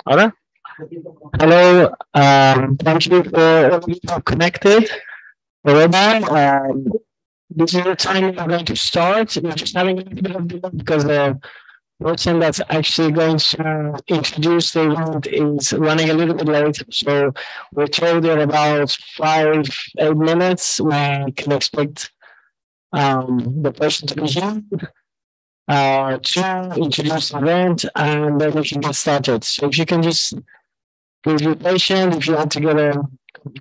Hola. Hello. Thank you for all of you who are connected already. This is the time we're going to start. We're just having a little bit of delay because the person that's actually going to introduce the event is running a little bit late. So we're told in about 5, 8 minutes we can expect the person to be here to introduce the event, and then we can get started. So if you can just please be patient. If you want to get a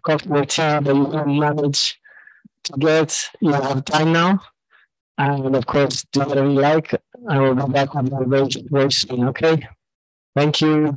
coffee or tea that you can manage to get, you have time now. And of course, do whatever you like. I will be back with you very soon. Okay. Thank you.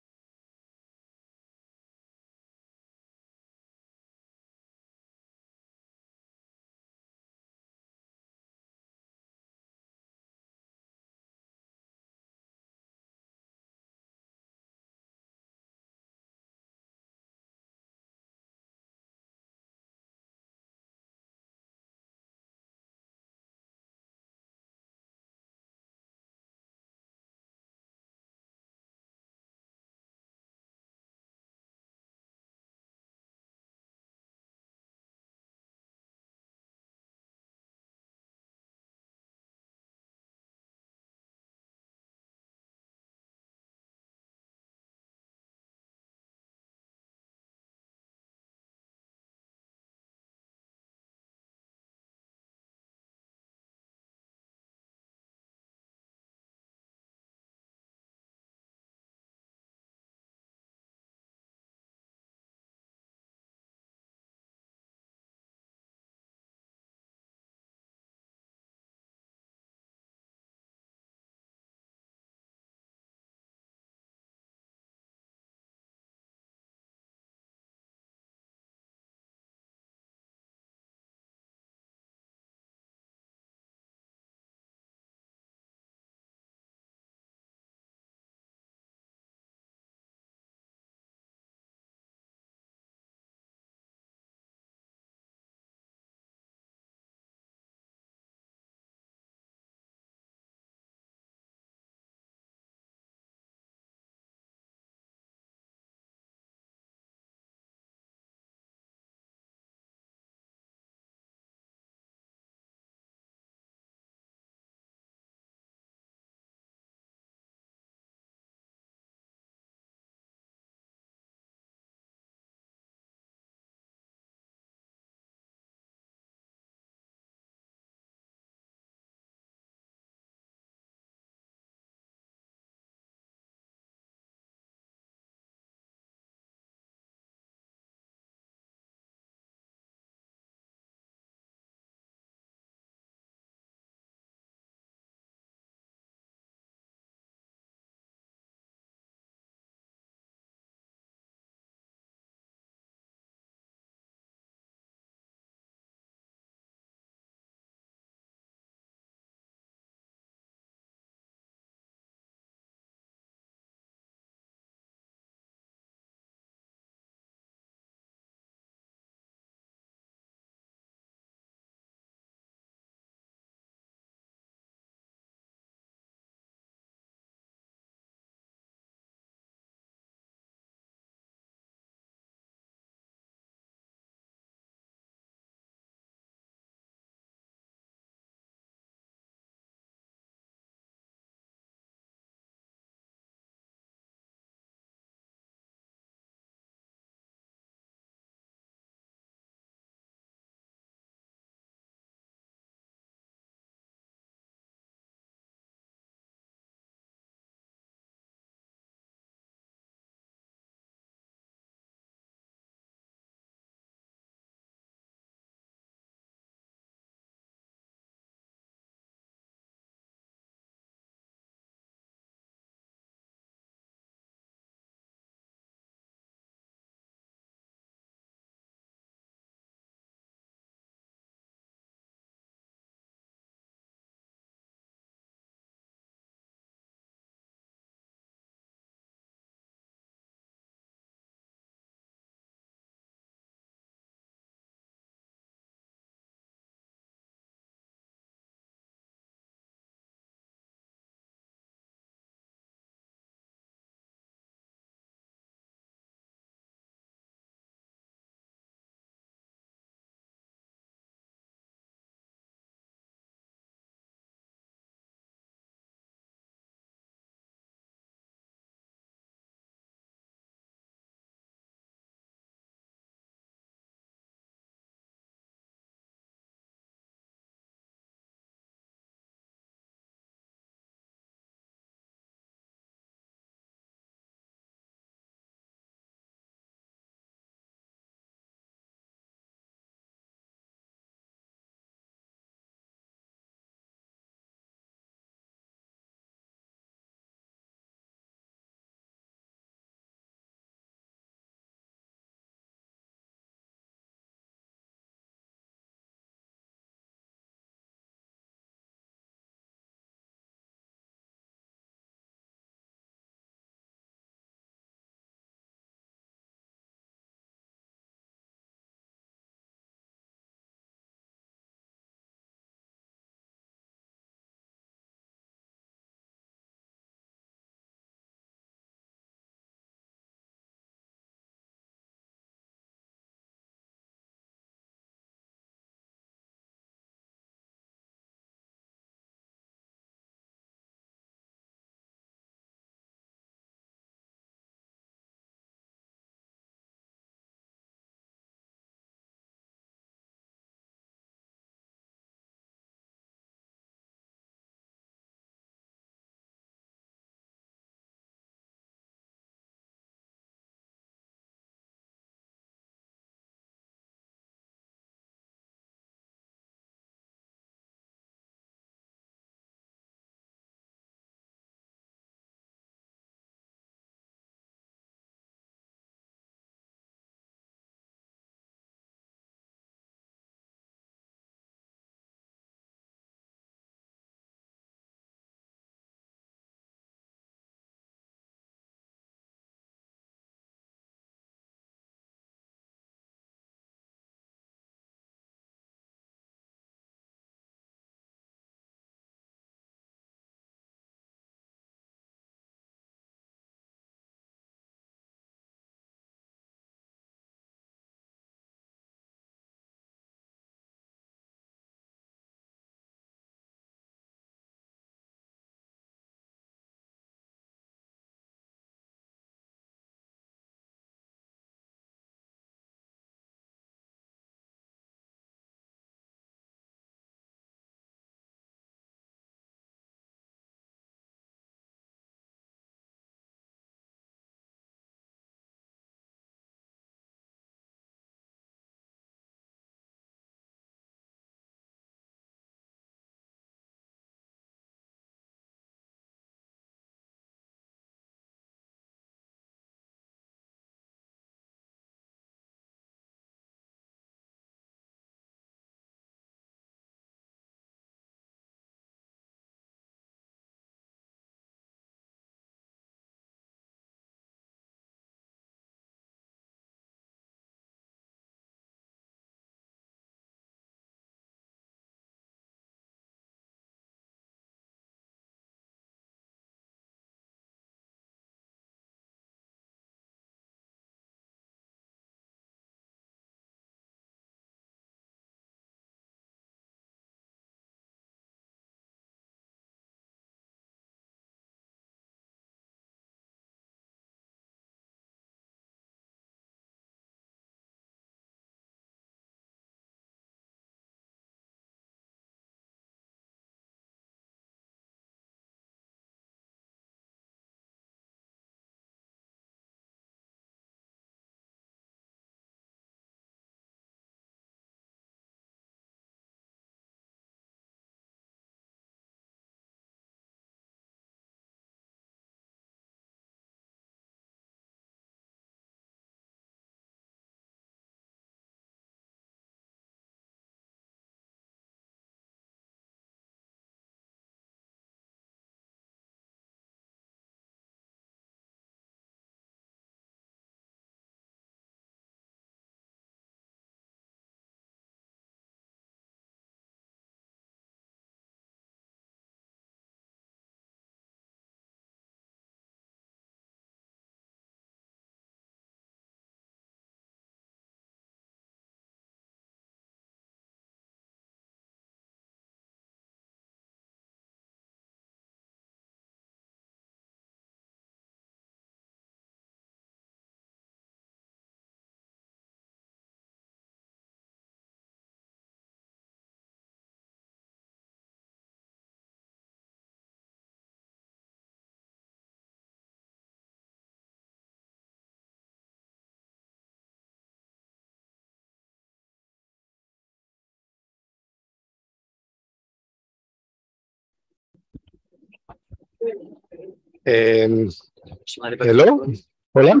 Hello? Hola?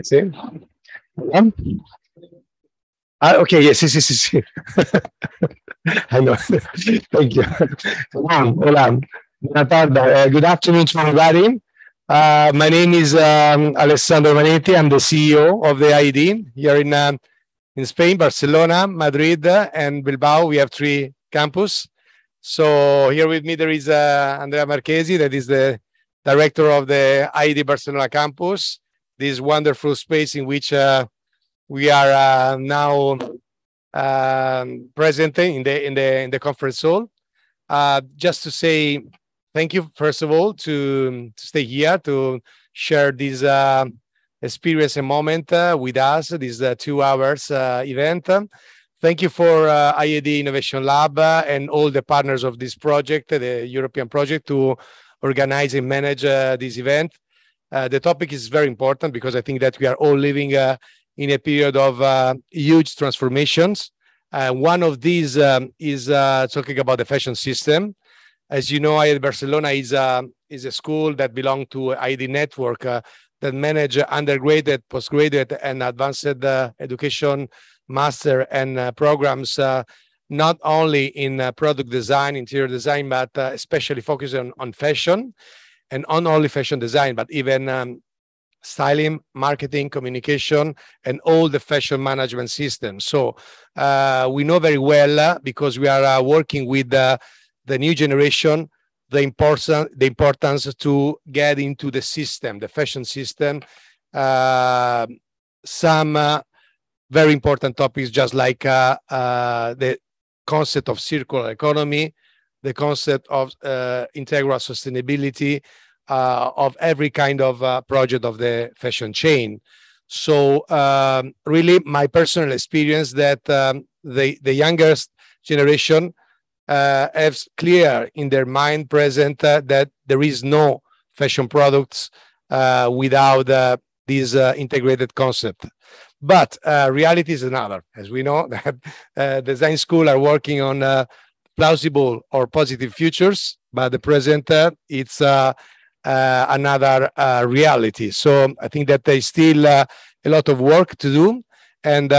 Sí. Hola? Ah, okay, yes, sí. I know. Thank you. Hola. Buona tarde. Good afternoon to everybody. My name is Alessandro Manetti. I'm the CEO of the IED here in Spain, Barcelona, Madrid, and Bilbao. We have 3 campus. So here with me there is Andrea Marchesi, that is the director of the IED Barcelona campus. This wonderful space in which we are now present in the conference hall. Just to say thank you, first of all, to stay here to share this experience and moment with us, this 2 hours event. Thank you for IED Innovation Lab and all the partners of this project, the European project, to organize and manage this event. The topic is very important because I think that we are all living in a period of huge transformations. One of these is talking about the fashion system. As you know, IED Barcelona is a school that belongs to IED network that manage undergraduate, postgraduate, and advanced education master and programs, not only in product design, interior design, but especially focus on fashion, and not only fashion design, but even styling, marketing, communication, and all the fashion management systems. So we know very well, because we are working with the new generation, the importance to get into the system, the fashion system. Some very important topics, just like the concept of circular economy, the concept of integral sustainability, of every kind of project of the fashion chain. So really, my personal experience that the youngest generation has clear in their mind present that there is no fashion products without this integrated concept. But reality is another. As we know, that design school are working on plausible or positive futures, but the present it's another reality. So I think that there's still a lot of work to do. And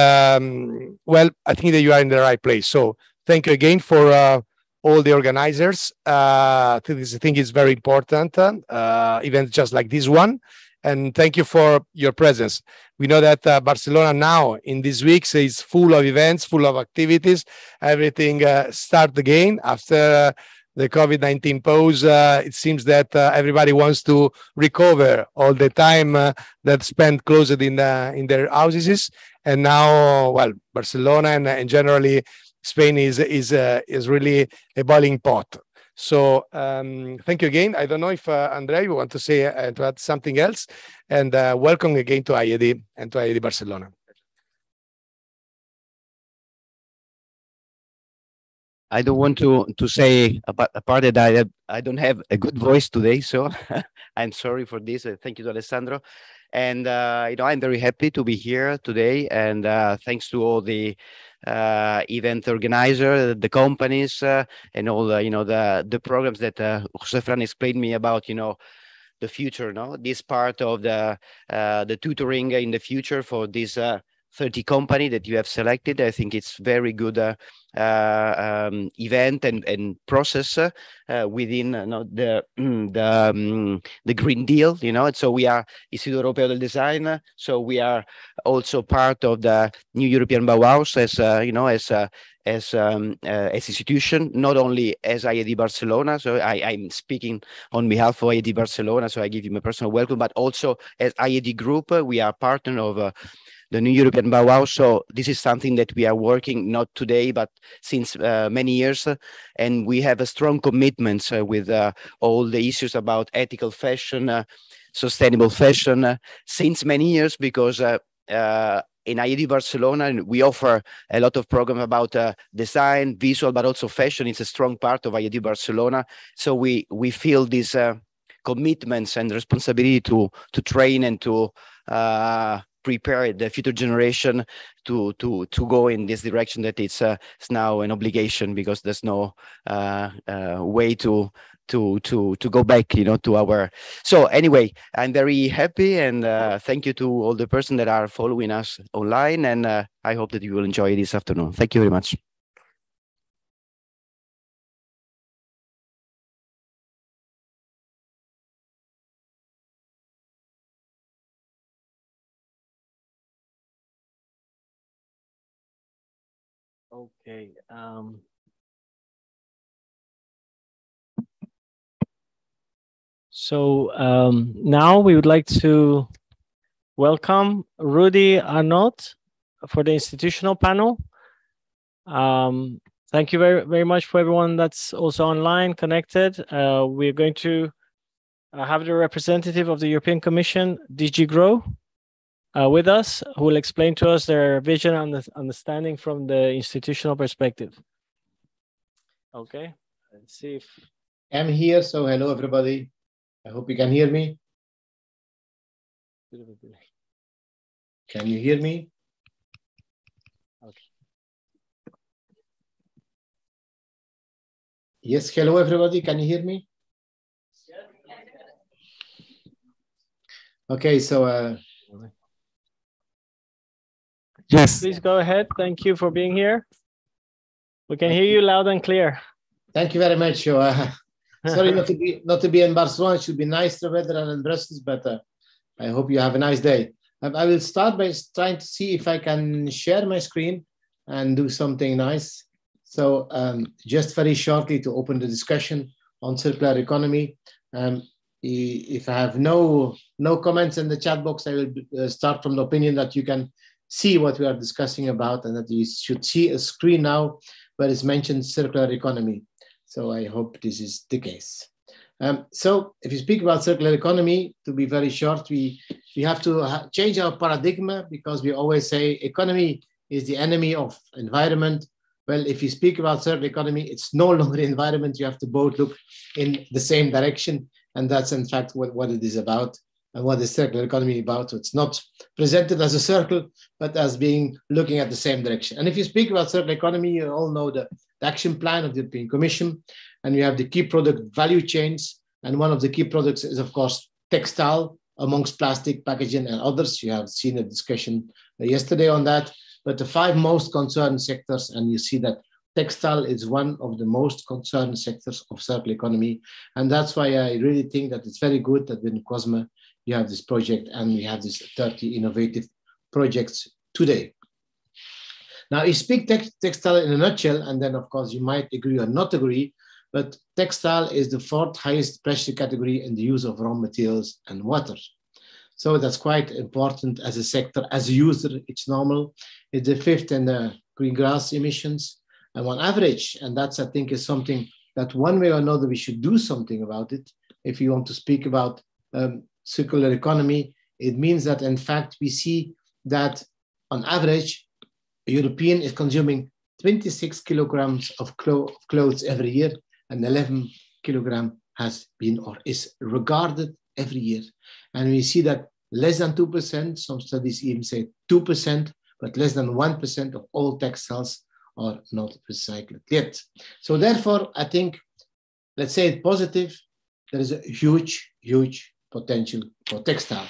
well, I think that you are in the right place. So thank you again for all the organizers. I think it's very important, events just like this one. And thank you for your presence. We know that Barcelona now in these weeks is full of events, full of activities. Everything start again after the COVID-19 pause. It seems that everybody wants to recover all the time that spent closed in their houses. And now, well, Barcelona and generally Spain is really a boiling pot. So thank you again. I don't know if Andrea, you want to say to add something else, and welcome again to IED and to IED Barcelona. I don't want to say apart that I don't have a good voice today, so I'm sorry for this. Thank you to Alessandro, and you know, I'm very happy to be here today, and thanks to all the event organizer, the companies, and all the, you know, the programs that Jose Fran explained me about, you know, the future, no, this part of the tutoring in the future for this 30 company that you have selected. I think it's very good event and process within the Green Deal, you know. And so we are Istituto Europeo del Design, so we are also part of the new European Bauhaus as you know, as institution, not only as IED Barcelona. So I'm speaking on behalf of IED Barcelona, so I give you my personal welcome, but also as IED Group, we are partner of the new European Bauhaus. So this is something that we are working not today, but since many years. And we have a strong commitment with all the issues about ethical fashion, sustainable fashion since many years, because in IED Barcelona, we offer a lot of program about design, visual, but also fashion. It's a strong part of IED Barcelona. So we feel these commitments and responsibility to train and to prepare the future generation to go in this direction, that it's now an obligation, because there's no way to go back, to our. So anyway, I'm very happy, and thank you to all the person that are following us online, and I hope that you will enjoy this afternoon. Thank you very much. Okay. Now we would like to welcome Rudy Arnault for the institutional panel. Thank you very much for everyone that's also online connected. We're going to have the representative of the European Commission, DG Grow, with us, who will explain to us their vision and understanding from the institutional perspective. Okay, let's see if I'm here. So hello, everybody. I hope you can hear me. Can you hear me? Okay. Yes, hello, everybody. Can you hear me? Okay, so yes, please go ahead. Thank you for being here. We can hear you loud and clear. Thank you very much. Sorry not to be in Barcelona. It should be nicer weather than in Brussels, but I hope you have a nice day. I will start by trying to see if I can share my screen and do something nice. So just very shortly to open the discussion on circular economy. If I have no comments in the chat box, I will start from the opinion that you can see what we are discussing about, and that you should see a screen now where it's mentioned circular economy. So I hope this is the case. So if you speak about circular economy, to be very short, we have to change our paradigm, because we always say economy is the enemy of environment. Well, if you speak about circular economy, it's no longer environment. You have to both look in the same direction. And that's in fact what it is about, and what is circular economy about. So it's not presented as a circle, but as being looking at the same direction. And if you speak about circular economy, you all know the action plan of the European Commission, and you have the key product value chains. And one of the key products is, of course, textile, amongst plastic, packaging, and others. You have seen a discussion yesterday on that. But the 5 most concerned sectors, and you see that textile is one of the most concerned sectors of circular economy. And that's why I really think that it's very good that in COSME you have this project, and we have these 30 innovative projects today. Now, you speak textile in a nutshell, and then, of course, you might agree or not agree, but textile is the 4th highest pressure category in the use of raw materials and water. So that's quite important as a sector. As a user, it's normal. It's the 5th in the greenhouse emissions. And on average, and that's, I think, is something that one way or another we should do something about it. If you want to speak about circular economy, it means that, in fact, we see that on average, a European is consuming 26 kilograms of clothes every year, and 11 kilograms has been or is regarded every year. And we see that less than 2%, some studies even say 2%, but less than 1% of all textiles are not recycled yet. So therefore, I think, let's say it positive, there is a huge, huge potential for textile.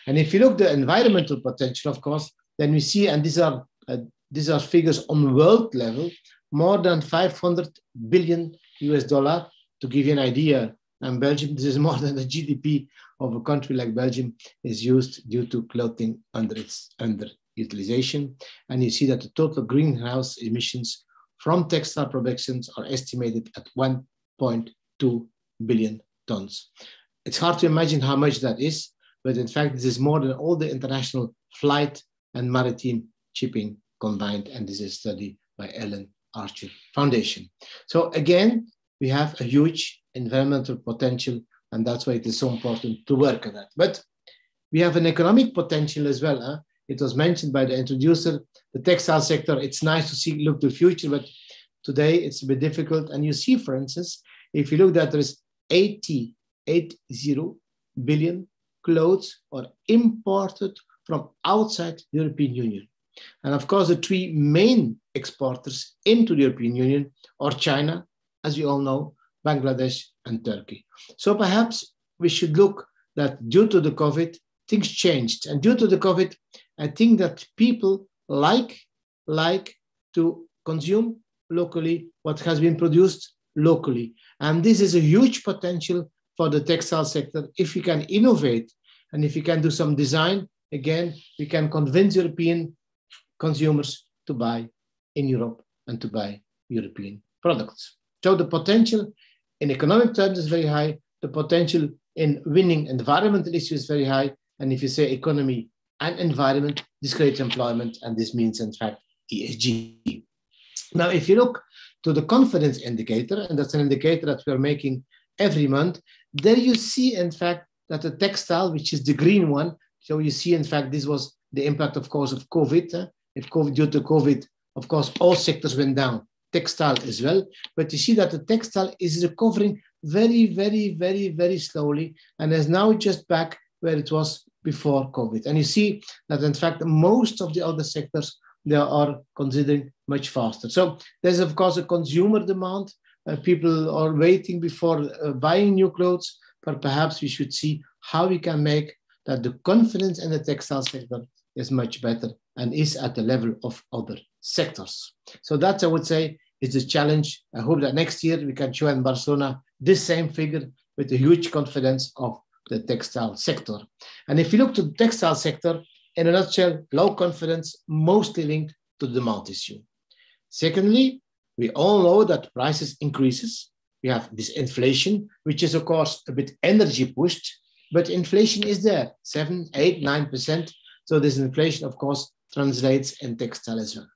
And if you look at the environmental potential, of course, then we see, and these are figures on world level, more than $500 billion to give you an idea. And Belgium, this is more than the GDP of a country like Belgium is used due to clothing underutilization. And you see that the total greenhouse emissions from textile productions are estimated at 1.2 billion tons. It's hard to imagine how much that is, but in fact, this is more than all the international flight and maritime shipping combined. And this is a study by Ellen Archer Foundation. So again, we have a huge environmental potential, and that's why it is so important to work on that. But we have an economic potential as well. Huh? It was mentioned by the introducer, the textile sector. It's nice to look to the future, but today it's a bit difficult. And you see, for instance, if you look that there is 80 billion clothes are imported from outside the European Union. And of course, the 3 main exporters into the European Union are China, as you all know, Bangladesh, and Turkey. So perhaps we should look that due to the COVID, things changed. And due to the COVID, I think that people like to consume locally what has been produced locally. And this is a huge potential for the textile sector. If we can innovate and if we can do some design, again, we can convince European consumers to buy in Europe and to buy European products. So the potential in economic terms is very high. The potential in winning environmental issues is very high. And if you say economy and environment, this creates employment, and this means, in fact, ESG. Now, if you look to the confidence indicator, and that's an indicator that we're making every month, there you see, in fact, that the textile, which is the green one, so you see, in fact, this was the impact, of course, of COVID. Due to COVID, of course, all sectors went down, textile as well. But you see that the textile is recovering very, very, very, very slowly, and is now just back where it was before COVID. And you see that, in fact, most of the other sectors, they are considering much faster. So there's, of course, a consumer demand. People are waiting before buying new clothes, but perhaps we should see how we can make that the confidence in the textile sector is much better and is at the level of other sectors. So that's, I would say, is a challenge. I hope that next year we can show in Barcelona this same figure with a huge confidence of the textile sector. And if you look to the textile sector, in a nutshell, low confidence, mostly linked to the demand issue. Secondly, we all know that prices increases. We have this inflation, which is, of course, a bit energy pushed, but inflation is there, 7, 8, 9%. So this inflation, of course, translates in textile as well.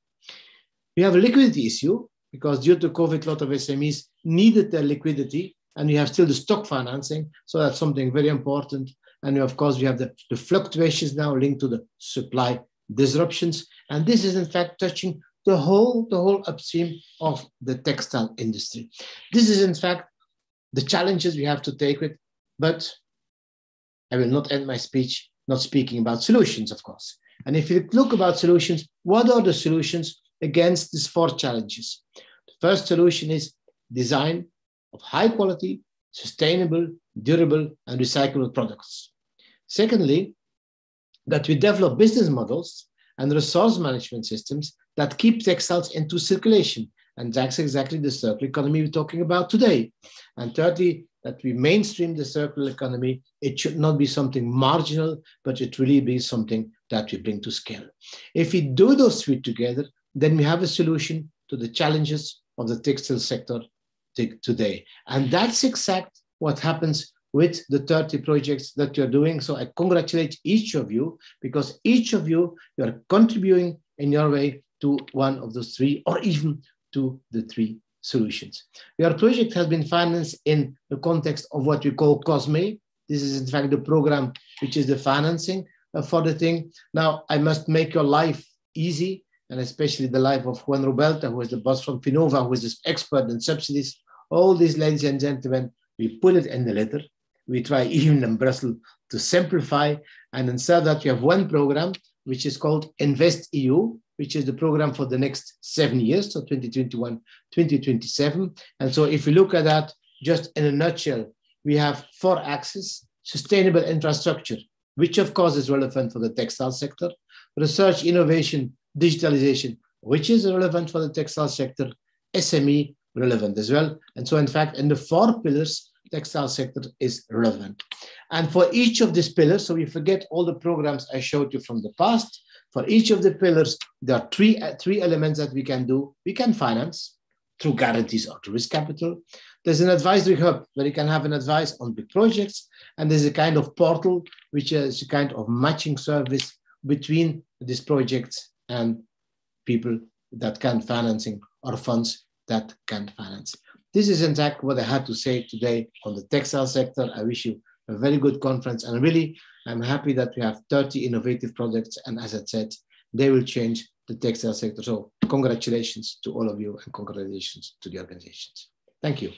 We have a liquidity issue, because due to COVID, a lot of SMEs needed their liquidity, and we have still the stock financing. So that's something very important. And of course, we have the fluctuations now linked to the supply disruptions. And this is, in fact, touching the whole upstream of the textile industry. This is, in fact, the challenges we have to take with, but I will not end my speech not speaking about solutions, of course. And if you look about solutions, what are the solutions against these 4 challenges? The first solution is design of high quality, sustainable, durable, and recyclable products. Secondly, that we develop business models and resource management systems that keep textiles into circulation. And that's exactly the circular economy we're talking about today. And thirdly, that we mainstream the circular economy. It should not be something marginal, but it really be something that we bring to scale. If we do those 3 together, then we have a solution to the challenges of the textile sector today. And that's exactly what happens with the 30 projects that you're doing. So I congratulate each of you, because each of you are contributing in your way to one of those 3, or even to the 3 solutions. Your project has been financed in the context of what we call COSME. This is, in fact, the program which is the financing for the thing. Now, I must make your life easy, and especially the life of Juan Rubelta, who is the boss from Finova, who is this expert in subsidies. All these, ladies and gentlemen, we put it in the letter. We try even in Brussels to simplify. And instead of that, we have one program, which is called Invest EU, which is the program for the next 7 years, so 2021, 2027. And so if we look at that, just in a nutshell, we have 4 axes: sustainable infrastructure, which of course is relevant for the textile sector; research, innovation, digitalization, which is relevant for the textile sector; SME, relevant as well. And so in fact, in the 4 pillars, textile sector is relevant. And for each of these pillars, so we forget all the programs I showed you from the past, for each of the pillars, there are three elements that we can do. We can finance through guarantees or through risk capital. There's an advisory hub where you can have an advice on big projects. And there's a kind of portal, which is a kind of matching service between these projects and people that can financing or funds that can finance. This is in fact what I had to say today on the textile sector. I wish you a very good conference, and really I'm happy that we have 30 innovative projects, and as I said, they will change the textile sector. So congratulations to all of you, and congratulations to the organizations. Thank you.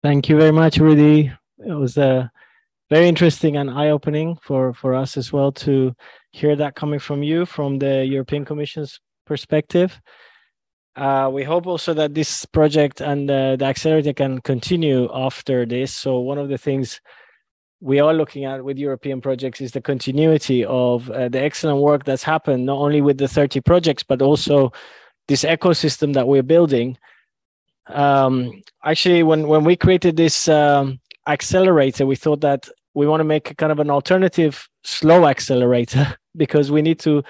Thank you very much, Rudy. It was a very interesting and eye-opening for us as well to hear that coming from you, from the European Commission's perspective. We hope also that this project and the accelerator can continue after this. So one of the things we are looking at with European projects is the continuity of the excellent work that's happened, not only with the 30 projects, but also this ecosystem that we're building. Actually, when we created this accelerator, we thought that we want to make a kind of an alternative slow accelerator because we need to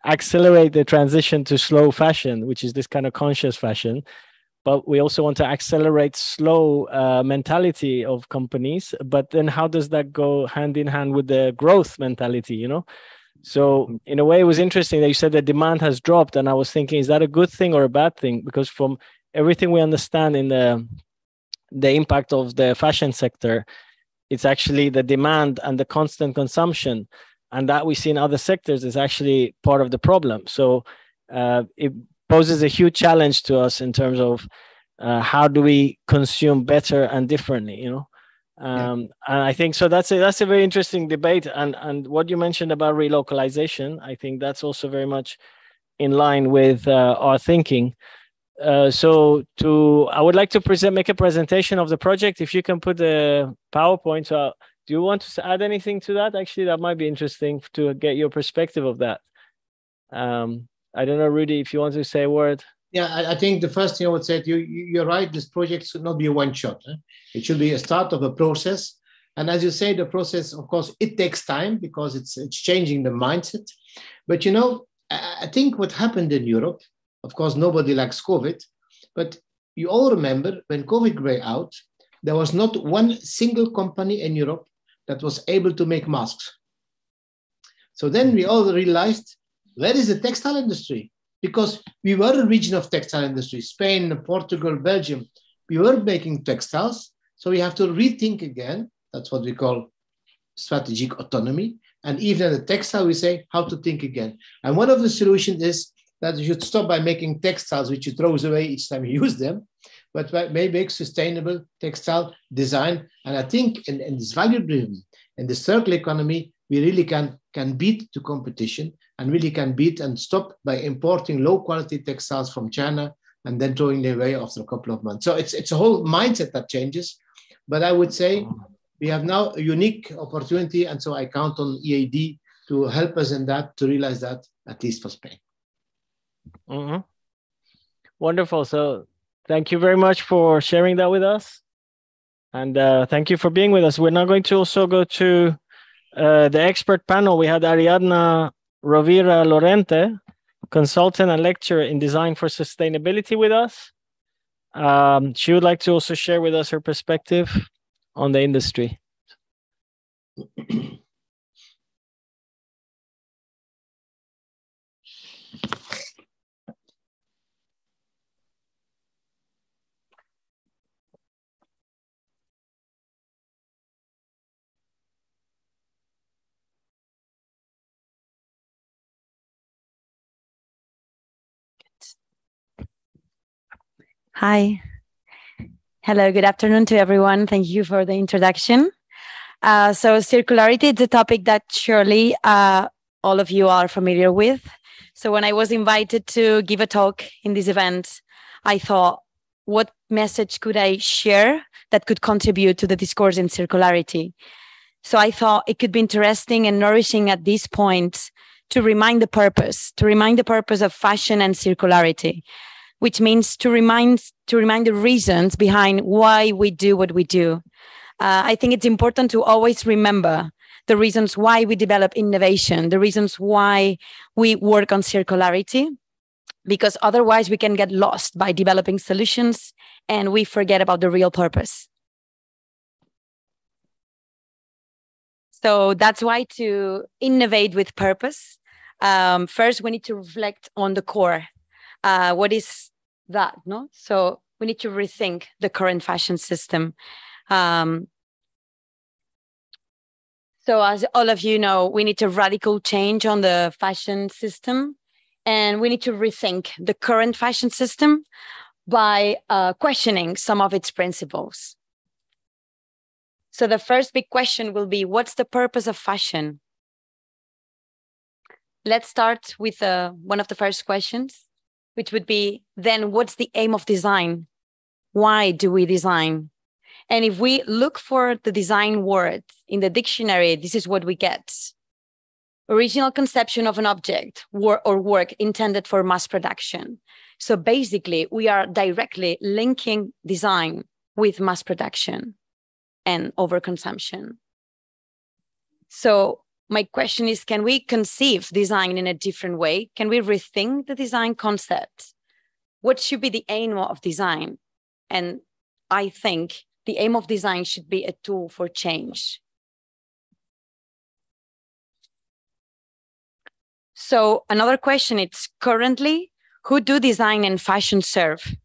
accelerate the transition to slow fashion, which is this kind of conscious fashion. But we also want to accelerate slow mentality of companies. But then how does that go hand in hand with the growth mentality, you know? So in a way, it was interesting that you said the demand has dropped. And I was thinking, is that a good thing or a bad thing? Because from everything we understand in the impact of the fashion sector, it's actually the demand and the constant consumption. And that we see in other sectors is actually part of the problem. So it poses a huge challenge to us in terms of how do we consume better and differently, you know? And I think so that's a very interesting debate. And what you mentioned about relocalization, I think that's also very much in line with our thinking. So I would like to make a presentation of the project. If you can put the PowerPoint. So do you want to add anything to that? Actually, that might be interesting to get your perspective of that. I don't know, Rudy, if you want to say a word. Yeah, I think the first thing I would say, you're right, this project should not be a one shot. It should be a start of a process. And as you say, the process, of course, it takes time because it's changing the mindset. But, you know, I think what happened in Europe, of course, nobody likes COVID, but you all remember when COVID broke out, there was not one single company in Europe that was able to make masks. So then we all realized, where is the textile industry? Because we were a region of textile industry, Spain, Portugal, Belgium. We were making textiles. So we have to rethink again. That's what we call strategic autonomy. And even in the textile, we say how to think again. And one of the solutions is that you should stop by making textiles, which you throw away each time you use them, but maybe make sustainable textile design. And I think in this value-driven, in the circular economy, we really can beat the competition and really can beat and stop by importing low-quality textiles from China and then throwing them away after a couple of months. So it's a whole mindset that changes. But I would say we have now a unique opportunity, and so I count on EAD to help us in that, to realize that, at least for Spain. Mm-hmm. Wonderful. So thank you very much for sharing that with us. And thank you for being with us. We're now going to also go to the expert panel. We had Ariadna Rovira Lorente, consultant and lecturer in design for sustainability with us. She would like to also share with us her perspective on the industry. Hi. Hello, good afternoon to everyone. Thank you for the introduction. So circularity is a topic that surely all of you are familiar with. So when I was invited to give a talk in this event, I thought, what message could I share that could contribute to the discourse in circularity? So I thought it could be interesting and nourishing at this point to remind the purpose of fashion and circularity, which means to remind the reasons behind why we do what we do. I think it's important to always remember the reasons why we develop innovation, the reasons why we work on circularity, because otherwise we can get lost by developing solutions and we forget about the real purpose. So that's why to innovate with purpose, first we need to reflect on the core. What is that, no? So we need to rethink the current fashion system. So as all of you know, we need a radical change on the fashion system, and we need to rethink the current fashion system by questioning some of its principles. So the first big question will be, what's the purpose of fashion? Let's start with one of the first questions, which would be, then what's the aim of design? Why do we design? And if we look for the design word in the dictionary, this is what we get. Original conception of an object or work intended for mass production. So basically, we are directly linking design with mass production and overconsumption. So my question is, can we conceive design in a different way? Can we rethink the design concept? What should be the aim of design? And I think the aim of design should be a tool for change. So another question is, currently, who do design and fashion serve?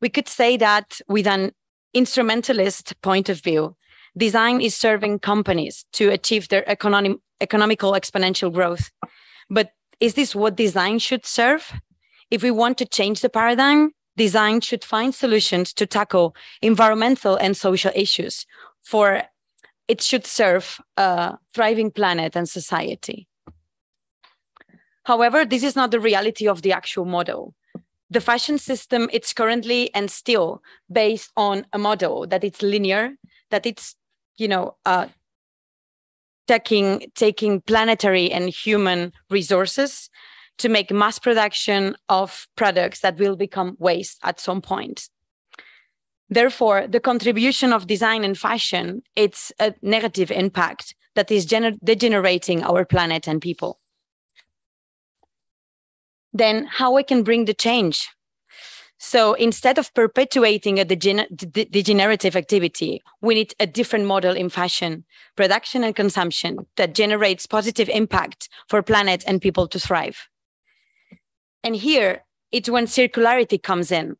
We could say that with an instrumentalist point of view, design is serving companies to achieve their economical exponential growth. But is this what design should serve? If we want to change the paradigm, design should find solutions to tackle environmental and social issues, for it should serve a thriving planet and society. However, this is not the reality of the actual model. The fashion system, it's currently and still based on a model that it's linear, that it's, taking planetary and human resources to make mass production of products that will become waste at some point. Therefore, the contribution of design and fashion, it's a negative impact that is degenerating our planet and people. Then how we can bring the change? So instead of perpetuating a degenerative activity, we need a different model in fashion, production and consumption that generates positive impact for planet and people to thrive. And here, it's when circularity comes in.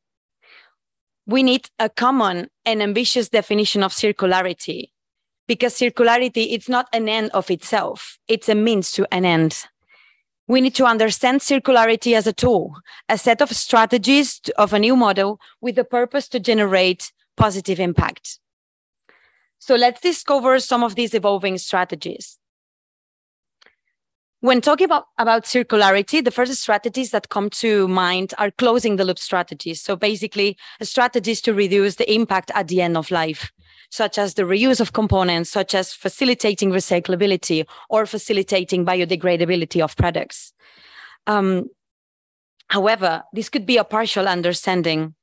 We need a common and ambitious definition of circularity, because circularity, it's not an end of itself, it's a means to an end. We need to understand circularity as a tool, a set of strategies of a new model with the purpose to generate positive impact. So let's discover some of these evolving strategies. When talking about circularity, the first strategies that come to mind are closing the loop strategies. So basically, strategies to reduce the impact at the end of life, such as the reuse of components, such as facilitating recyclability or facilitating biodegradability of products. However, this could be a partial understanding.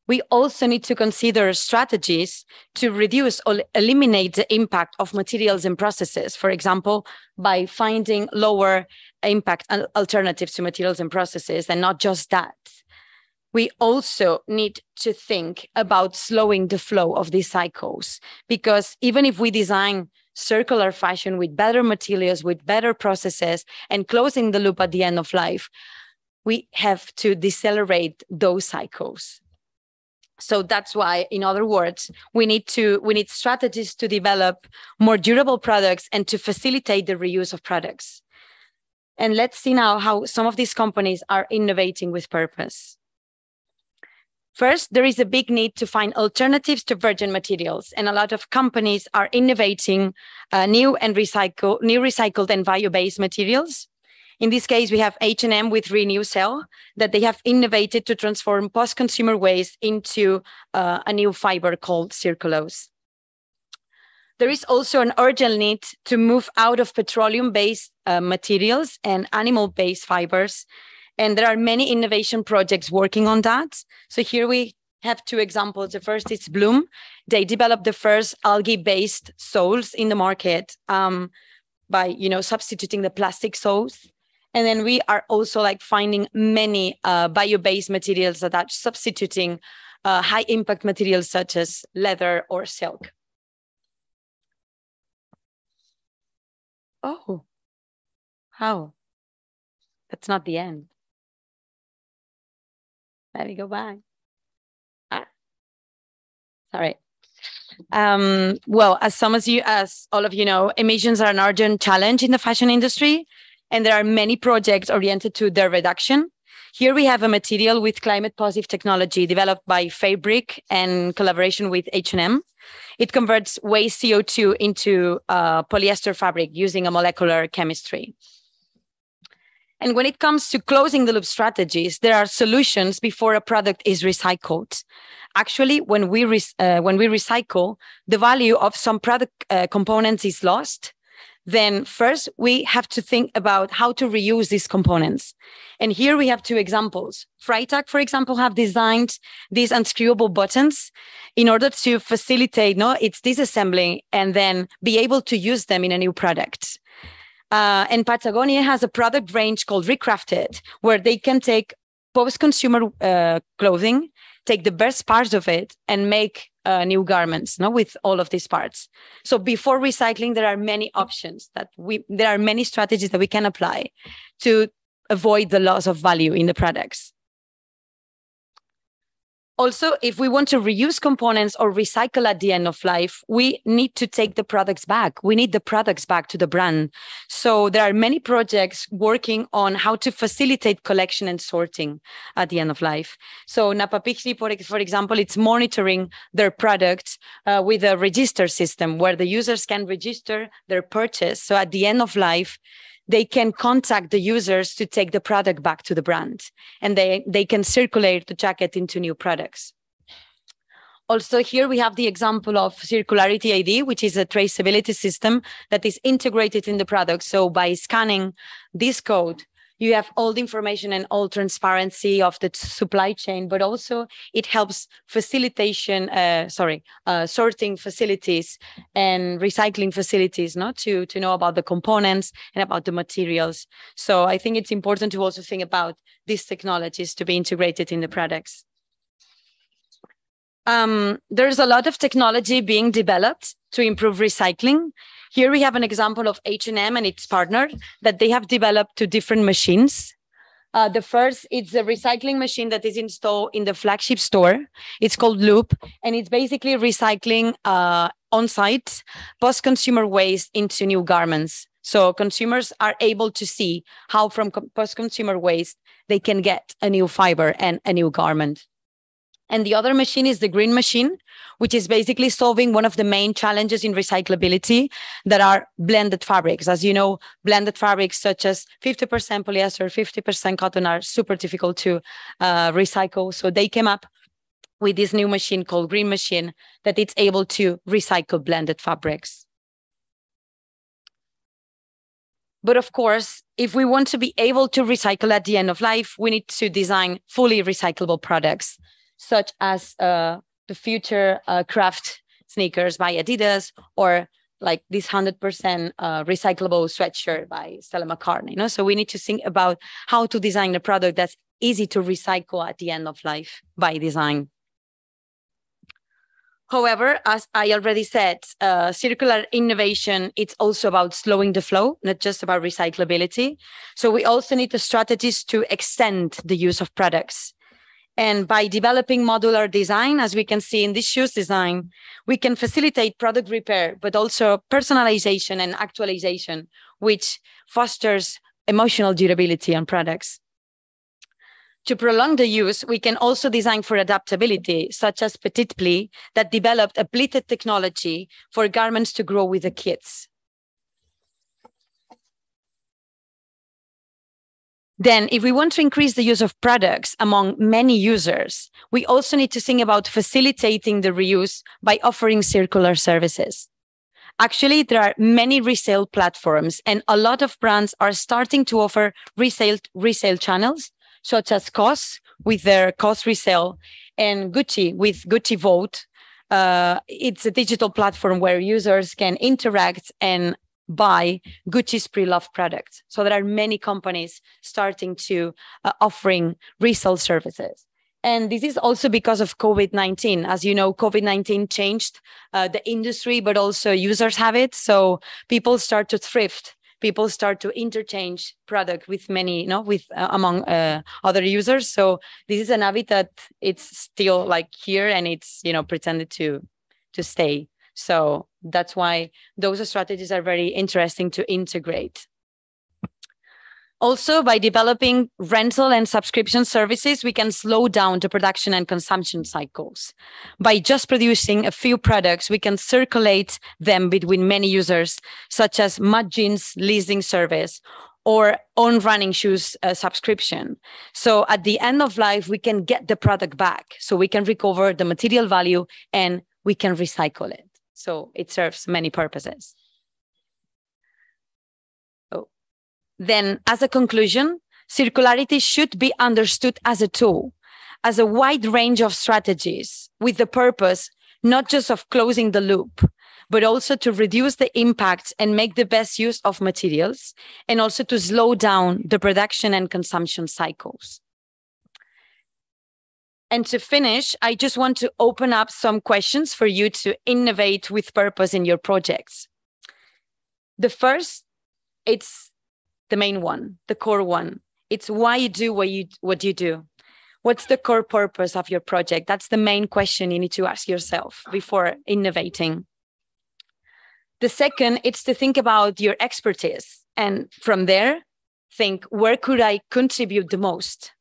We also need to consider strategies to reduce or eliminate the impact of materials and processes, for example, by finding lower impact alternatives to materials and processes, and not just that. We also need to think about slowing the flow of these cycles, because even if we design circular fashion with better materials, with better processes, and closing the loop at the end of life, we have to decelerate those cycles. So that's why, in other words, we need strategies to develop more durable products and to facilitate the reuse of products. And let's see now how some of these companies are innovating with purpose. First, there is a big need to find alternatives to virgin materials, and a lot of companies are innovating new recycled and bio-based materials. In this case, we have H&M with Renewcell, that they have innovated to transform post-consumer waste into a new fiber called Circulose. There is also an urgent need to move out of petroleum-based materials and animal-based fibers. And there are many innovation projects working on that. So here we have two examples. The first is Bloom. They developed the first algae-based soles in the market by substituting the plastic soles. And then we are also finding many bio-based materials that are substituting high-impact materials such as leather or silk. Oh, how? That's not the end. Let me go back. Sorry. Well, as all of you know, emissions are an urgent challenge in the fashion industry, and there are many projects oriented to their reduction. Here we have a material with climate positive technology developed by Fabric and collaboration with H&M. It converts waste CO2 into polyester fabric using a molecular chemistry. And when it comes to closing the loop strategies, there are solutions before a product is recycled. Actually, when we recycle, the value of some product components is lost. Then first, we have to think about how to reuse these components. And here we have two examples. Freitag, for example, have designed these unscrewable buttons in order to facilitate its disassembling and then be able to use them in a new product. And Patagonia has a product range called Recrafted, where they can take post-consumer clothing, take the best parts of it, and make new garments with all of these parts. So before recycling, there are many options there are many strategies that we can apply to avoid the loss of value in the products. Also, if we want to reuse components or recycle at the end of life, we need to take the products back. We need the products back to the brand. So there are many projects working on how to facilitate collection and sorting at the end of life. So Napapixli, for example, it's monitoring their products with a register system where the users can register their purchase. So at the end of life, they can contact the users to take the product back to the brand, and they can circulate the jacket into new products. Also, here we have the example of Circularity ID, which is a traceability system that is integrated in the product. So by scanning this code, you have all the information and all transparency of the supply chain, but also it helps sorting facilities and recycling facilities, to know about the components and about the materials. So I think it's important to also think about these technologies to be integrated in the products. There's a lot of technology being developed to improve recycling. Here we have an example of H&M and its partner that they have developed two different machines. The first is a recycling machine that is installed in the flagship store. It's called Loop, and it's basically recycling on-site post-consumer waste into new garments. So consumers are able to see how from post-consumer waste they can get a new fiber and a new garment. And the other machine is the green machine, which is basically solving one of the main challenges in recyclability that are blended fabrics. As you know, blended fabrics such as 50% polyester, 50% cotton are super difficult to recycle. So they came up with this new machine called Green Machine that it's able to recycle blended fabrics. But of course, if we want to be able to recycle at the end of life, we need to design fully recyclable products, such as the future craft sneakers by Adidas, or like this 100% recyclable sweatshirt by Stella McCartney. So we need to think about how to design a product that's easy to recycle at the end of life by design. However, as I already said, circular innovation, it's also about slowing the flow, not just about recyclability. So we also need the strategies to extend the use of products. And by developing modular design, as we can see in this shoes design, we can facilitate product repair, but also personalization and actualization, which fosters emotional durability on products. To prolong the use, we can also design for adaptability, such as Petit Pli, that developed a pleated technology for garments to grow with the kids. Then, if we want to increase the use of products among many users, we also need to think about facilitating the reuse by offering circular services. Actually, there are many resale platforms, and a lot of brands are starting to offer resale channels, such as COS with their COS resale, and Gucci with Gucci Vote. It's a digital platform where users can interact and buy Gucci's pre-loved products. So there are many companies starting to offering resale services. And this is also because of COVID-19. As you know, COVID-19 changed the industry, but also users' habits. So people start to thrift. People start to interchange product with many, among other users. So this is an habit that it's still like here, and it's, pretended to stay. So that's why those strategies are very interesting to integrate. Also, by developing rental and subscription services, we can slow down the production and consumption cycles. By just producing a few products, we can circulate them between many users, such as mud jeans leasing service or own running shoes subscription. So at the end of life, we can get the product back. So we can recover the material value and we can recycle it. So it serves many purposes. Then, as a conclusion, circularity should be understood as a tool, as a wide range of strategies with the purpose not just of closing the loop, but also to reduce the impact and make the best use of materials, and also to slow down the production and consumption cycles. And to finish, I just want to open up some questions for you to innovate with purpose in your projects. The first, it's the main one, the core one. It's why you do what you do. What's the core purpose of your project? That's the main question you need to ask yourself before innovating. The second, it's to think about your expertise. And from there, think, where could I contribute the most?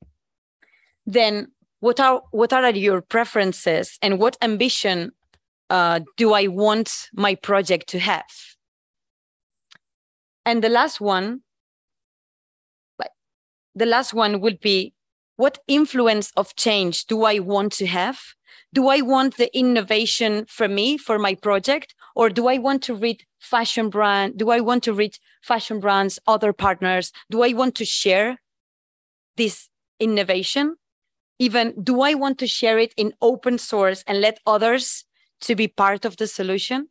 Then, what are your preferences and what ambition do I want my project to have? And the last one would be, what influence of change do I want to have? Do I want the innovation for me, for my project, or do I want to read fashion brand? Do I want to reach fashion brands, other partners? Do I want to share this innovation? Even, do I want to share it in open source and let others to be part of the solution?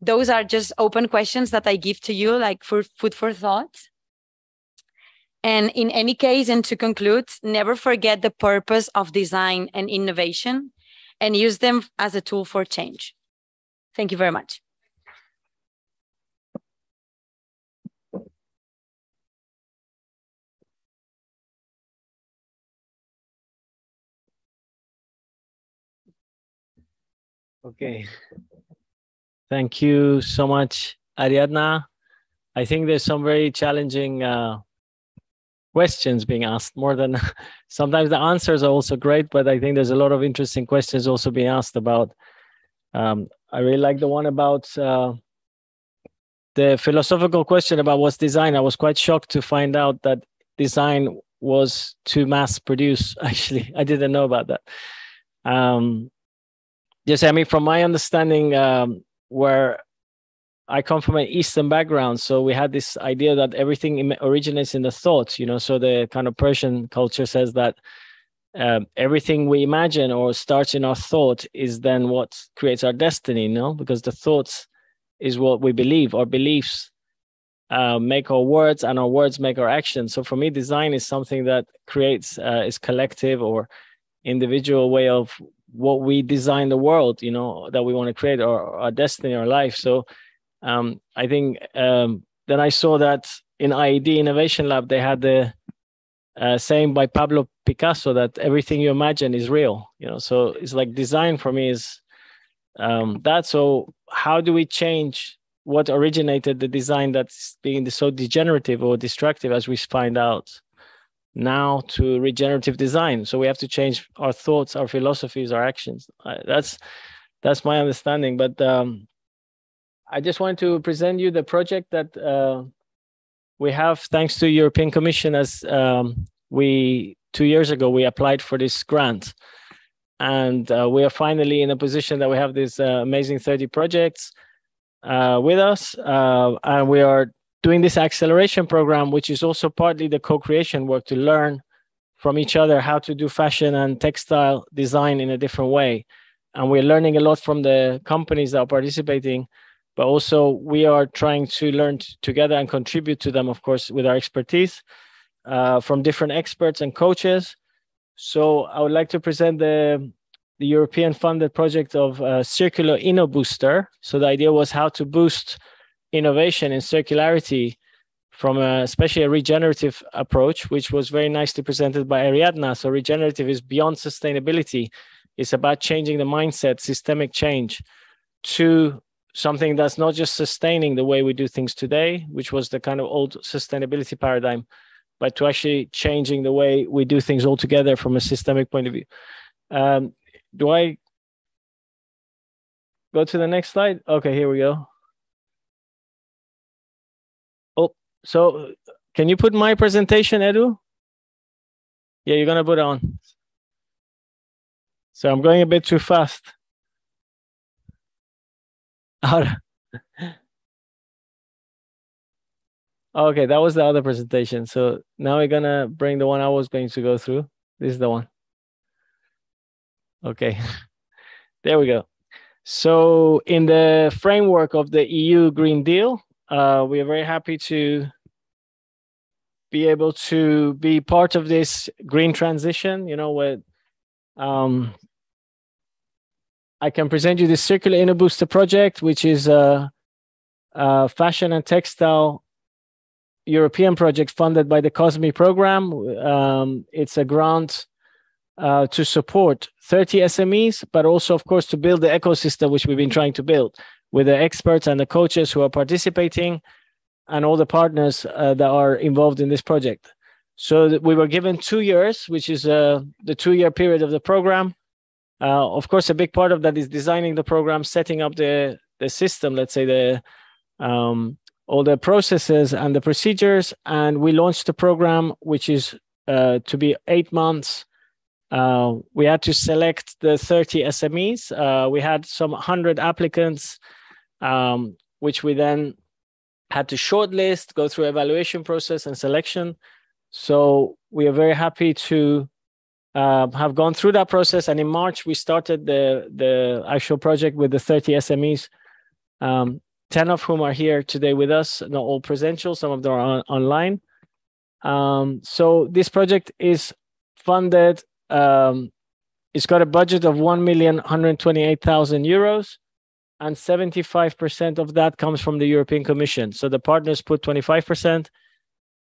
Those are just open questions that I give to you, like for food for thought. And in any case, and to conclude, never forget the purpose of design and innovation and use them as a tool for change. Thank you very much. Okay. Thank you so much, Ariadna. I think there's some very challenging questions being asked, more than sometimes the answers are also great, but I think there's a lot of interesting questions also being asked about. I really like the one about the philosophical question about what's design. I was quite shocked to find out that design was to mass produce. Actually, I didn't know about that. Yes, I mean, from my understanding, where I come from an Eastern background, so we had this idea that everything originates in the thoughts, you know, so the kind of Persian culture says that everything we imagine or starts in our thought is then what creates our destiny, you know, because the thoughts is what we believe. Our beliefs make our words, and our words make our actions. So for me, design is something that creates, is collective or individual way of what we design the world, you know, that we want to create, or our destiny, our life. So I think then I saw that in IED Innovation Lab, they had the saying by Pablo Picasso that everything you imagine is real, you know, so it's like design for me is that. So how do we change what originated the design that's being so degenerative or destructive, as we find out now, to regenerative design? So we have to change our thoughts, our philosophies, our actions. That's my understanding. But I just wanted to present you the project that we have, thanks to European Commission, as 2 years ago, we applied for this grant. And we are finally in a position that we have this amazing 30 projects with us. And we are doing this acceleration program, which is also partly the co-creation work, to learn from each other how to do fashion and textile design in a different way. And we're learning a lot from the companies that are participating, but also we are trying to learn together and contribute to them, of course, with our expertise from different experts and coaches. So I would like to present the European funded project of Circular Inno Booster. So the idea was how to boost innovation in circularity from especially a regenerative approach, which was very nicely presented by Ariadna. So regenerative is beyond sustainability. It's about changing the mindset, systemic change, to something that's not just sustaining the way we do things today, which was the kind of old sustainability paradigm, but to actually changing the way we do things altogether from a systemic point of view. Do I go to the next slide? Okay, here we go. Oh, so can you put my presentation, Edu? Yeah, you're gonna put it on. So I'm going a bit too fast. Okay, that was the other presentation. So now we're gonna bring the one I was going to go through. This is the one. Okay, there we go. So in the framework of the EU Green Deal, we are very happy to be able to be part of this green transition, you know, where I can present you the Circular Inno Booster project, which is a fashion and textile European project funded by the COSME program. It's a grant to support 30 SMEs, but also, of course, to build the ecosystem which we've been trying to build with the experts and the coaches who are participating and all the partners that are involved in this project. So we were given 2 years, which is the 2-year period of the program. Of course, a big part of that is designing the program, setting up the system, let's say all the processes and the procedures. And we launched the program, which is to be 8 months. We had to select the 30 SMEs. We had some 100 applicants, which we then had to shortlist, go through evaluation process and selection. So we are very happy to have gone through that process. And in March, we started the actual project with the 30 SMEs, 10 of whom are here today with us, not all presential, some of them are online. So this project is funded. It's got a budget of €1,128,000, and 75% of that comes from the European Commission. So the partners put 25%,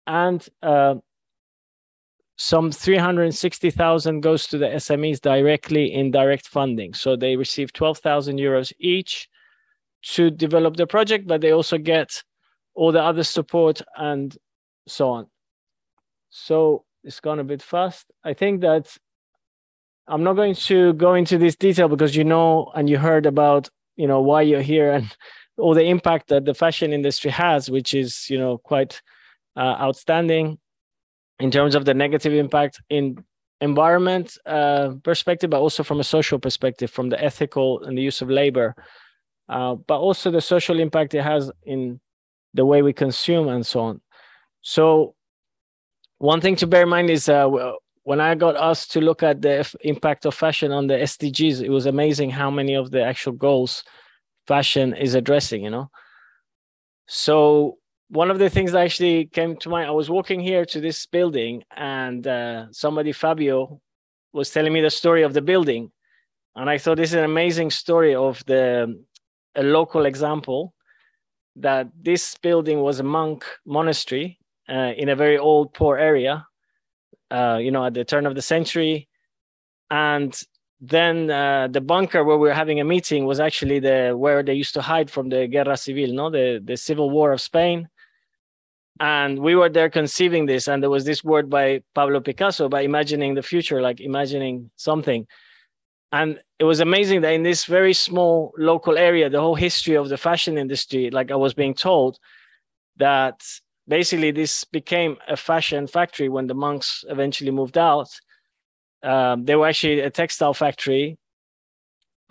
and some 360,000 goes to the SMEs directly in direct funding. So they receive €12,000 each to develop the project, but they also get all the other support and so on. So it's gone a bit fast. I think that I'm not going to go into this detail because you know and you heard about, you know, why you're here and all the impact that the fashion industry has, which is, you know, quite outstanding in terms of the negative impact in environment perspective, but also from a social perspective, from the ethical and the use of labor, but also the social impact it has in the way we consume and so on. So one thing to bear in mind is when I got asked to look at the impact of fashion on the SDGs, it was amazing how many of the actual goals fashion is addressing, you know. So one of the things that actually came to mind, I was walking here to this building and somebody, Fabio, was telling me the story of the building. And I thought this is an amazing story of a local example, that this building was a monk monastery in a very old, poor area, you know, at the turn of the century. And then the bunker where we were having a meeting was actually where they used to hide from the Guerra Civil, no, the civil war of Spain. And we were there conceiving this, and there was this word by Pablo Picasso by imagining the future, like imagining something. And it was amazing that in this very small local area, the whole history of the fashion industry, like I was being told, that basically this became a fashion factory when the monks eventually moved out. They were actually a textile factory.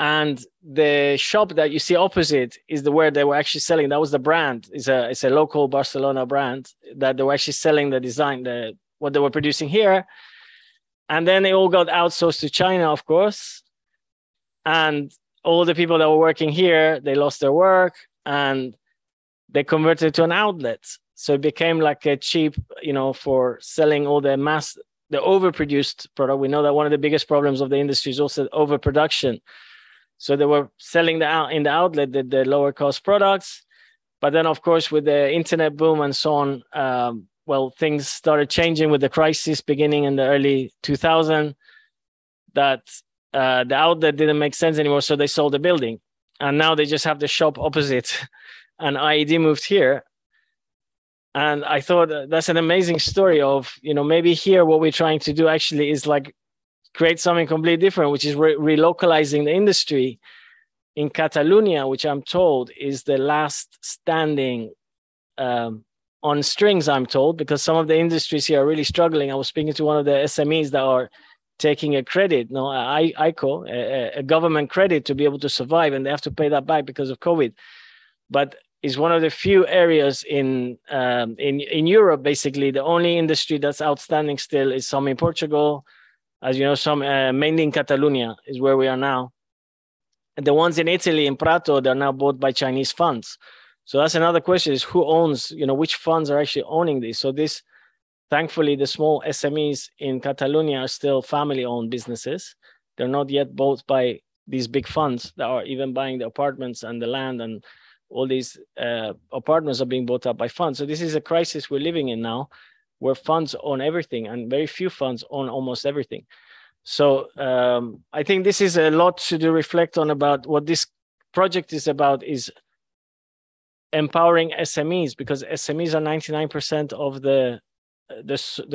And the shop that you see opposite is where they were actually selling. That was the brand. It's a local Barcelona brand that they were actually selling the design, what they were producing here. And then they all got outsourced to China, of course. And all the people that were working here, they lost their work and they converted to an outlet. So it became like a cheap, you know, for selling all the overproduced product. We know that one of the biggest problems of the industry is also overproduction. So they were selling in the outlet the lower cost products. But then, of course, with the internet boom and so on, well, things started changing with the crisis beginning in the early 2000s, that the outlet didn't make sense anymore. So they sold the building. and now they just have the shop opposite. And IED moved here. And I thought that's an amazing story of, maybe here what we're trying to do actually is like create something completely different, which is relocalizing the industry in Catalonia, which I'm told is the last standing on strings, I'm told, because some of the industries here are really struggling. I was speaking to one of the SMEs that are taking a credit, ICO, a government credit to be able to survive, and they have to pay that back because of COVID. But it's one of the few areas in Europe, basically, the only industry that's outstanding still is some in Portugal, as you know, some mainly in Catalonia is where we are now. And the ones in Italy, in Prato, they're now bought by Chinese funds. So that's another question: is who owns? Which funds are actually owning these? So this, thankfully, the small SMEs in Catalonia are still family-owned businesses. They're not yet bought by these big funds that are even buying the apartments and the land, and all these apartments are being bought up by funds. So this is a crisis we're living in now, where funds own everything, and very few funds own almost everything. So I think this is a lot to reflect on about what this project is about, is empowering SMEs, because SMEs are 99% of the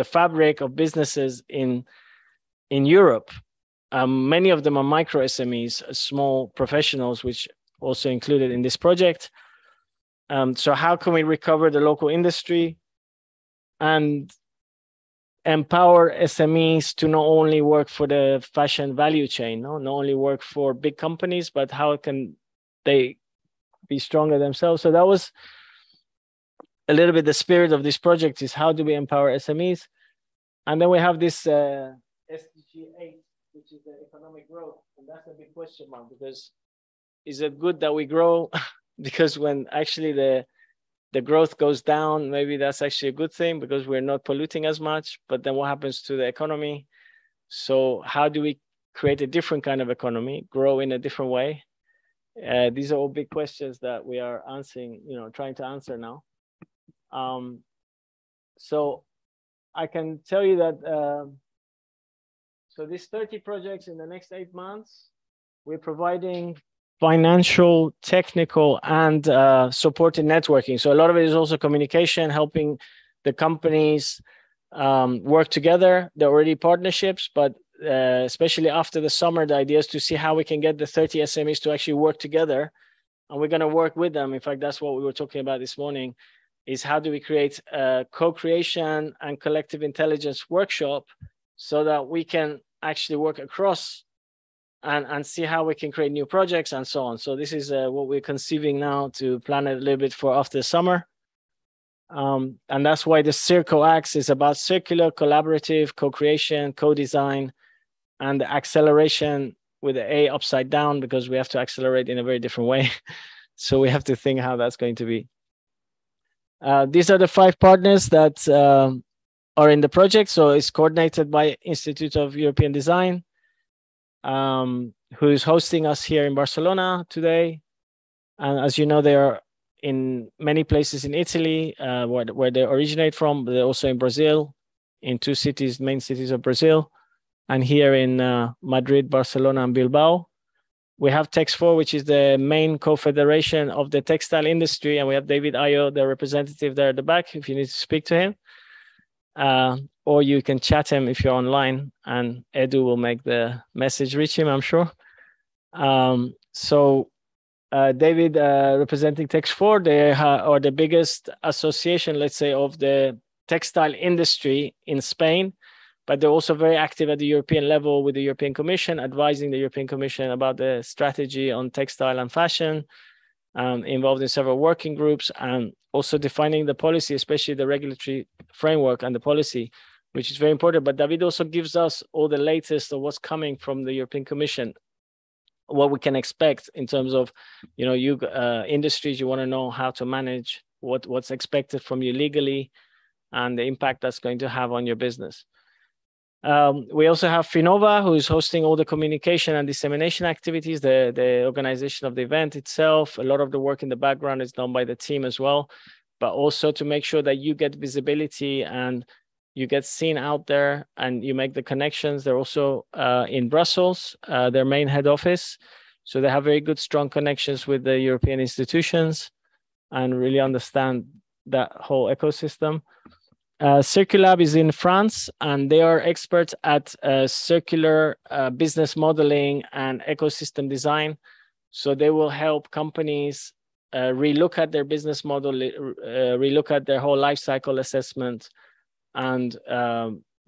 fabric of businesses in Europe. Many of them are micro SMEs, small professionals, which also included in this project. So how can we recover the local industry and empower SMEs to not only work for the fashion value chain, not only work for big companies, but how can they be stronger themselves? So that was a little bit the spirit of this project, is how do we empower SMEs? And then we have this SDG 8, which is the economic growth. And that's a big question mark, because is it good that we grow? Because when actually the growth goes down, maybe that's actually a good thing because we're not polluting as much. But then what happens to the economy? So how do we create a different kind of economy, grow in a different way? These are all big questions that we are answering, trying to answer now. So I can tell you that, so these 30 projects in the next 8 months, we're providing financial, technical, and supporting networking. So a lot of it is also communication, helping the companies work together. They're already partnerships, but especially after the summer, the idea is to see how we can get the 30 SMEs to actually work together. And we're going to work with them. In fact, that's what we were talking about this morning, is how do we create a co-creation and collective intelligence workshop so that we can actually work across and see how we can create new projects and so on. So this is what we're conceiving now to plan it a little bit for after the summer. And that's why the Circle Acts is about circular, collaborative, co-creation, co-design, and the acceleration with the A upside down, because we have to accelerate in a very different way. So we have to think how that's going to be. These are the 5 partners that are in the project. So it's coordinated by Institute of European Design, who is hosting us here in Barcelona today. And as you know, they are in many places in Italy, where they originate from, but they're also in Brazil, in 2 cities, main cities of Brazil, and here in Madrid, Barcelona, and Bilbao. We have Tex4, which is the main confederation of the textile industry, and we have David Ayo, the representative there at the back, if you need to speak to him. Or you can chat him if you're online, and Edu will make the message reach him, I'm sure. David, representing Tex4, they are the biggest association, let's say, of the textile industry in Spain, but they're also very active at the European level with the European Commission, advising the European Commission about the strategy on textile and fashion, involved in several working groups, and also defining the policy, especially the regulatory framework and the policy, which is very important. But David also gives us all the latest of what's coming from the European Commission, what we can expect in terms of, industries you want to know how to manage, what's expected from you legally, and the impact that's going to have on your business. We also have Finova, who is hosting all the communication and dissemination activities, the organization of the event itself. A lot of the work in the background is done by the team as well, but also to make sure that you get visibility and you get seen out there and you make the connections. They're also in Brussels, their main head office. So they have very good, strong connections with the European institutions and really understand that whole ecosystem. Circulab is in France, and they are experts at circular business modeling and ecosystem design. So they will help companies relook at their business model, relook at their whole life cycle assessment, and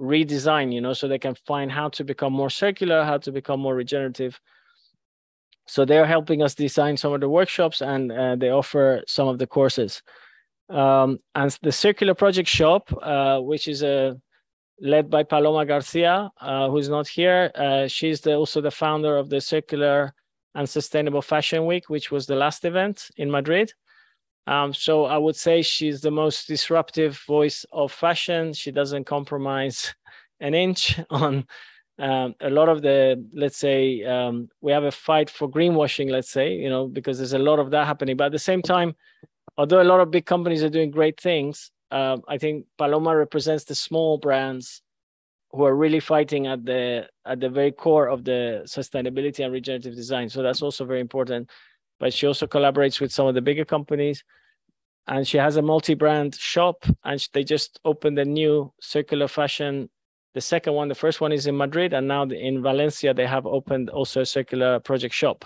redesign, so they can find how to become more circular, how to become more regenerative. So they're helping us design some of the workshops, and they offer some of the courses. And the Circular Project Shop, which is led by Paloma Garcia, who's not here. She's also the founder of the Circular and Sustainable Fashion Week, which was the last event in Madrid. So I would say she's the most disruptive voice of fashion. She doesn't compromise an inch on a lot of the, let's say, we have a fight for greenwashing, let's say, because there's a lot of that happening. But at the same time, although a lot of big companies are doing great things, I think Paloma represents the small brands who are really fighting at the very core of the sustainability and regenerative design. So that's also very important. But she also collaborates with some of the bigger companies, and she has a multi-brand shop, and they just opened a new circular fashion. The second one, the first one is in Madrid, and now in Valencia, they have opened also a Circular Project Shop.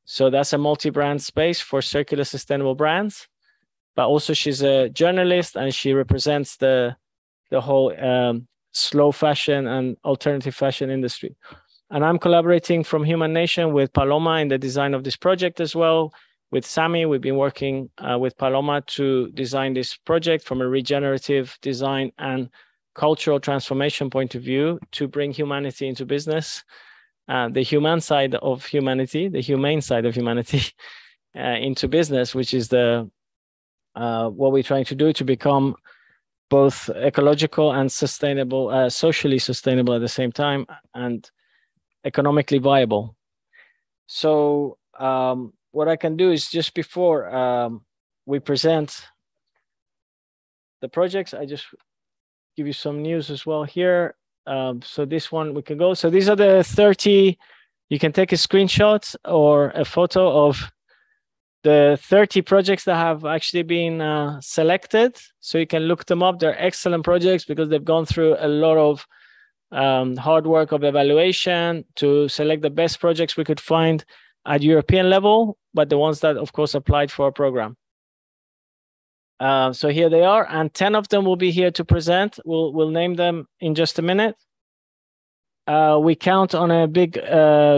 So that's a multi-brand space for circular sustainable brands. But also she's a journalist, and she represents the whole slow fashion and alternative fashion industry. And I'm collaborating from Human Nation with Paloma in the design of this project as well. With Sami, we've been working with Paloma to design this project from a regenerative design and cultural transformation point of view to bring humanity into business, the human side of humanity, the humane side of humanity into business, which is what we're trying to do to become both ecological and sustainable, socially sustainable at the same time, and economically viable. So what I can do is, just before we present the projects, I just give you some news as well here. So this one we can go. So these are the 30, you can take a screenshot or a photo of the 30 projects that have actually been selected. So you can look them up. They're excellent projects because they've gone through a lot of hard work of evaluation to select the best projects we could find at European level, but the ones that, of course, applied for our program. So here they are, and 10 of them will be here to present. We'll name them in just a minute. We count on a big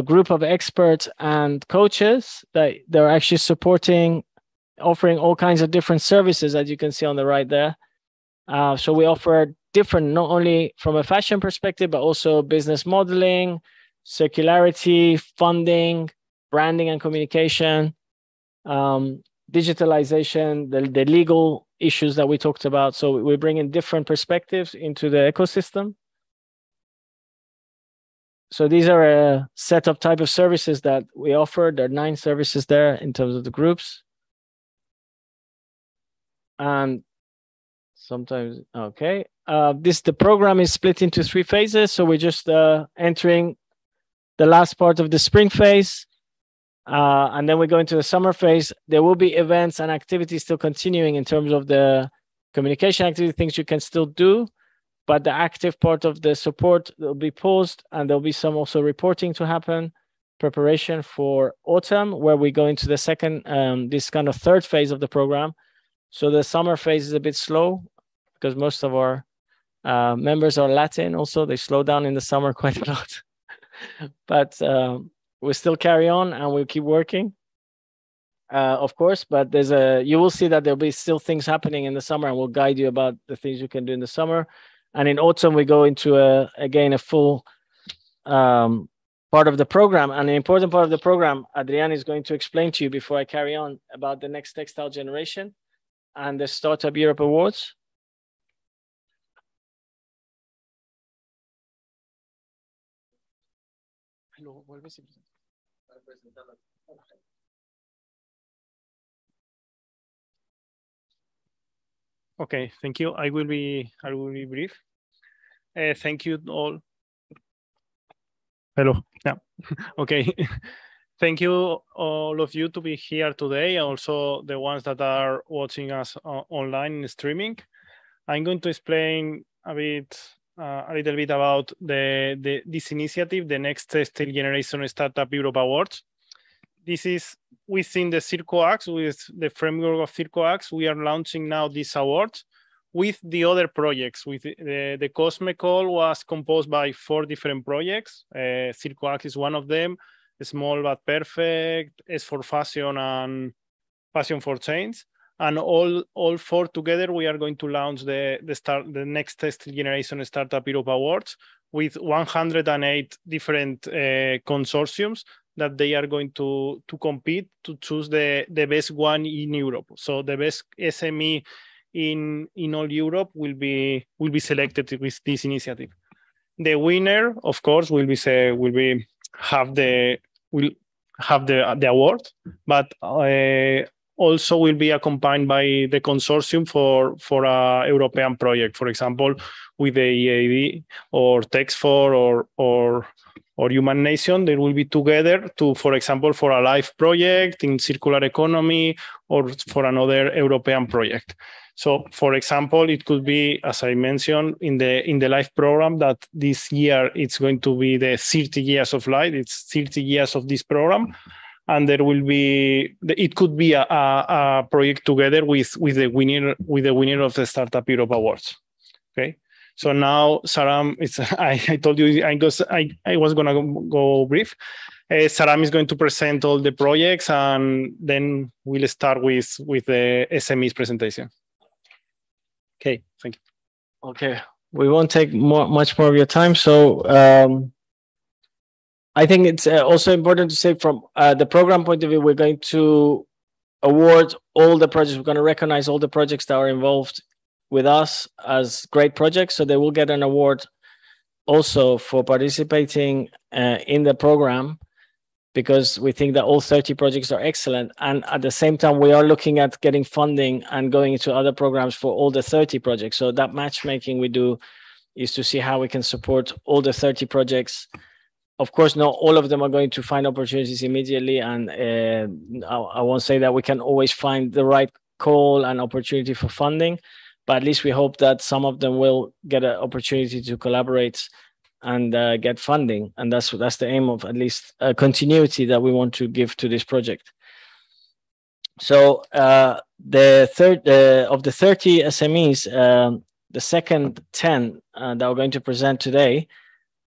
group of experts and coaches that they're actually supporting, offering all kinds of different services, as you can see on the right there. So we offer different, not only from a fashion perspective, but also business modeling, circularity, funding, branding and communication, digitalization, the legal issues that we talked about. So we bring in different perspectives into the ecosystem. So these are a set of type of services that we offer. There are 9 services there in terms of the groups. And sometimes, okay. The program is split into 3 phases. So we're just entering the last part of the spring phase. And then we go into the summer phase. There will be events and activities still continuing in terms of the communication activity, things you can still do. But the active part of the support will be paused, and there'll be some also reporting to happen, preparation for autumn, where we go into the second, this kind of third phase of the program. So the summer phase is a bit slow because most of our members are Latin also. They slow down in the summer quite a lot. But we'll still carry on and we'll keep working, of course. But you will see that there'll be still things happening in the summer, and we'll guide you about the things you can do in the summer. And in autumn, we go into again a full part of the program. And an important part of the program, Adrián is going to explain to you before I carry on, about the next textile generation and the Startup Europe Awards. Okay, thank you. I will be brief. Thank you all. Hello. Yeah. Okay. thank you all of you to be here today. Also the ones that are watching us online in streaming. I'm going to explain a little bit about this initiative, the Next Textile Generation Startup Europe Awards. This is within the CircuAx, with the framework of CircuAx. We are launching now these awards with the other projects. With the Cosme Call was composed by 4 different projects. CircuAx is one of them. Small but Perfect, S for Fashion, and Fashion for Change. And all 4 together, we are going to launch the Next Textile Generation Startup Europe Awards with 108 different consortiums that they are going to compete to choose the best one in Europe. So the best SME in all Europe will be selected with this initiative. The winner, of course, will have the award, but also will be accompanied by the consortium for a European project, for example, with the EAD or Textile or Human Nation. They will be together to, for example, for a live project in circular economy or for another European project. So, for example, it could be, as I mentioned, in the live program, that this year it's going to be the 30 years of life. It's 30 years of this program. And there will be, it could be a project together with the winner of the Startup Europe Awards. Okay. So now, Saram, I told you I was gonna go brief. Saram is going to present all the projects, and then we'll start with the SMEs presentation. Okay, thank you. Okay, we won't take much more of your time. So I think it's also important to say from the program point of view, we're going to award all the projects. We're going to recognize all the projects that are involved with us as great projects. So they will get an award also for participating in the program, because we think that all 30 projects are excellent. And at the same time, we are looking at getting funding and going into other programs for all the 30 projects. So that matchmaking we do is to see how we can support all the 30 projects. Of course, not all of them are going to find opportunities immediately. And I won't say that we can always find the right call and opportunity for funding, but at least we hope that some of them will get an opportunity to collaborate and get funding. And that's the aim of at least continuity that we want to give to this project. So the third of the 30 SMEs, the second 10 that we're going to present today.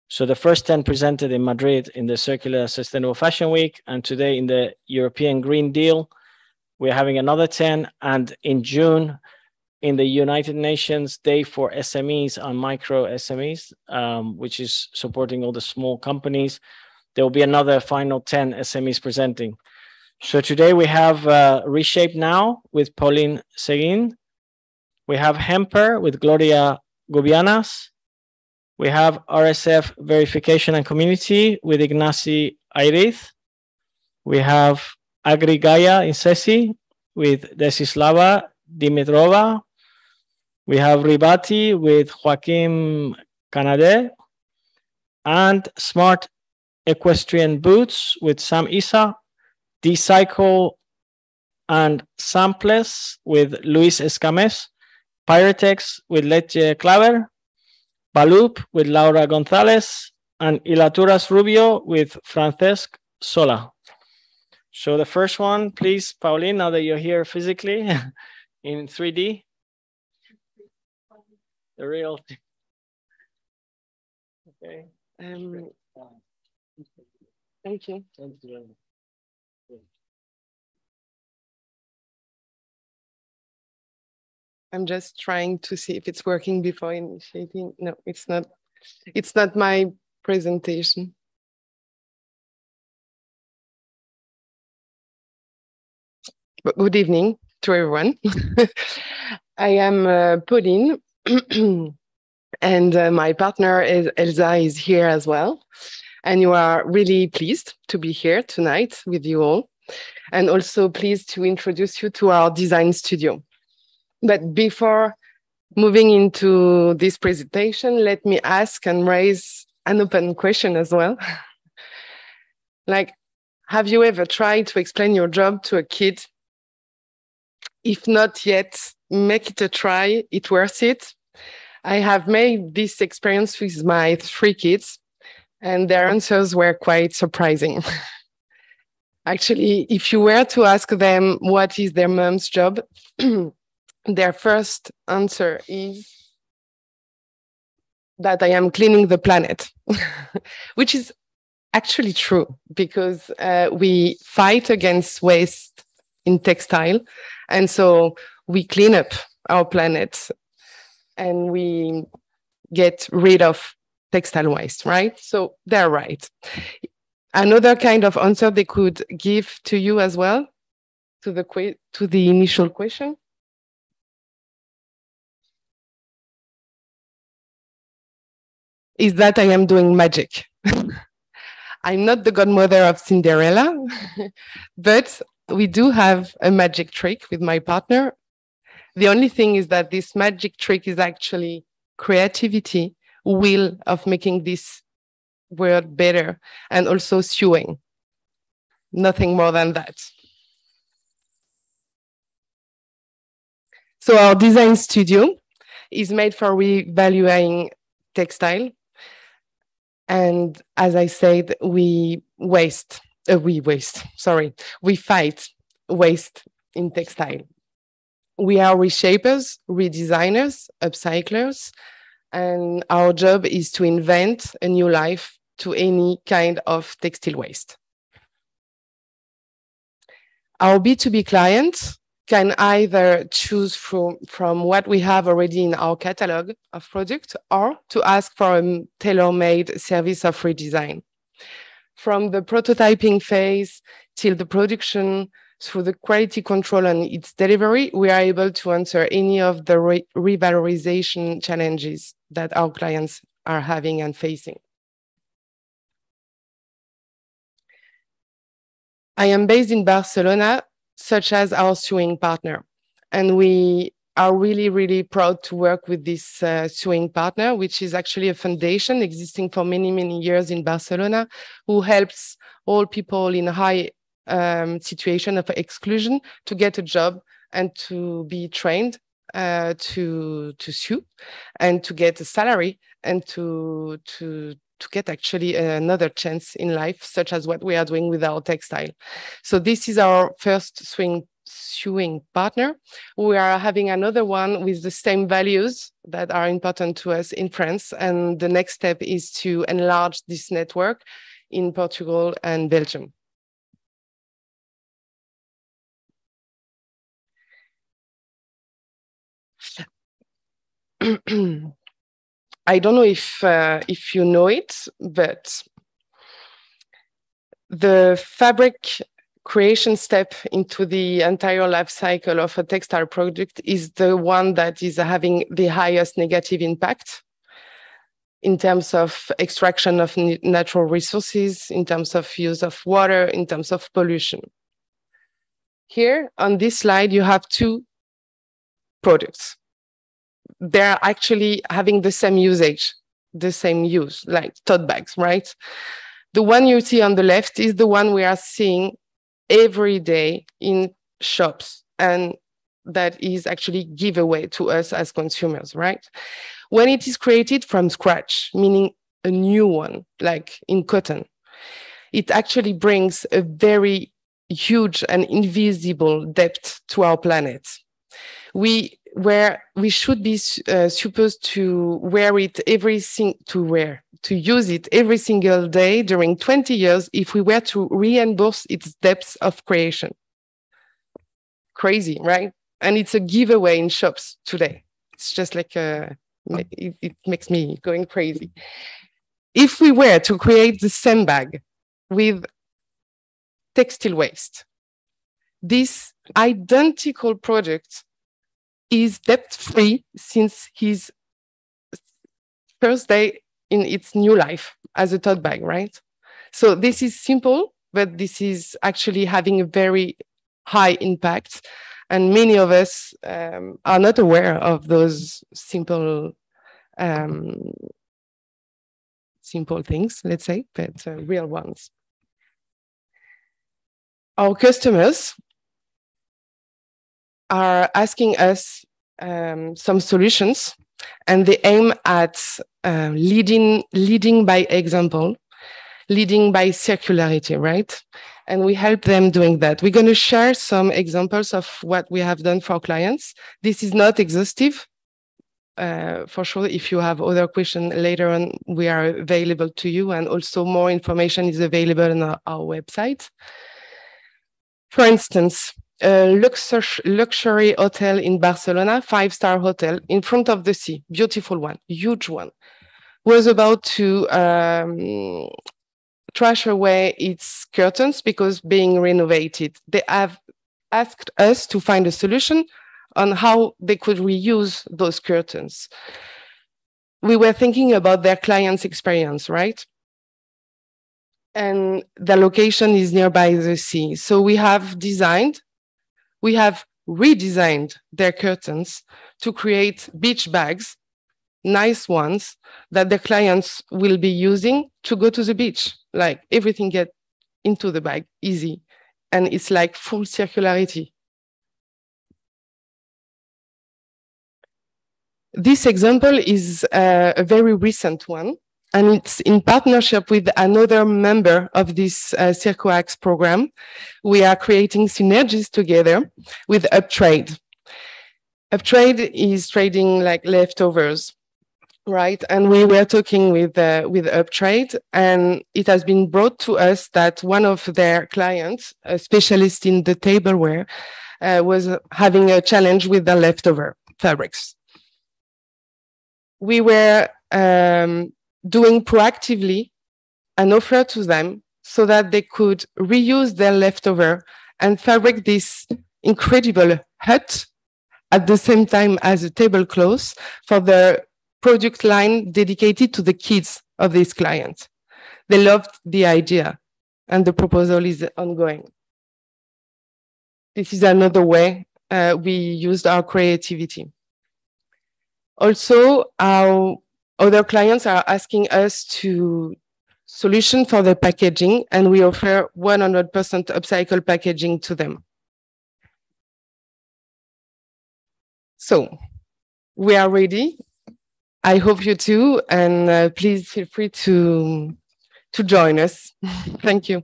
So the first 10 presented in Madrid in the Circular Sustainable Fashion Week, and today in the European Green Deal. We're having another 10, and in June, in the United Nations Day for SMEs and Micro SMEs, which is supporting all the small companies, there will be another final 10 SMEs presenting. So today we have Reshape Now with Pauline Seguin. We have Hemper with Gloria Gubianas. We have RSF Verification and Community with Ignacy Airiz. We have Agrigaya in Sesi with Desislava Dimitrova. We have Ribati with Joaquim Canade, and Smart Equestrian Boots with Sam Isa, D-Cycle and Samples with Luis Escames, Pyretex with Leche Claver, Balup with Laura Gonzalez, and Ilaturas Rubio with Francesc Sola. So the first one, please, Pauline, now that you're here physically in 3D. The real thing. Okay. Thank you. I'm just trying to see if it's working before initiating. No, it's not. It's not my presentation. But good evening to everyone. I am Pauline, and my partner is Elsa is here as well. And you are really pleased to be here tonight with you all, and also pleased to introduce you to our design studio. But before moving into this presentation, let me ask and raise an open question as well. Like, have you ever tried to explain your job to a kid? If not yet, make it a try. It's worth it. I have made this experience with my 3 kids, and their answers were quite surprising. Actually, if you were to ask them what is their mom's job, their first answer is that I am cleaning the planet, which is actually true, because we fight against waste in textile. And so we clean up our planet and we get rid of textile waste, right? So they're right. Another kind of answer they could give to you as well, to the initial question, is that I am doing magic. I'm not the godmother of Cinderella, but we do have a magic trick with my partner. The only thing is that this magic trick is actually creativity, will of making this world better, and also sewing. Nothing more than that. So our design studio is made for revaluing textile. And as I said, we fight waste in textile. We are reshapers, redesigners, upcyclers, and our job is to invent a new life to any kind of textile waste. Our B2B clients can either choose from what we have already in our catalog of products, or to ask for a tailor-made service of redesign. From the prototyping phase till the production, through the quality control and its delivery, we are able to answer any of the revalorization challenges that our clients are having and facing. I am based in Barcelona, such as our sewing partner. And we are really, really proud to work with this sewing partner, which is actually a foundation existing for many, many years in Barcelona, who helps all people in a high situation of exclusion to get a job and to be trained to sew and to get a salary and to get actually another chance in life, such as what we are doing with our textile. So this is our first sewing partner. We are having another one with the same values that are important to us in France. And the next step is to enlarge this network in Portugal and Belgium. I don't know if you know it, but the fabric creation step into the entire life cycle of a textile product is the one that is having the highest negative impact in terms of extraction of natural resources, in terms of use of water, in terms of pollution. Here on this slide, you have 2 products. They're actually having the same usage, the same use, like tote bags, right? The one you see on the left is the one we are seeing every day in shops, and that is actually giveaway to us as consumers, right? When it is created from scratch, meaning a new one, like in cotton, it actually brings a very huge and invisible depth to our planet. Where we should be supposed to wear it to use it every single day during 20 years if we were to reimburse its depths of creation. Crazy, right? And it's a giveaway in shops today. It's just like, it makes me going crazy. If we were to create the same bag with textile waste, this identical product is debt-free since his first day in its new life as a tote bag, right? So this is simple, but this is actually having a very high impact. And many of us are not aware of those simple things, let's say, but real ones. our customers are asking us some solutions, and they aim at leading by example, leading by circularity, right? And we help them doing that. We're going to share some examples of what we have done for our clients. This is not exhaustive. For sure, if you have other questions later on, we are available to you, and also more information is available on our website. For instance, a luxury hotel in Barcelona, 5-star hotel in front of the sea, beautiful one, huge one, was about to trash away its curtains because being renovated. They have asked us to find a solution on how they could reuse those curtains. We were thinking about their client's experience, right? And the location is nearby the sea. So we have redesigned their curtains to create beach bags, nice ones that the clients will be using to go to the beach. Like everything get into the bag, easy. And it's like full circularity. This example is a very recent one, and it's in partnership with another member of this CircuAx program. We are creating synergies together with Uptrade. Uptrade is trading like leftovers, right? And we were talking with Uptrade, and it has been brought to us that one of their clients, a specialist in the tableware, was having a challenge with the leftover fabrics. We were doing proactively an offer to them so that they could reuse their leftover and fabric this incredible hut at the same time as a tablecloth for the product line dedicated to the kids of this client. They loved the idea, and the proposal is ongoing. This is another way we used our creativity. Also, our other clients are asking us to solution for the packaging, and we offer 100% upcycle packaging to them. So we are ready. I hope you too, and please feel free to join us. Thank you.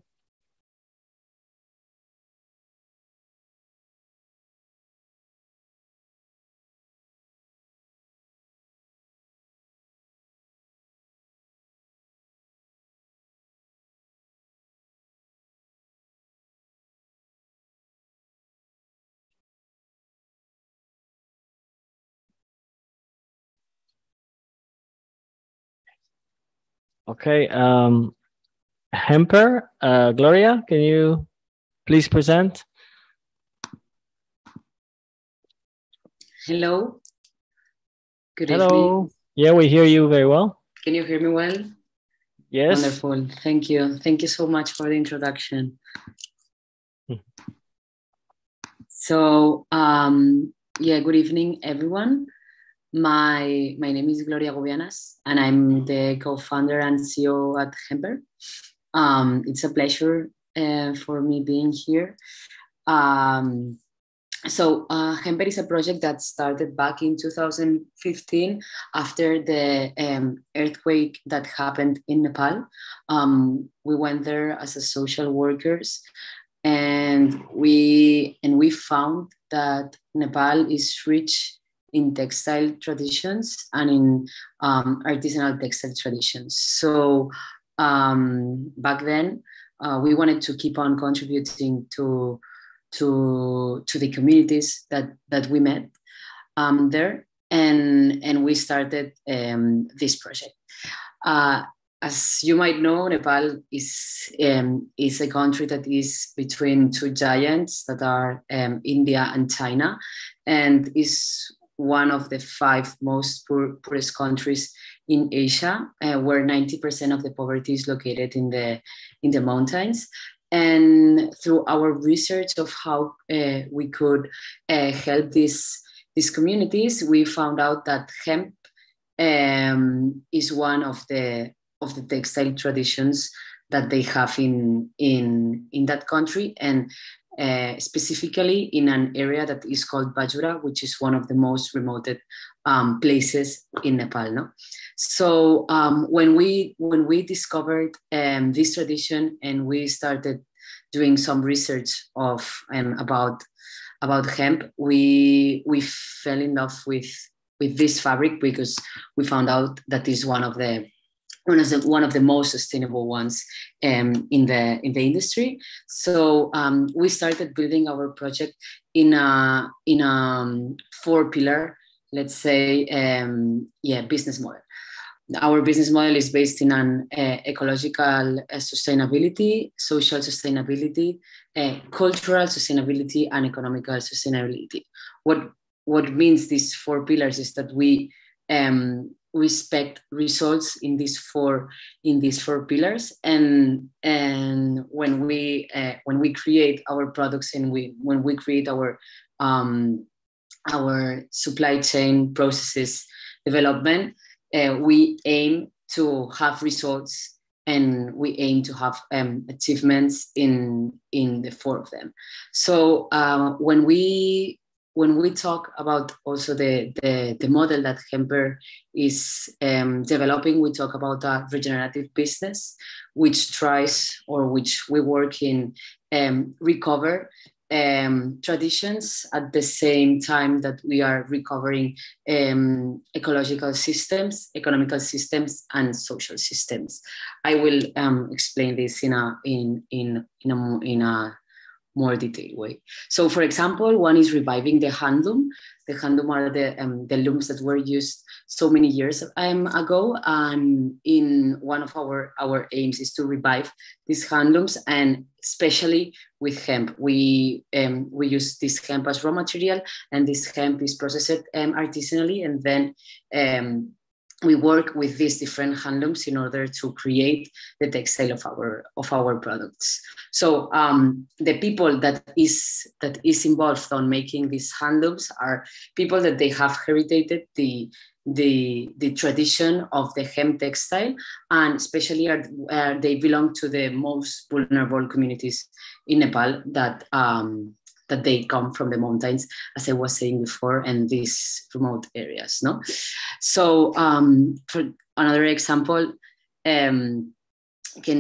Okay, Hemper, Gloria, can you please present? Hello. Good Hello. evening. Yeah, we hear you very well. Can you hear me well? Yes. Wonderful. Thank you. Thank you so much for the introduction. So, yeah, good evening, everyone. My name is Gloria Gobianas, and I'm the co-founder and CEO at Hemper. It's a pleasure for me being here. So Hemper is a project that started back in 2015 after the earthquake that happened in Nepal. We went there as a social workers, and we found that Nepal is rich in textile traditions and in artisanal textile traditions. So back then, we wanted to keep on contributing to the communities that we met there, and we started this project. As you might know, Nepal is a country that is between two giants that are India and China, and is one of the 5 most poorest countries in Asia, where 90% of the poverty is located in the mountains. And through our research of how we could help these communities, we found out that hemp is one of the textile traditions that they have in that country, and specifically in an area that is called Bajura, which is one of the most remote places in Nepal. No? So when we discovered this tradition and we started doing some research of about hemp, we fell in love with this fabric because we found out that is one of the most sustainable ones in the industry. So we started building our project in a 4-pillar, let's say, business model. Our business model is based in an ecological sustainability, social sustainability, cultural sustainability, and economical sustainability. What means these 4 pillars is that we respect results in these four pillars, and when we create our products and when we create our supply chain processes development, we aim to have results and we aim to have achievements in the 4 of them. So when we talk about also the model that Hemper is developing, we talk about a regenerative business, which tries, or which we work in, recover traditions at the same time that we are recovering ecological systems, economical systems, and social systems. I will explain this in a more detailed way. So, for example, one is reviving the handloom. The handloom are the looms that were used so many years ago, and in one of our aims is to revive these handlooms, and especially with hemp. We use this hemp as raw material, and this hemp is processed artisanally, and then we work with these different handlooms in order to create the textile of our products. So the people that is involved on making these handlooms are people that they have heritated the tradition of the hemp textile, and especially they belong to the most vulnerable communities in Nepal that they come from the mountains, as I was saying before, and these remote areas. No, so for another example, can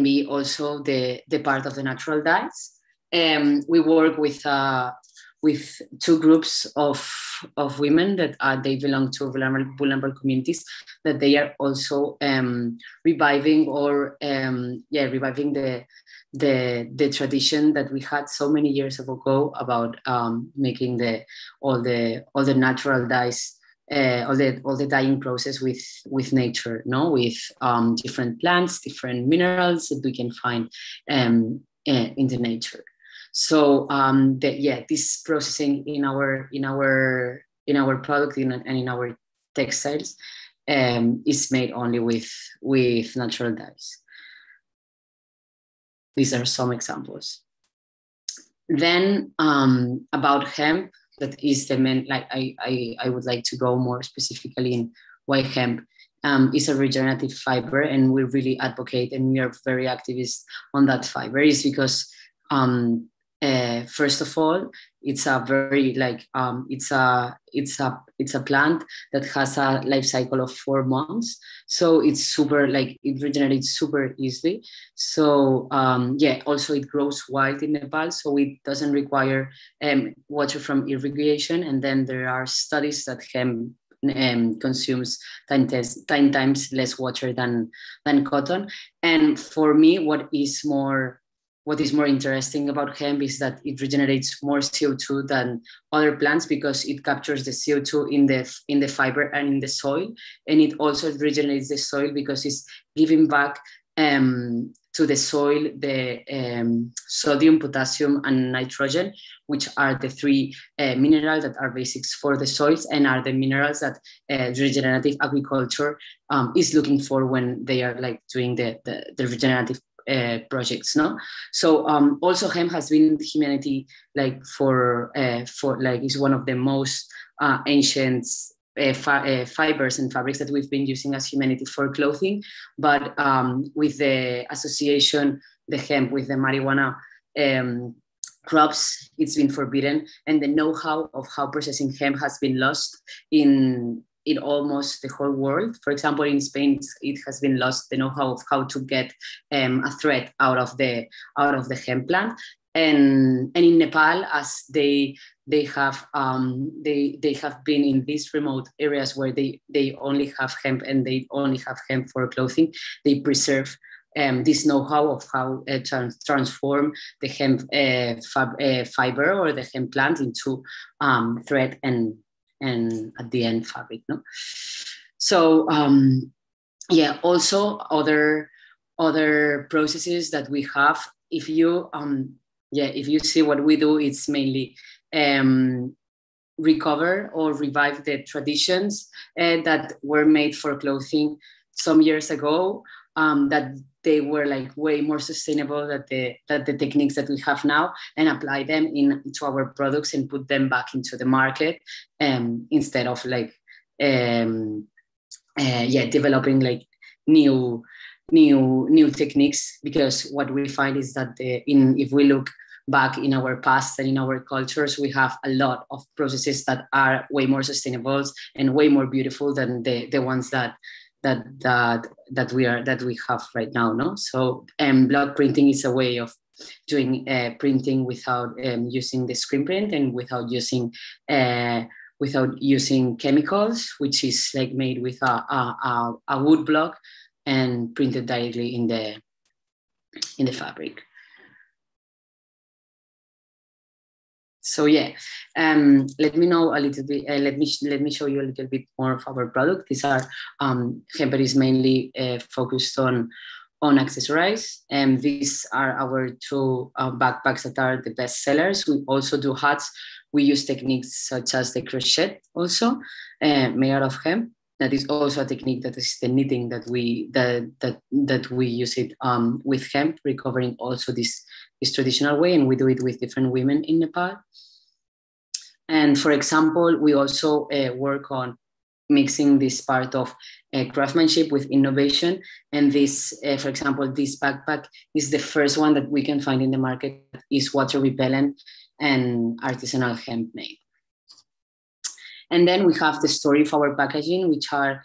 be also the part of the natural dyes. We work with 2 groups of women that they belong to vulnerable communities, that they are also reviving reviving the tradition that we had so many years ago about making all the natural dyes, all the dyeing process with nature, no, with different plants, different minerals that we can find in the nature. So this processing in our product and in our textiles is made only with natural dyes. These are some examples. Then about hemp, that is the main, like I would like to go more specifically in why hemp is a regenerative fiber, and we really advocate and we are very activist on that fiber, is because first of all, it's a very it's a plant that has a life cycle of 4 months, so it's super, it regenerates super easily. So also it grows wild in Nepal, so it doesn't require water from irrigation. And then there are studies that hemp consumes 10 times less water than cotton. And for me, what is more interesting about hemp is that it regenerates more CO2 than other plants, because it captures the CO2 in the fiber and in the soil, and it also regenerates the soil because it's giving back to the soil the sodium, potassium, and nitrogen, which are the 3 minerals that are basics for the soils and are the minerals that regenerative agriculture is looking for when they are doing the regenerative projects, no? So also hemp has been humanity is one of the most ancient fibers and fabrics that we've been using as humanity for clothing, but with the association, the hemp with the marijuana crops, it's been forbidden, and the know-how of how processing hemp has been lost in almost the whole world. For example, in Spain, it has been lost, the know-how of how to get a thread out of the hemp plant. And in Nepal, as they have been in these remote areas where they only have hemp and they only have hemp for clothing, they preserve this know-how of how transform the hemp fiber or the hemp plant into thread and at the end fabric. No, so yeah. Also, other processes that we have. If you see what we do, it's mainly recover or revive the traditions that were made for clothing some years ago. That they were like way more sustainable than the techniques that we have now, and apply them into our products and put them back into the market, instead of like developing like new techniques. Because what we find is that if we look back in our past and in our cultures, we have a lot of processes that are way more sustainable and way more beautiful than the ones that we have right now. No, so block printing is a way of doing printing without using the screen print and without using chemicals, which is like made with a wood block and printed directly in the fabric. So yeah, let me know a little bit. Let me show you a little bit more of our product. These are hemp is mainly focused on accessorize, and these are our two backpacks that are the best sellers. We also do hats. We use techniques such as the crochet, also made out of hemp. That is also a technique that is the knitting that we use it with hemp, recovering also this traditional way, and we do it with different women in Nepal. And for example, we also work on mixing this part of craftsmanship with innovation. And this, for example, this backpack is the first one that we can find in the market, is water repellent and artisanal hemp made. And then we have the story of our packaging, which are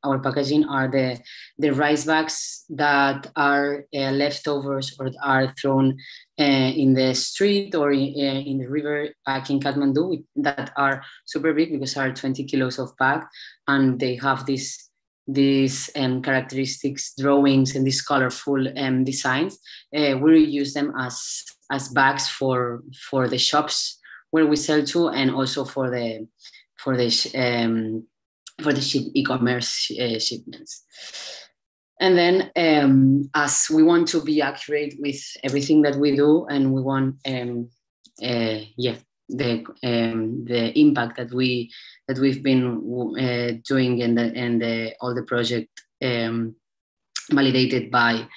our packaging are the rice bags that are leftovers or are thrown in the street or in the river back in Kathmandu, that are super big because are 20 kilos of bag, and they have these characteristics, drawings, and these colorful designs. We use them as bags for the shops where we sell to, and also for the e-commerce shipments. And then, as we want to be accurate with everything that we do, and we want, the impact that we've been doing, and all the project validated by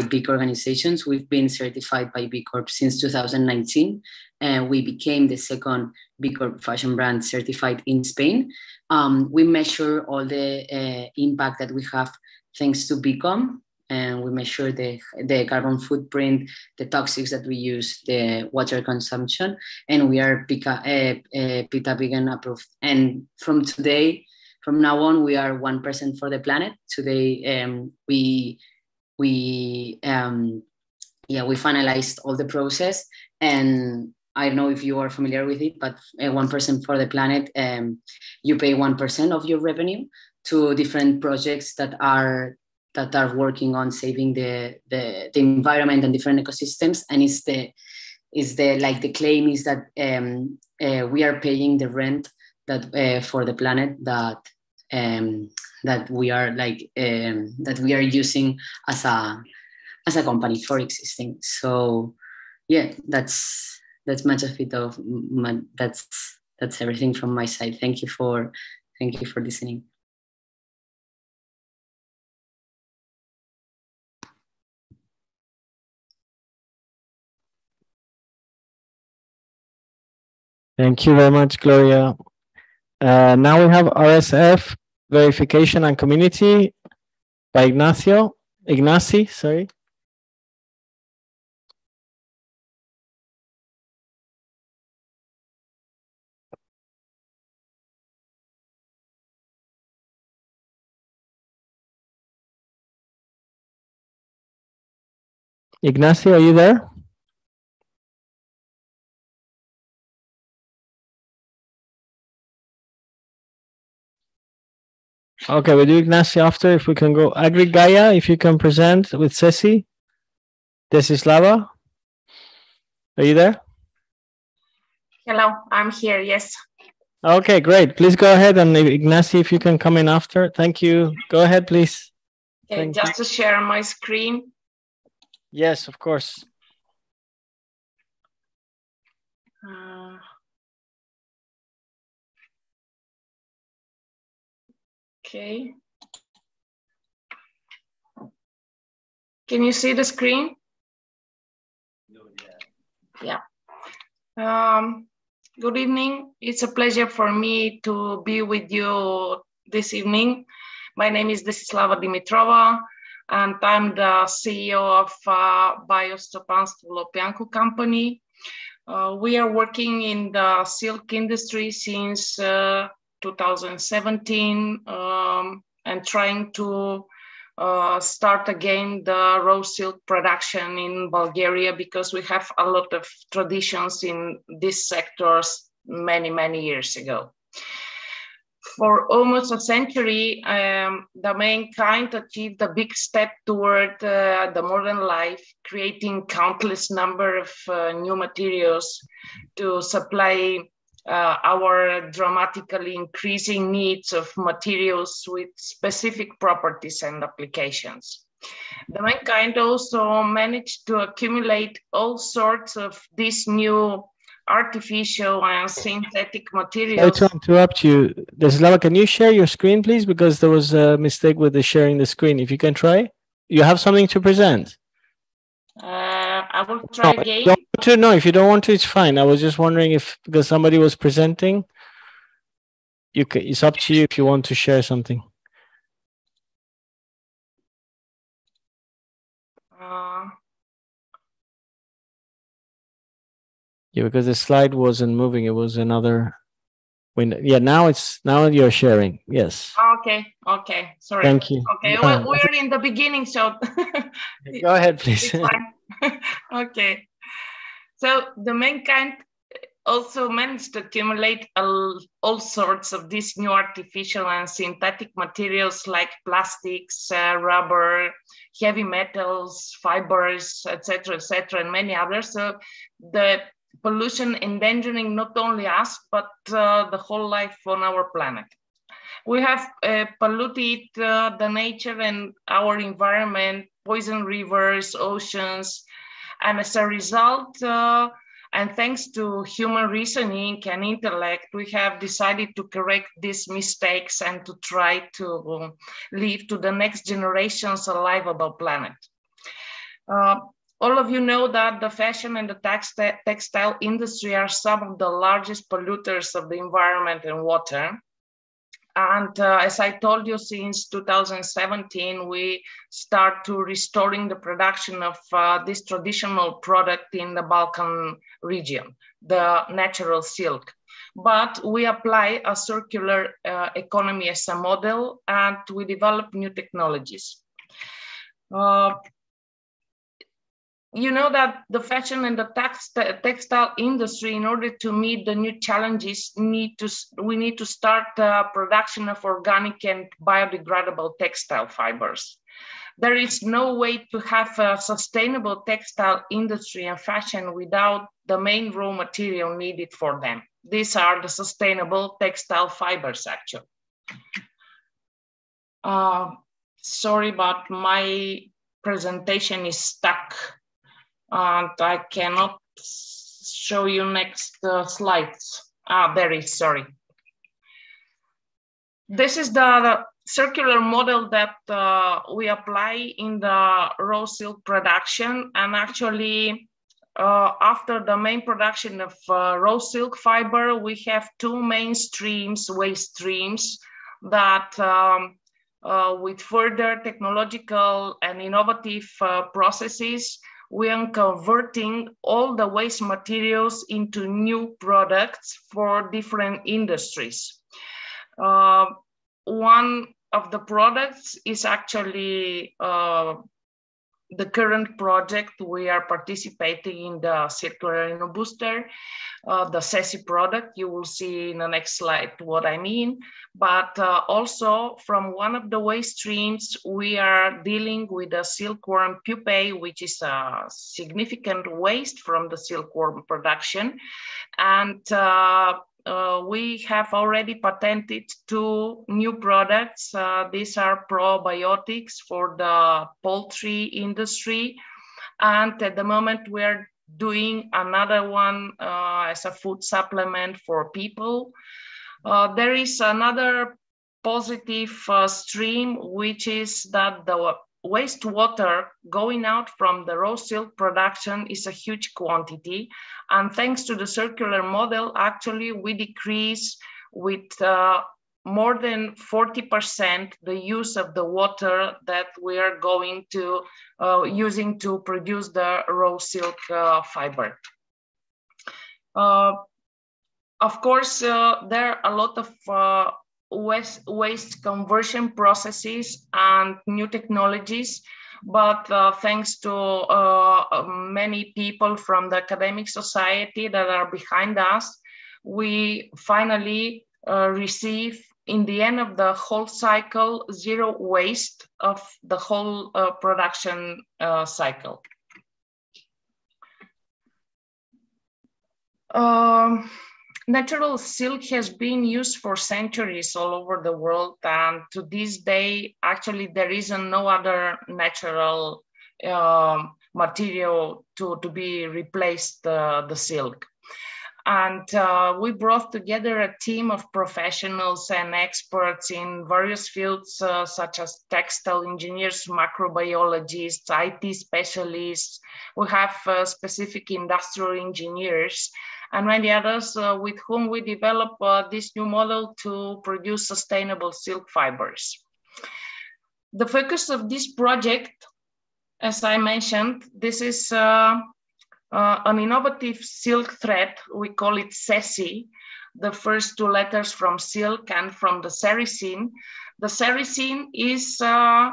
big organizations. We've been certified by B Corp since 2019, and we became the second B Corp fashion brand certified in Spain. We measure all the impact that we have thanks to BCom, and we measure the carbon footprint, the toxics that we use, the water consumption, and we are PETA vegan approved. And from now on, we are 1% for the planet. Today, we finalized all the process, and I don't know if you are familiar with it, but 1% for the planet, you pay 1% of your revenue to different projects that are working on saving the environment and different ecosystems. And the claim is that we are paying the rent that for the planet that we are that we are using as a company for existing. So yeah, that's much of it. That's everything from my side. Thank you for listening. Thank you very much, Gloria. Now we have RSF, Verification and Community, by Ignacy, sorry. Ignacy, are you there? Okay, we'll do Ignacy after. If we can go Gaia, if you can present with Ceci. Desislava, are you there? Hello, I'm here, yes. Okay, great. Please go ahead, and Ignacy, if you can come in after. Thank you. Go ahead, please. Okay, just to share my screen. Yes, of course. Okay. Can you see the screen? Yeah. Good evening. It's a pleasure for me to be with you this evening. My name is Desislava Dimitrova, and I'm the CEO of Biostopanstvo Lopianku company. We are working in the silk industry since 2017 and trying to start again the raw silk production in Bulgaria, because we have a lot of traditions in these sectors many years ago. For almost a century, the mankind achieved a big step toward the modern life, creating countless number of new materials to supply our dramatically increasing needs of materials with specific properties and applications. The mankind also managed to accumulate all sorts of these new artificial and synthetic materials. Sorry to interrupt you. Desislava, can you share your screen, please? Because there was a mistake with the sharing the screen. If you can try. You have something to present? I will try again. No, if you don't want to, it's fine. I was just wondering if, because somebody was presenting, it's up to you if you want to share something. Yeah, because the slide wasn't moving. It was another window. Yeah, now you're sharing. Yes. Okay. Sorry. Thank you. Okay, well, we're in the beginning, so go ahead, please. Okay. So the mankind also managed to accumulate all sorts of these new artificial and synthetic materials like plastics, rubber, heavy metals, fibers, etc., and many others. So the pollution endangering not only us, but the whole life on our planet. We have polluted the nature and our environment, poisoned rivers, oceans, and as a result, and thanks to human reasoning and intellect, we have decided to correct these mistakes and to try to leave to the next generations a livable planet. All of you know that the fashion and the textile industry are some of the largest polluters of the environment and water. And as I told you, since 2017, we start to restoring the production of this traditional product in the Balkan region, the natural silk. But we apply a circular economy as a model, and we develop new technologies. You know that the fashion and the textile industry, in order to meet the new challenges, we need to start the production of organic and biodegradable textile fibers. There is no way to have a sustainable textile industry and fashion without the main raw material needed for them. These are the sustainable textile fibers, actually. Sorry, but my presentation is stuck. And I cannot show you next slides. There is, sorry. This is the circular model that we apply in the raw silk production. And actually, after the main production of raw silk fiber, we have two main streams, waste streams, that with further technological and innovative processes, we are converting all the waste materials into new products for different industries. One of the products is actually the current project we are participating in, the Circular Inno Booster, the SESI product. You will see in the next slide what I mean. But also from one of the waste streams, we are dealing with the silkworm pupae, which is a significant waste from the silkworm production. And we have already patented two new products. These are probiotics for the poultry industry. And at the moment, we're doing another one as a food supplement for people. There is another positive stream, which is that the wastewater going out from the raw silk production is a huge quantity. And thanks to the circular model, actually, we decrease with more than 40% the use of the water that we are going to using to produce the raw silk fiber. Of course, there are a lot of waste conversion processes and new technologies, but thanks to many people from the academic society that are behind us, we finally receive, in the end of the whole cycle, zero waste of the whole production cycle. Natural silk has been used for centuries all over the world, and to this day, actually, there is no other natural material to be replaced the silk. And we brought together a team of professionals and experts in various fields, such as textile engineers, macrobiologists, IT specialists. We have specific industrial engineers, and many others with whom we develop this new model to produce sustainable silk fibers. The focus of this project, as I mentioned, this is an innovative silk thread. We call it SESI, the first two letters from silk and from the sericin. The sericin is a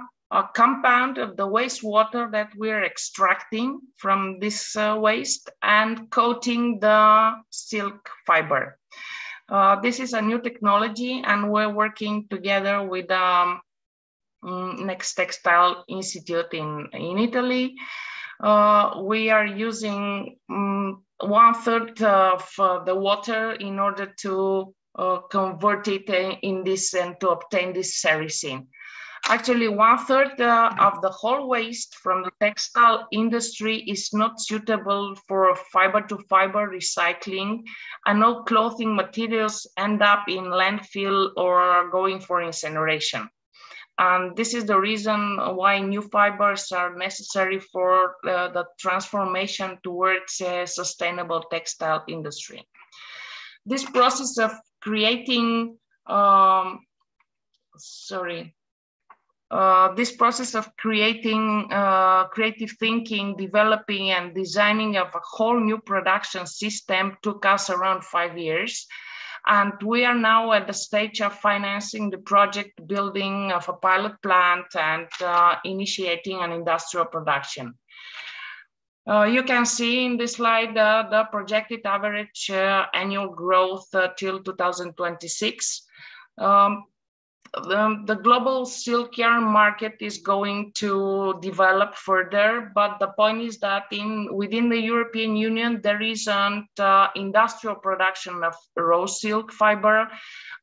compound of the wastewater that we're extracting from this waste and coating the silk fiber. This is a new technology, and we're working together with Next Textile Institute in Italy. We are using 1/3 of the water in order to convert it in this and to obtain this sericin. Actually, 1/3 of the whole waste from the textile industry is not suitable for fiber-to-fiber recycling, and no clothing materials end up in landfill or are going for incineration. And this is the reason why new fibers are necessary for the transformation towards a sustainable textile industry. This process of creating, creative thinking, developing and designing of a whole new production system took us around 5 years. And we are now at the stage of financing the project, building of a pilot plant and initiating an industrial production. You can see in this slide the projected average annual growth till 2026. The global silk yarn market is going to develop further, but the point is that within the European Union, there isn't industrial production of raw silk fiber,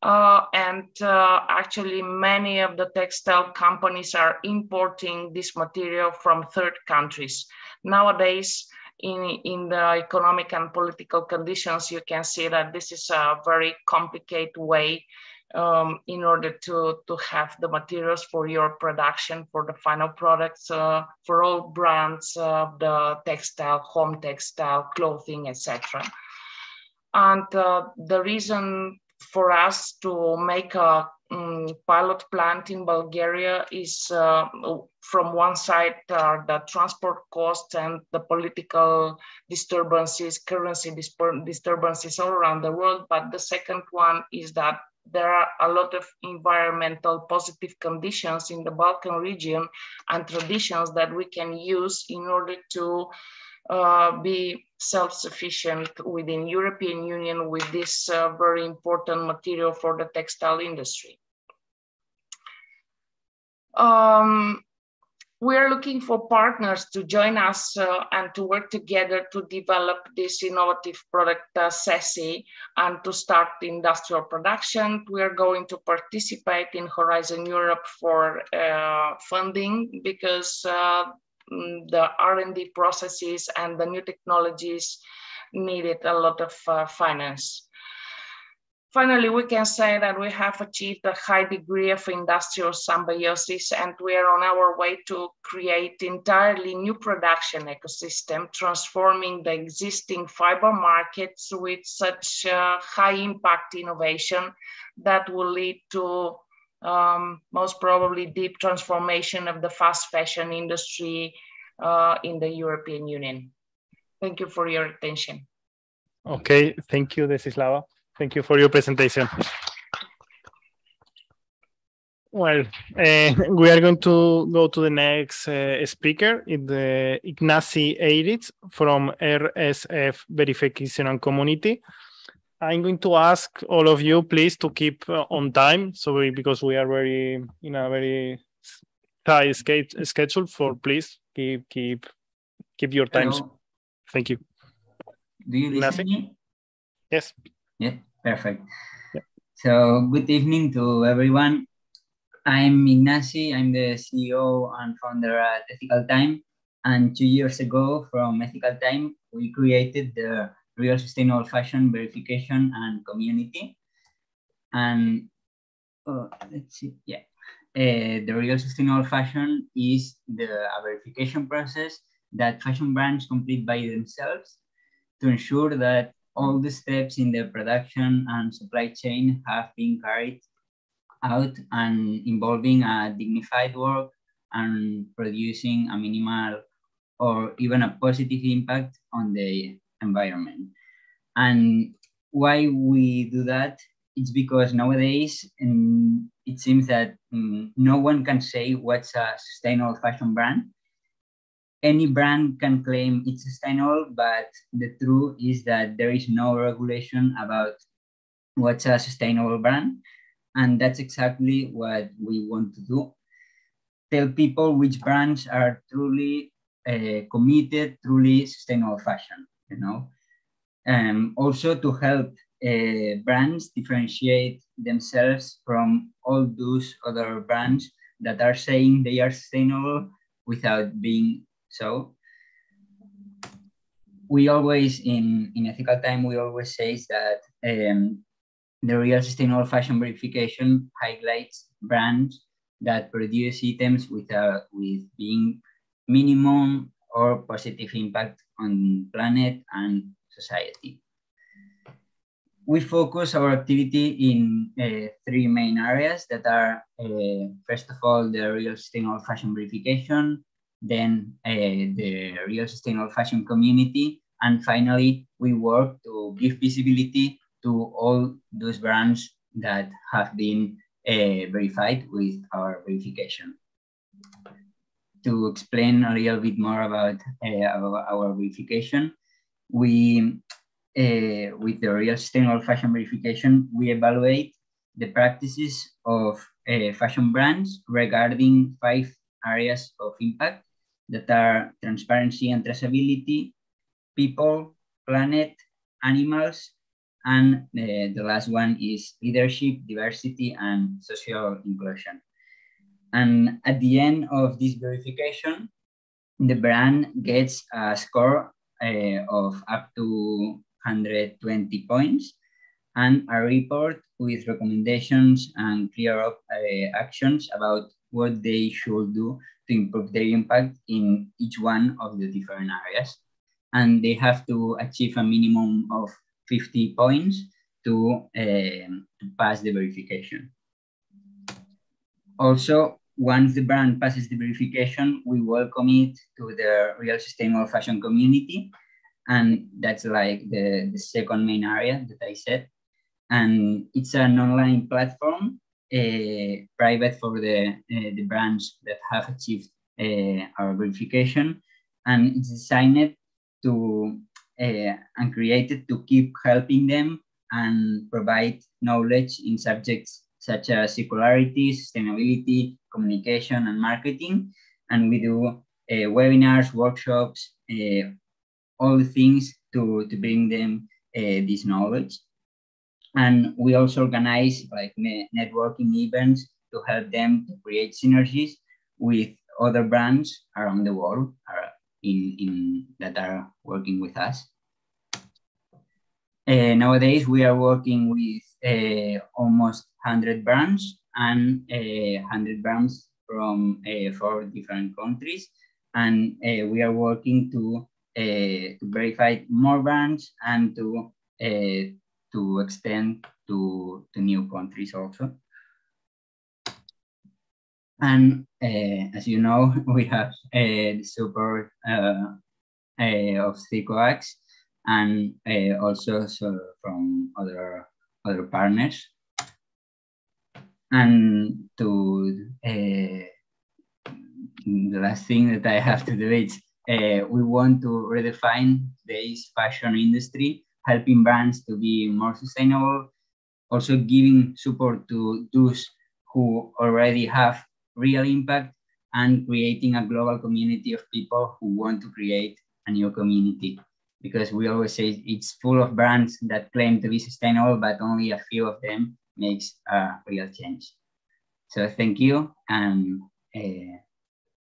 and actually many of the textile companies are importing this material from third countries. Nowadays, in the economic and political conditions, you can see that this is a very complicated way in order to have the materials for your production, for the final products, for all brands, the textile, home textile, clothing, etc. And the reason for us to make a pilot plant in Bulgaria is from one side the transport costs and the political disturbances, currency disturbances all around the world. But the second one is that there are a lot of environmental positive conditions in the Balkan region and traditions that we can use in order to be self-sufficient within European Union with this very important material for the textile industry. We are looking for partners to join us and to work together to develop this innovative product SESI and to start industrial production. We are going to participate in Horizon Europe for funding because the R&D processes and the new technologies needed a lot of finance. Finally, we can say that we have achieved a high degree of industrial symbiosis, and we are on our way to create entirely new production ecosystem, transforming the existing fiber markets with such high impact innovation that will lead to most probably deep transformation of the fast fashion industry in the European Union. Thank you for your attention. Okay, thank you, Desislava. Thank you for your presentation. Well, we are going to go to the next speaker, Ignacy Eiritz from RSF Verification and Community. I'm going to ask all of you, please, to keep on time. So because we are in a very tight schedule, for please keep your times. Hello. Thank you. Do you listen to me? Yes. Yeah, perfect. Yeah. So good evening to everyone. I'm Ignacy. I'm the CEO and founder at Ethical Time. And 2 years ago from Ethical Time, we created the Real Sustainable Fashion Verification and Community. And let's see, yeah. The Real Sustainable Fashion is a verification process that fashion brands complete by themselves to ensure that all the steps in the production and supply chain have been carried out and involving a dignified work and producing a minimal or even a positive impact on the environment. And why we do that? It's because nowadays it seems that no one can say what's a sustainable fashion brand. Any brand can claim it's sustainable, but the truth is that there is no regulation about what's a sustainable brand. And that's exactly what we want to do. Tell people which brands are truly committed, truly sustainable fashion, you know. Also to help brands differentiate themselves from all those other brands that are saying they are sustainable without being so. We always, in Ethical Time, we always say that the Real Sustainable Fashion Verification highlights brands that produce items with being minimum or positive impact on planet and society. We focus our activity in 3 main areas that are, first of all, the Real Sustainable Fashion Verification, then the Real Sustainable Fashion Community, and finally, we work to give visibility to all those brands that have been verified with our verification. To explain a little bit more about our verification, with the Real Sustainable Fashion Verification, we evaluate the practices of fashion brands regarding 5 areas of impact that are transparency and traceability, people, planet, animals, and the last one is leadership, diversity, and social inclusion. And at the end of this verification, the brand gets a score of up to 120 points. and a report with recommendations and clear actions about what they should do to improve their impact in each one of the different areas. And they have to achieve a minimum of 50 points to pass the verification. Also, once the brand passes the verification, we welcome it to the real sustainable fashion community. And that's like the second main area that I said. And it's an online platform, private for the brands that have achieved our verification. And it's designed to and created to keep helping them and provide knowledge in subjects such as circularity, sustainability, communication, and marketing. And we do webinars, workshops, all the things to bring them this knowledge. And we also organize like networking events to help them to create synergies with other brands around the world that are working with us. Nowadays, we are working with almost 100 brands and 100 brands from 4 different countries. And we are working to verify more brands and to extend to new countries also. And as you know, we have the support of CICOAX and also from other partners. And to the last thing that I have to do is we want to redefine today's fashion industry, helping brands to be more sustainable, also giving support to those who already have real impact, and creating a global community of people who want to create a new community. Because we always say it's full of brands that claim to be sustainable, but only a few of them makes a real change. So thank you, and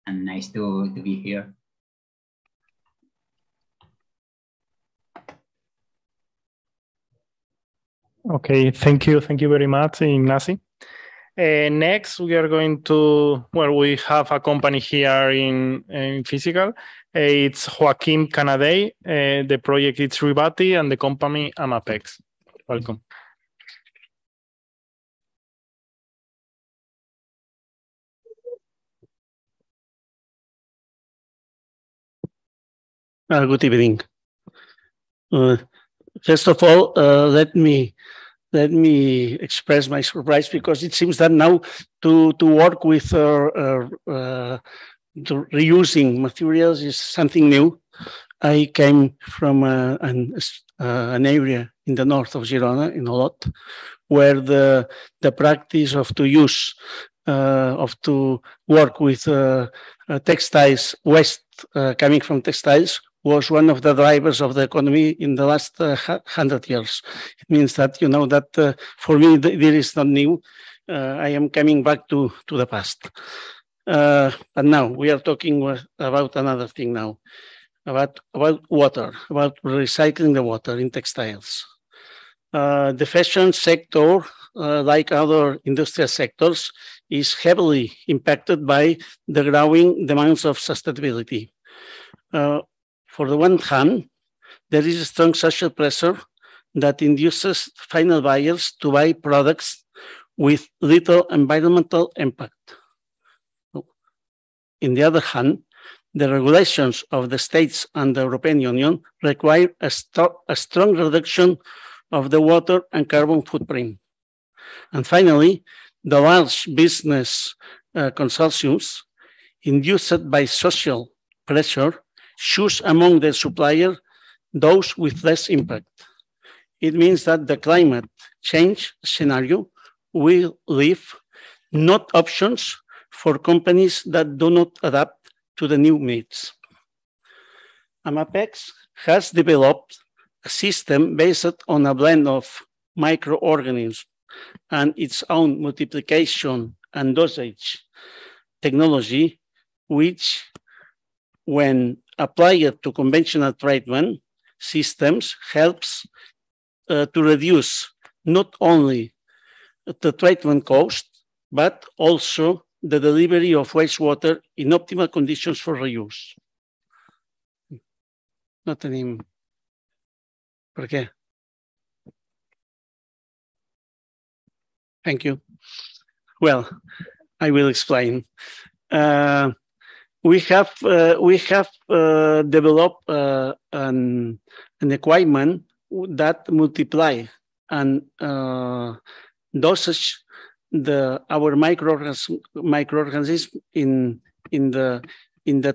nice to be here. Okay, thank you very much, Ignacy. Next, we are going to, well, we have a company here in physical. It's Joaquim Canaday. The project is Ribati and the company Amapex. Welcome. Good evening. First of all, let me express my surprise, because it seems that now to work with reusing materials is something new. I came from an area in the north of Girona, in Olot, where the practice of to work with textiles, waste coming from textiles, was one of the drivers of the economy in the last 100 years. It means that, you know, that for me, this is not new. I am coming back to the past. But now we are talking about another thing now, about water, about recycling the water in textiles. The fashion sector, like other industrial sectors, is heavily impacted by the growing demands of sustainability. For the one hand, there is a strong social pressure that induces final buyers to buy products with little environmental impact. In the other hand, the regulations of the states and the European Union require a strong reduction of the water and carbon footprint. And finally, the large business consortiums, induced by social pressure, choose among the suppliers those with less impact. It means that the climate change scenario will leave not options for companies that do not adapt to the new needs. Amapex has developed a system based on a blend of microorganisms and its own multiplication and dosage technology, which, when applied to conventional treatment systems, helps to reduce not only the treatment cost, but also the delivery of wastewater in optimal conditions for reuse. No tenim... Per què? Thank you. Well, I will explain. We have developed an equipment that multiply and dosage our microorganisms in the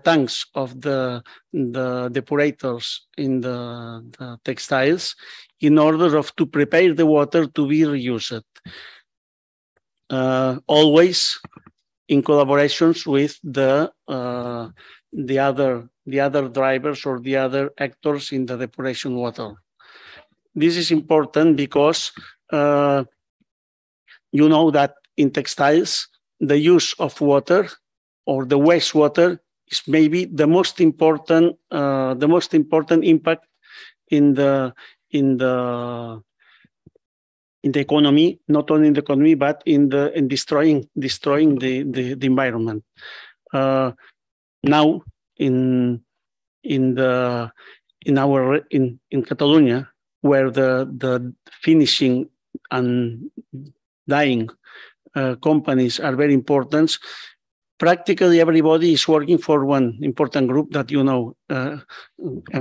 tanks of the depurators in the textiles in order to prepare the water to be reused. Always in collaborations with the other drivers or the other actors in the depuration water. This is important because you know that in textiles, the use of water or the wastewater is maybe the most important impact in the economy, not only in the economy, but in destroying the environment. Now in Catalonia, where the finishing and dyeing companies are very important, practically everybody is working for one important group that you know,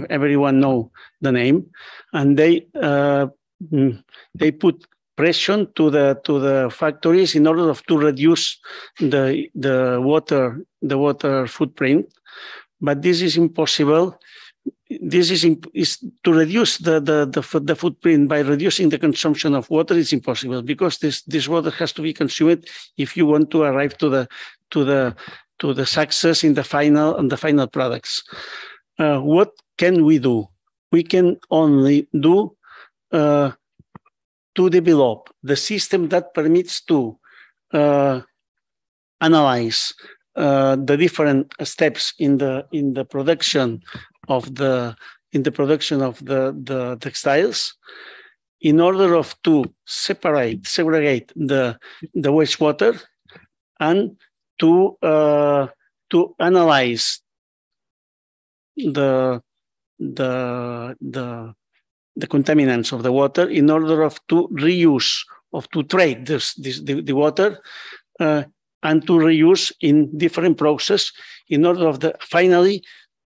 everyone know the name, and they put pressure to the factories in order to reduce the water footprint, but this is impossible. This is to reduce the footprint by reducing the consumption of water is impossible, because this water has to be consumed if you want to arrive to the success in the final products. What can we do? We can only do to develop the system that permits to analyze the different steps in the production of the textiles, in order to segregate the wastewater, and to analyze the contaminants of the water in order to reuse, to treat the water, and to reuse in different process in order finally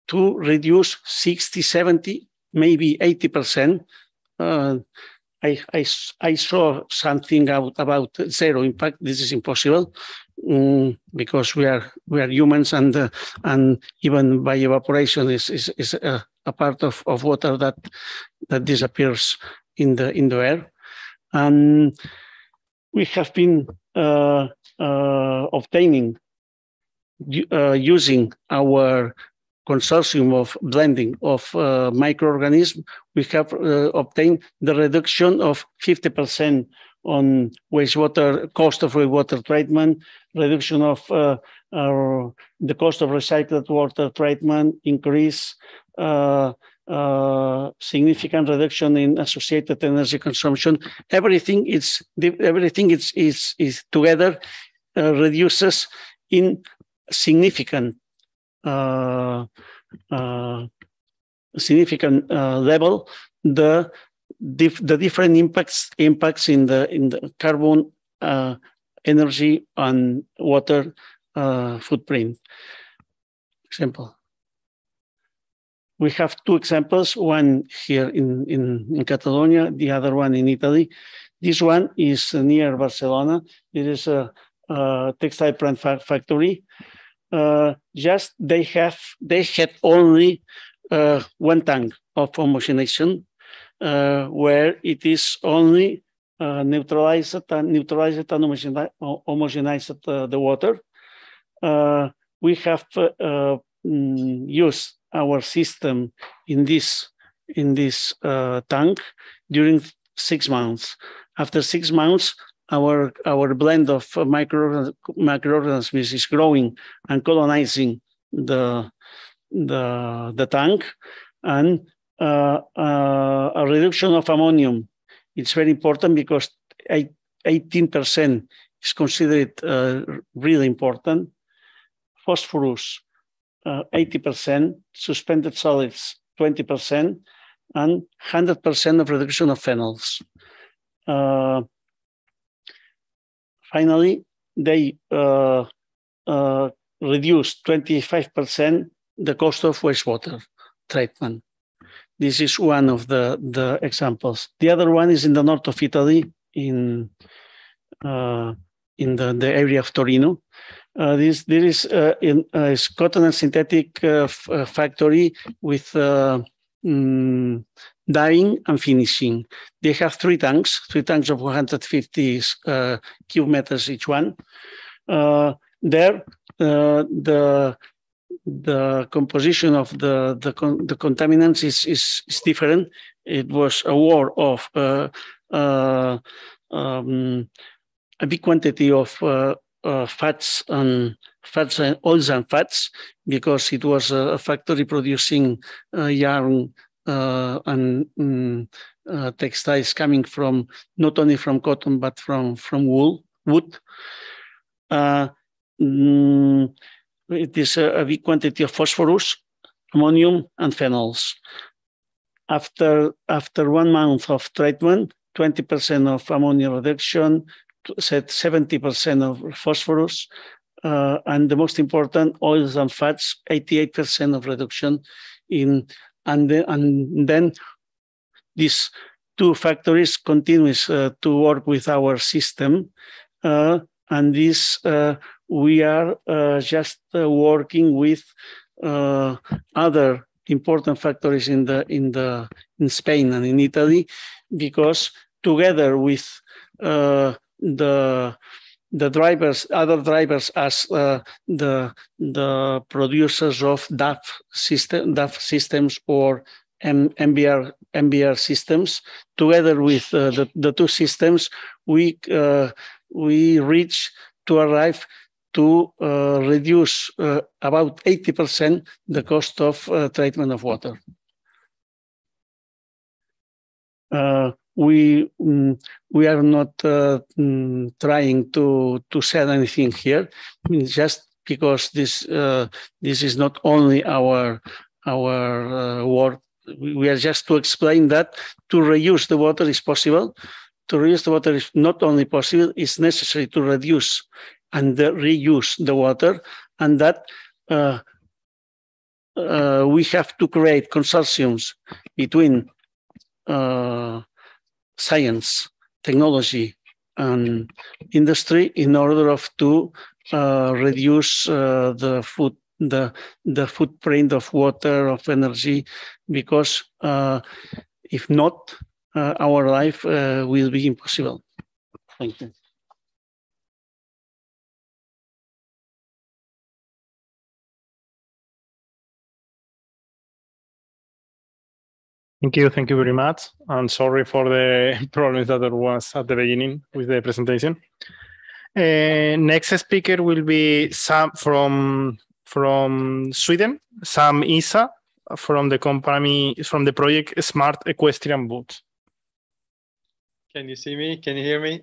to reduce 60, 70, maybe 80%. I saw something about zero impact. This is impossible because we are humans, and even by evaporation is a part of water that disappears in the air. And we have been obtaining, using our consortium of blending of microorganisms, we have obtained the reduction of 50% on wastewater, cost of wastewater treatment, reduction of the cost of recycled water treatment, increase, significant reduction in associated energy consumption. Everything is together reduces in significant level the different impacts in the carbon, energy, and water footprint. Example. We have two examples, one here in Catalonia, the other one in Italy. This one is near Barcelona. It is a textile plant factory. Just they had only one tank of homogenization, where it is only neutralized and homogenized the water. We have used our system in this tank during 6 months. After 6 months, our blend of microorganisms is growing and colonizing the tank, and a reduction of ammonium It's very important because 18% is considered really important. Phosphorus, 80%, suspended solids, 20%, and 100% of reduction of phenols. Finally, they reduced 25% the cost of wastewater treatment. This is one of the examples. The other one is in the north of Italy, in the area of Torino. There is a cotton and synthetic factory with dyeing and finishing. They have three tanks of 150 cubic meters each one. There, the composition of the contaminants is different. It was a war of a big quantity of fats and oils and fats, because it was a factory producing yarn and textiles coming from not only from cotton but from wood. It is a big quantity of phosphorus, ammonium, and phenols. After 1 month of treatment, 20% of ammonia reduction, 70% of phosphorus, and the most important, oils and fats, 88% of reduction and then these two factories continues to work with our system, and this we are just working with other important factories in Spain and in Italy, because together with the drivers, other drivers as the producers of DAF systems or MBR systems, together with the two systems, we reach to arrive to reduce about 80% the cost of treatment of water. We are not trying to sell anything here, just because this is not only our work. We are just to explain that to reuse the water is possible. To reuse the water is not only possible; it's necessary to reduce and reuse the water, and that we have to create consortiums between science, technology, and industry in order to reduce the footprint of water, of energy, because if not, our life will be impossible. Thank you. Thank you very much. And sorry for the problems that there was at the beginning with the presentation. Next speaker will be Sam from Sweden, Sam Isa from the company, from the project Smart Equestrian Boots. Can you see me? Can you hear me?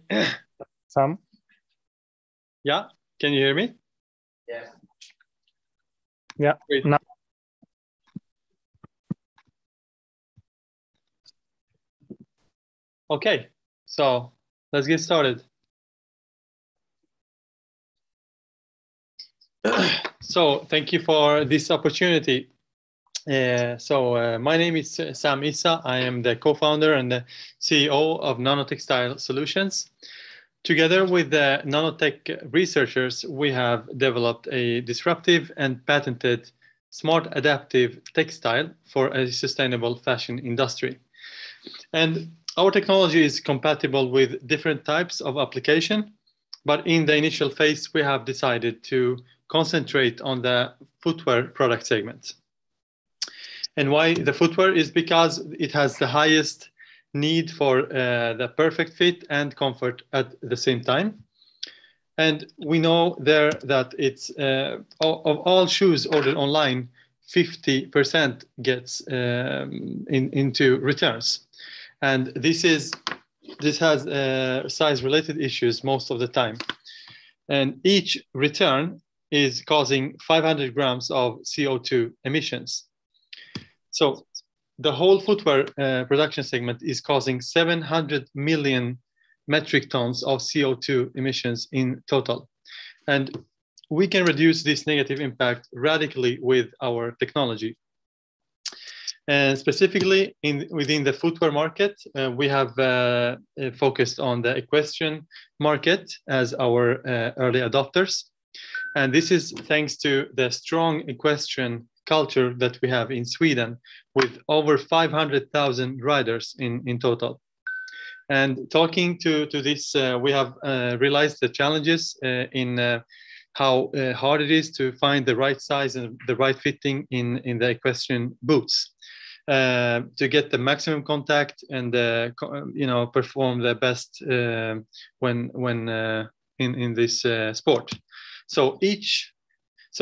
Sam? Yeah, can you hear me? Yes. Yeah. Great. Now. Okay, so let's get started. So thank you for this opportunity. My name is Sam Isa. I am the co-founder and the CEO of Nanotextile Solutions. Together with the nanotech researchers, we have developed a disruptive and patented smart adaptive textile for a sustainable fashion industry. And our technology is compatible with different types of application, but in the initial phase, we have decided to concentrate on the footwear product segment. And why the footwear is because it has the highest need for the perfect fit and comfort at the same time. And we know there that it's of all shoes ordered online, 50% gets into returns. And this is this has size-related issues most of the time. And each return is causing 500 grams of CO2 emissions. So the whole footwear production segment is causing 700 million metric tons of CO2 emissions in total. And we can reduce this negative impact radically with our technology. And specifically within the footwear market, we have focused on the equestrian market as our early adopters. And this is thanks to the strong equestrian culture that we have in Sweden, with over 500,000 riders in total. And talking to this, we have realized the challenges in how hard it is to find the right size and the right fitting in the equestrian boots to get the maximum contact and perform the best when in this sport. So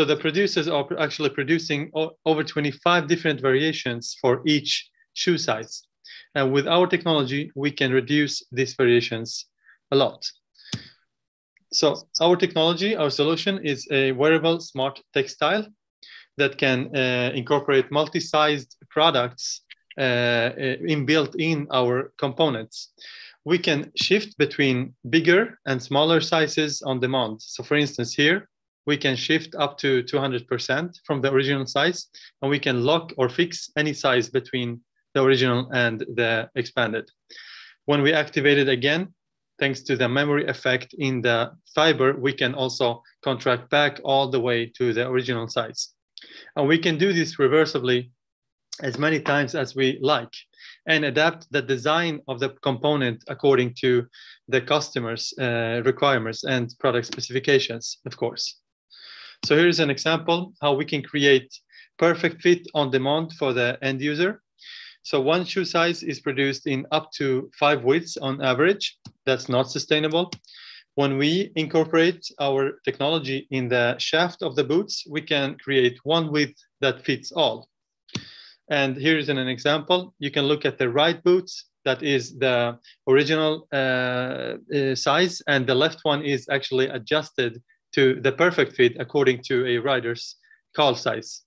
the producers are actually producing over 25 different variations for each shoe size. And with our technology, we can reduce these variations a lot. So our technology, our solution is a wearable smart textile that can incorporate multi-sized products inbuilt in our components. We can shift between bigger and smaller sizes on demand. So for instance, here, we can shift up to 200% from the original size, and we can lock or fix any size between the original and the expanded. When we activate it again, thanks to the memory effect in the fiber, we can also contract back all the way to the original size. And we can do this reversibly as many times as we like and adapt the design of the component according to the customer's requirements and product specifications, of course. So here's an example how we can create perfect fit on demand for the end user. So one shoe size is produced in up to 5 widths on average. That's not sustainable. When we incorporate our technology in the shaft of the boots, we can create one width that fits all. And here is an example. You can look at the right boot, that is the original size, and the left one is actually adjusted to the perfect fit according to a rider's calf size.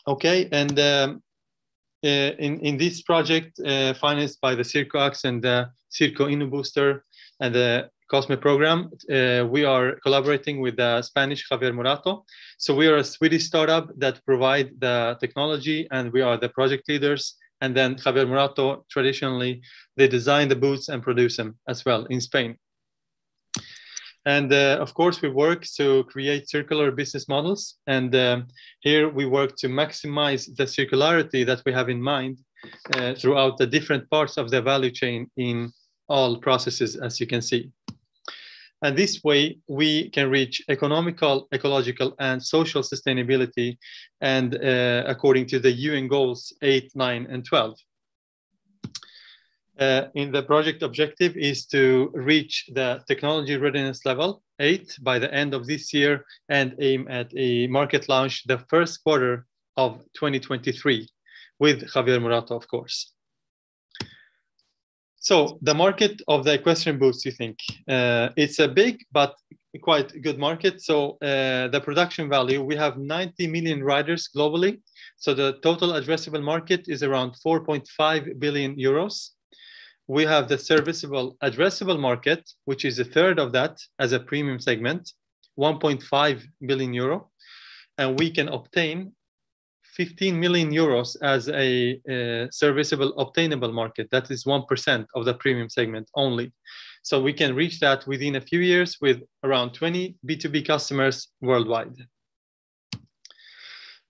Okay, and in this project financed by the Circo and the Circo Inno Booster and the COSME program, we are collaborating with the Spanish Javier Morato. So we are a Swedish startup that provide the technology and we are the project leaders. And then Javier Morato, traditionally, they design the boots and produce them as well in Spain. And of course, we work to create circular business models. And here we work to maximize the circularity that we have in mind throughout the different parts of the value chain in all processes, as you can see. And this way, we can reach economical, ecological, and social sustainability, and according to the UN goals 8, 9, and 12. In the project objective is to reach the technology readiness level 8 by the end of this year and aim at a market launch the first quarter of 2023 with Javier Morato, of course. So the market of the equestrian boots, you think? It's a big but quite good market. So the production value, we have 90 million riders globally. So the total addressable market is around 4.5 billion euros. We have the serviceable addressable market, which is a third of that as a premium segment, 1.5 billion euro. And we can obtain 15 million euros as a serviceable obtainable market. That is 1% of the premium segment only. So we can reach that within a few years with around 20 B2B customers worldwide.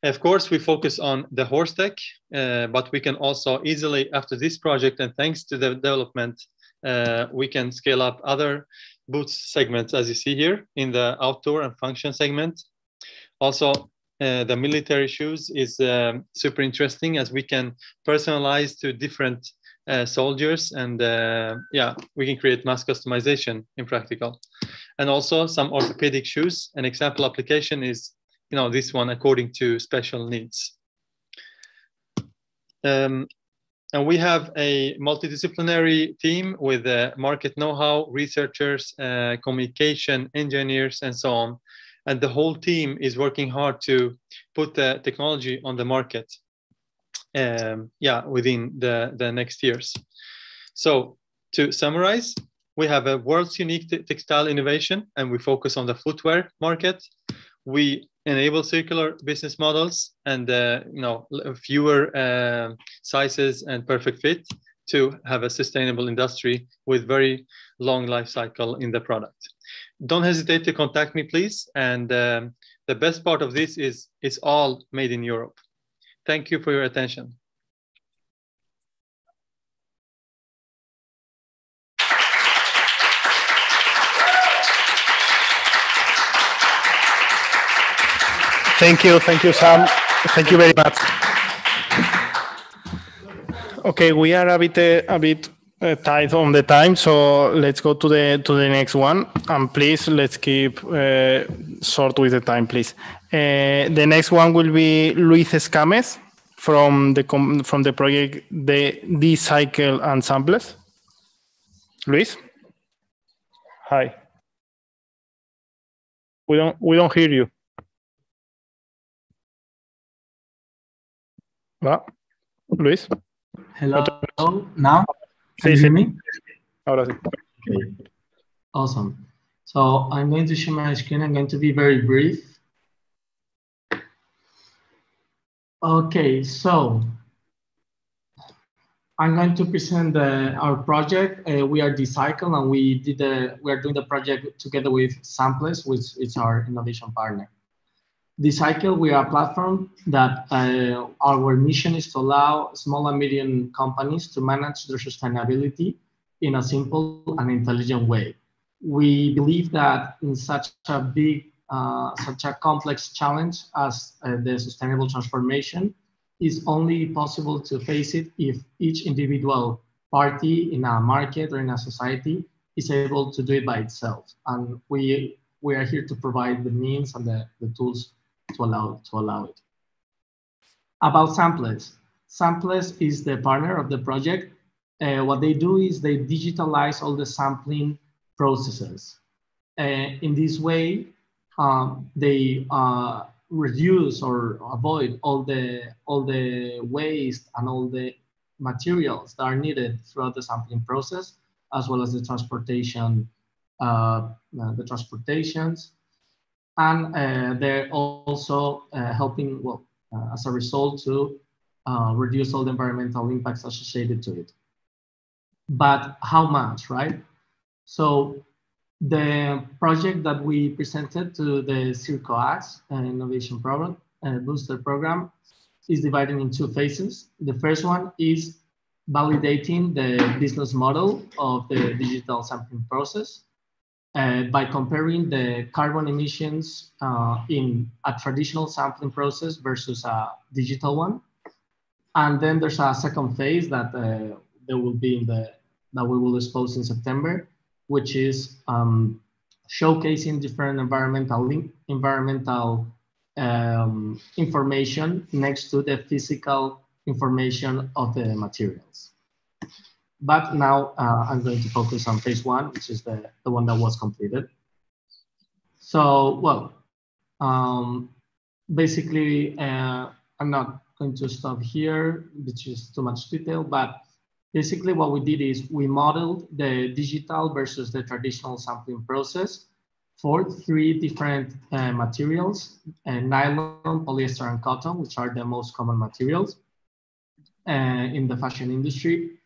Of course, we focus on the horse tech, but we can also easily, after this project and thanks to the development, we can scale up other boots segments, as you see here, in the outdoor and function segment. Also, the military shoes is super interesting as we can personalize to different soldiers and yeah, we can create mass customization in practical. And also some orthopedic shoes. An example application is, you know, this one according to special needs. And we have a multidisciplinary team with market know-how, researchers, communication engineers, and so on. And the whole team is working hard to put the technology on the market, within the next years. So to summarize, we have a world's unique textile innovation, and we focus on the footwear market. We enable circular business models and fewer sizes and perfect fit to have a sustainable industry with very long life cycle in the product. Don't hesitate to contact me, please. And the best part of this is it's all made in Europe. Thank you for your attention. Thank you, Sam. Thank you very much. Okay, we are a bit tight on the time, so let's go to the next one. And please, let's keep short with the time, please. The next one will be Luis Escames from the project the Cycle and Samples. Luis, hi. We don't hear you. Luis. Hello. Now? Can you hear me? Ahora sí. Okay. Awesome. So I'm going to share my screen. I'm going to be very brief. Okay, so I'm going to present our project. We are Cycle, and we are doing the project together with Samples, which is our innovation partner. Cycle, we are a platform that our mission is to allow small and medium companies to manage their sustainability in a simple and intelligent way. We believe that in such a big, such a complex challenge as the sustainable transformation is only possible to face it if each individual party in a market or in a society is able to do it by itself. And we are here to provide the means and the tools to allow it. About Samples. Samples is the partner of the project. What they do is they digitalize all the sampling processes. In this way, they reduce or avoid all the waste and all the materials that are needed throughout the sampling process, as well as the transportation, the transportations. And they're also helping, as a result, to reduce all the environmental impacts associated to it. But how much, right? So the project that we presented to the CircoAx Innovation Program, Booster Program, is divided in two phases. The first one is validating the business model of the digital sampling process. By comparing the carbon emissions in a traditional sampling process versus a digital one. And then there's a second phase that there will be that we will expose in September, which is showcasing different environmental information next to the physical information of the materials. But now I'm going to focus on phase one, which is the one that was completed. So, basically, I'm not going to stop here, which is too much detail, but basically what we did is we modeled the digital versus the traditional sampling process for 3 different materials, nylon, polyester, and cotton, which are the most common materials in the fashion industry.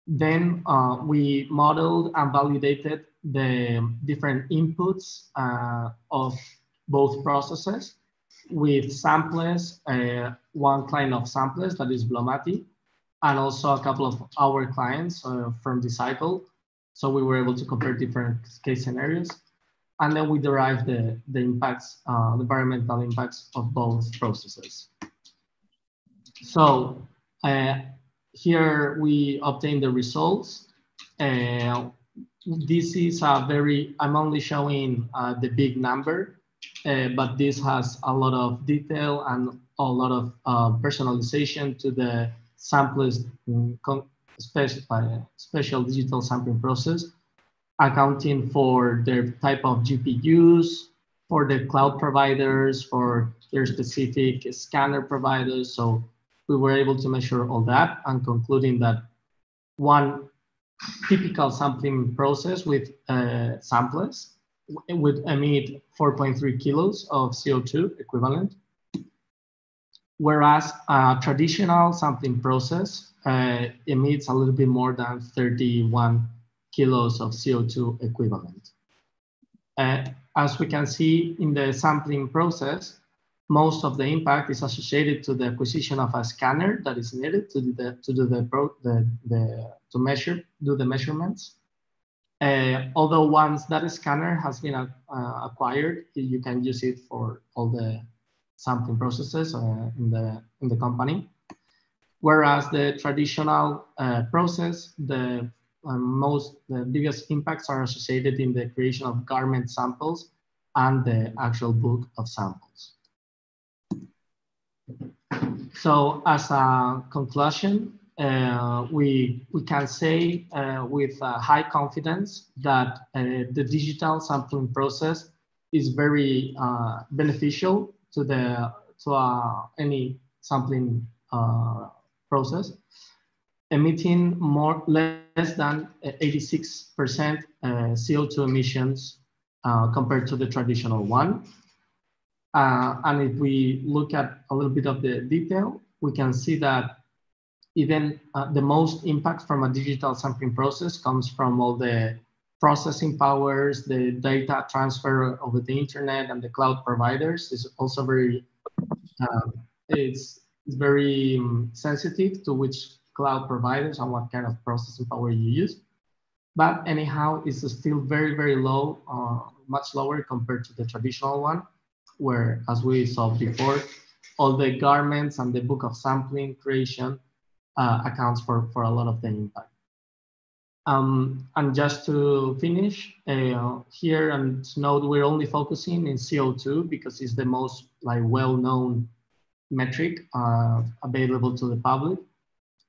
Then we modeled and validated the different inputs of both processes with samplers, one client of samplers, that is Blomati, and also a couple of our clients from Cycle. So we were able to compare different case scenarios. And then we derived the impacts, the environmental impacts of both processes. So here we obtain the results. This is a very, I'm only showing the big number, but this has a lot of detail and a lot of personalization to the samplers by a special digital sampling process, accounting for their type of GPUs, for the cloud providers, for their specific scanner providers. So we were able to measure all that and concluding that one typical sampling process with samplers would emit 4.3 kilos of CO2 equivalent, whereas a traditional sampling process emits a little bit more than 31 kilos of CO2 equivalent. As we can see in the sampling process, most of the impact is associated to the acquisition of a scanner that is needed to do the measurements. Although once that scanner has been acquired, you can use it for all the sampling processes in the company. Whereas the traditional process, the biggest impacts are associated in the creation of garment samples and the actual book of samples. So as a conclusion, we can say with high confidence that the digital sampling process is very beneficial to any sampling process, emitting less than 86% CO2 emissions compared to the traditional one. And if we look at a little bit of the detail, we can see that even the most impact from a digital sampling process comes from all the processing powers, the data transfer over the internet and the cloud providers is also very, it's very sensitive to which cloud providers and what kind of processing power you use. But anyhow, it's still very, very low, much lower compared to the traditional one, where, as we saw before, all the garments and the book of sampling creation accounts for a lot of the impact. And just to finish, here and note, we're only focusing in CO2 because it's the most well-known metric available to the public.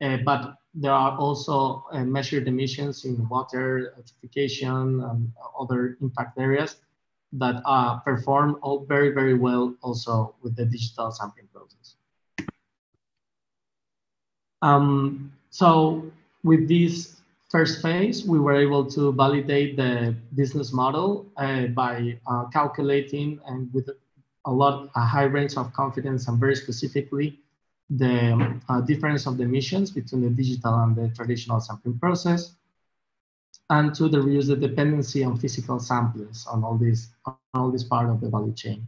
But there are also measured emissions in water, electrification, and other impact areas that perform very, very well also with the digital sampling process. So with this first phase, we were able to validate the business model by calculating and with a high range of confidence and very specifically the difference of the emissions between the digital and the traditional sampling process, and to reduce the dependency on physical samplers on all this part of the value chain.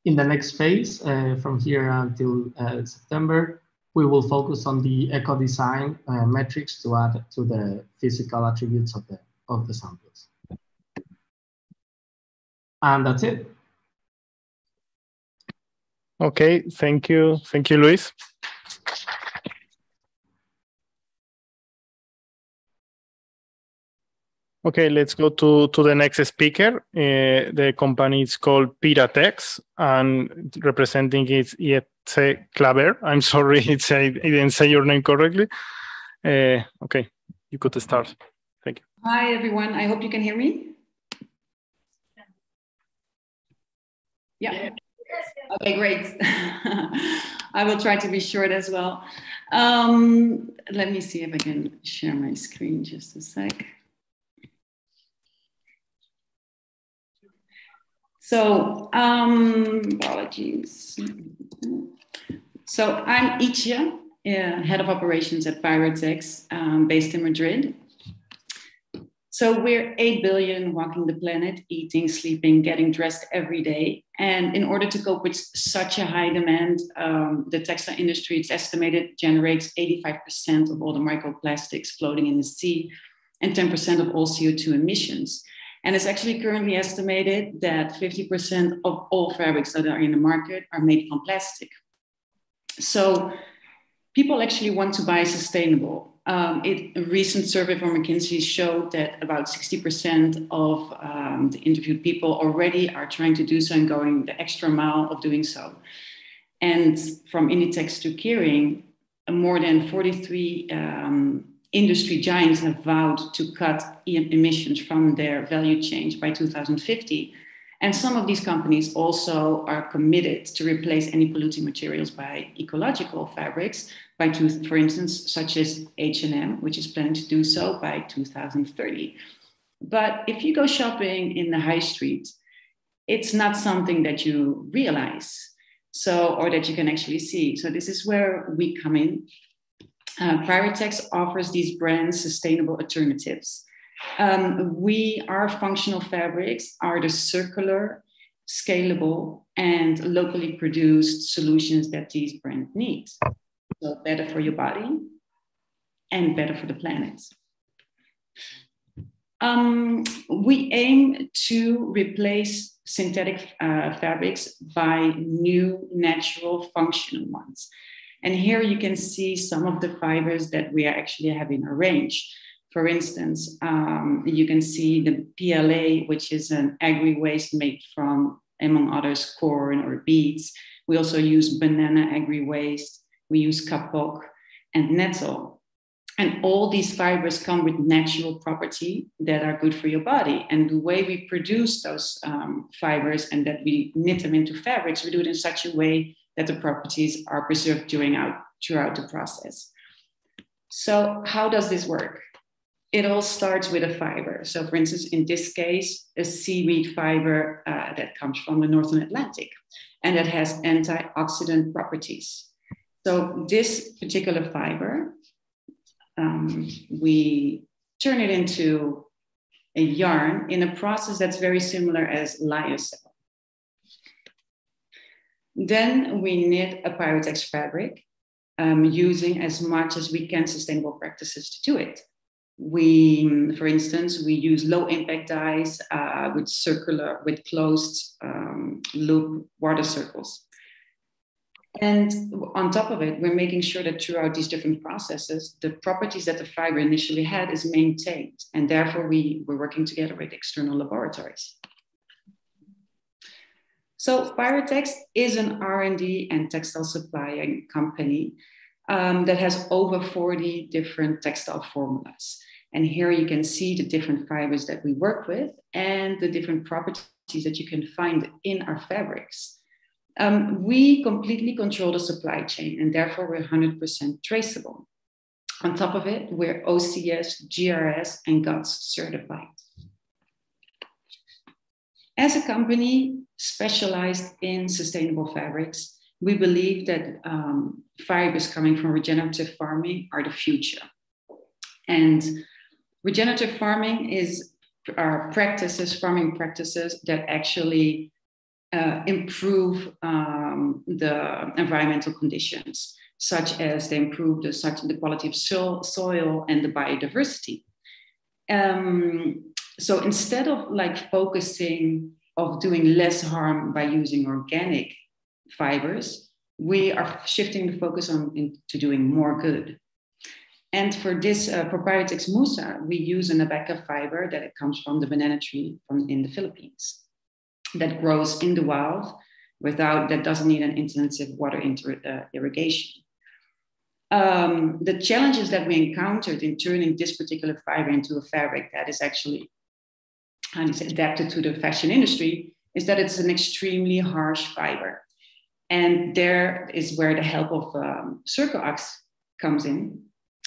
In the next phase, from here until September, we will focus on the eco-design metrics to add to the physical attributes of the samples. And that's it. Okay, thank you, Luis. Okay, let's go to the next speaker. The company is called Piratex, and representing is Jetse Klaver. I'm sorry, I didn't say your name correctly. Okay, you could start. Thank you. Hi, everyone. I hope you can hear me. Yeah. Okay, great. I will try to be short as well. Let me see if I can share my screen just a sec. So, apologies. So I'm Itje, head of operations at Piratex, based in Madrid. So we're 8 billion walking the planet, eating, sleeping, getting dressed every day. And in order to cope with such a high demand, the textile industry, it's estimated, generates 85% of all the microplastics floating in the sea and 10% of all CO2 emissions. And it's actually currently estimated that 50% of all fabrics that are in the market are made from plastic. So people actually want to buy sustainable. A recent survey from McKinsey showed that about 60% of the interviewed people already are trying to do so and going the extra mile of doing so. And from Inditex to Kering, more than 43 industry giants have vowed to cut emissions from their value chain by 2050. And some of these companies also are committed to replace any polluting materials by ecological fabrics, for instance, such as H&M, which is planning to do so by 2030. But if you go shopping in the high street, it's not something that you realize, or that you can actually see. So this is where we come in. Pyretex offers these brands sustainable alternatives. Our functional fabrics are the circular, scalable, and locally produced solutions that these brands need. So better for your body and better for the planet. We aim to replace synthetic fabrics by new, natural, functional ones. And here you can see some of the fibers that we are actually having a range. For instance, you can see the PLA, which is an agri-waste made from, among others, corn or beets. We also use banana agri-waste. We use kapok and nettle. And all these fibers come with natural property that are good for your body. And the way we produce those fibers and that we knit them into fabrics, we do it in such a way that the properties are preserved throughout the process. So how does this work? It all starts with a fiber. So for instance, in this case, a seaweed fiber that comes from the Northern Atlantic and that has antioxidant properties. So this particular fiber, we turn it into a yarn in a process that's very similar as lyocell. Then we knit a Pyretex fabric using as much as we can sustainable practices to do it. For instance, we use low impact dyes with closed loop water circles. And on top of it, we're making sure that throughout these different processes, the properties that the fiber initially had is maintained. And therefore, we're working together with external laboratories. So Pyretex is an R&D and textile supplying company that has over 40 different textile formulas. And here you can see the different fibers that we work with and the different properties that you can find in our fabrics. We completely control the supply chain and therefore we're 100% traceable. On top of it, we're OCS, GRS, and GOTS certified. As a company specialized in sustainable fabrics, we believe that fibers coming from regenerative farming are the future. And regenerative farming are farming practices that actually improve the environmental conditions, such as they improve the quality of soil and the biodiversity. So instead of focusing of doing less harm by using organic fibers, we are shifting the focus to doing more good. And for this, for Pyretex Musa, we use an abaca fiber that comes from the banana tree in the Philippines that grows in the wild that doesn't need an intensive water irrigation. The challenges that we encountered in turning this particular fiber into a fabric that is actually adapted to the fashion industry is that it's an extremely harsh fiber. And there is where the help of Circularity comes in,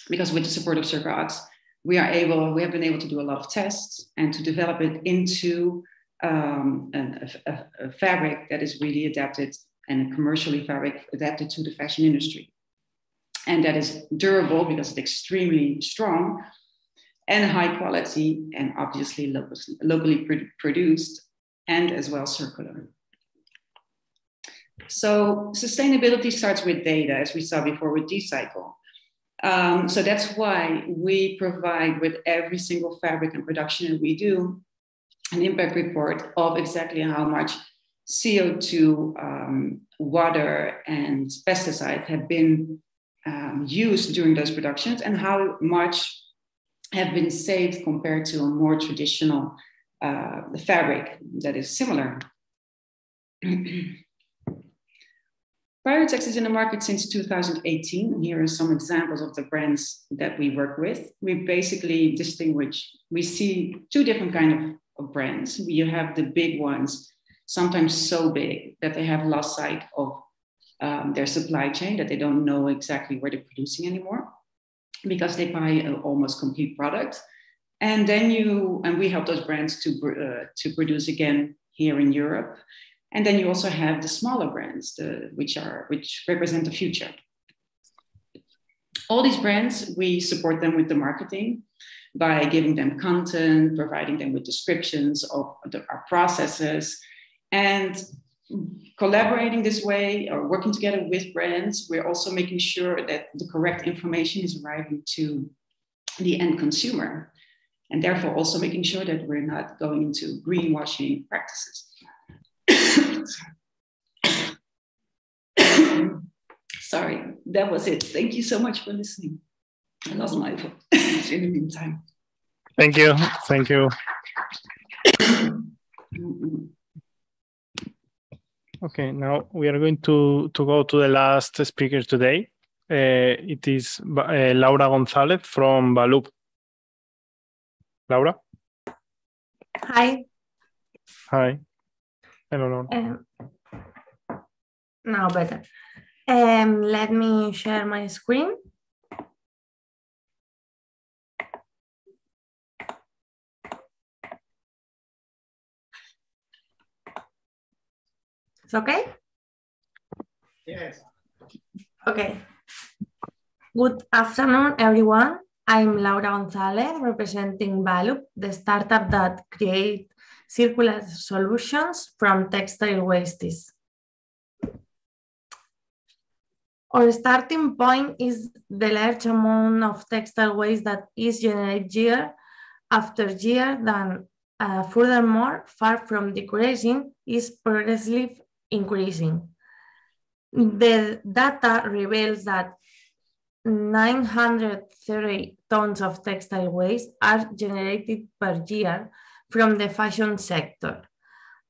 because with the support of Circularity, we have been able to do a lot of tests and to develop it into a fabric that is really adapted and a commercially fabric adapted to the fashion industry. And that is durable because it's extremely strong and high quality and obviously locally produced and as well circular. So sustainability starts with data, as we saw before with Decycle. So that's why we provide with every single fabric and production that we do an impact report of exactly how much CO2, water, and pesticides have been used during those productions and how much have been saved compared to a more traditional fabric that is similar. Pirate X is in the market since 2018. Here are some examples of the brands that we work with. We basically distinguish, we see two different kinds of brands. You have the big ones, sometimes so big that they have lost sight of their supply chain, that they don't know exactly where they're producing anymore because they buy an almost complete product. And then we help those brands to produce again here in Europe. And then you also have the smaller brands, which represent the future. All these brands, we support them with the marketing by giving them content, providing them with descriptions of our processes, and collaborating this way or working together with brands. We're also making sure that the correct information is arriving to the end consumer, and therefore also making sure that we're not going into greenwashing practices. Sorry, that was it. Thank you so much for listening. I lost my voice in the meantime. Thank you. Thank you. Okay, now we are going to go to the last speaker today. It is Laura Gonzalez from Valup. Laura? Hi. Hi. Hello, Laura. Now better. Let me share my screen. It's okay? Yes. Okay. Good afternoon, everyone. I'm Laura Gonzalez, representing Valup, the startup that creates circular solutions from textile wastes. Our starting point is the large amount of textile waste that is generated year after year. Furthermore, far from decreasing, is progressively increasing. The data reveals that 930 tons of textile waste are generated per year from the fashion sector,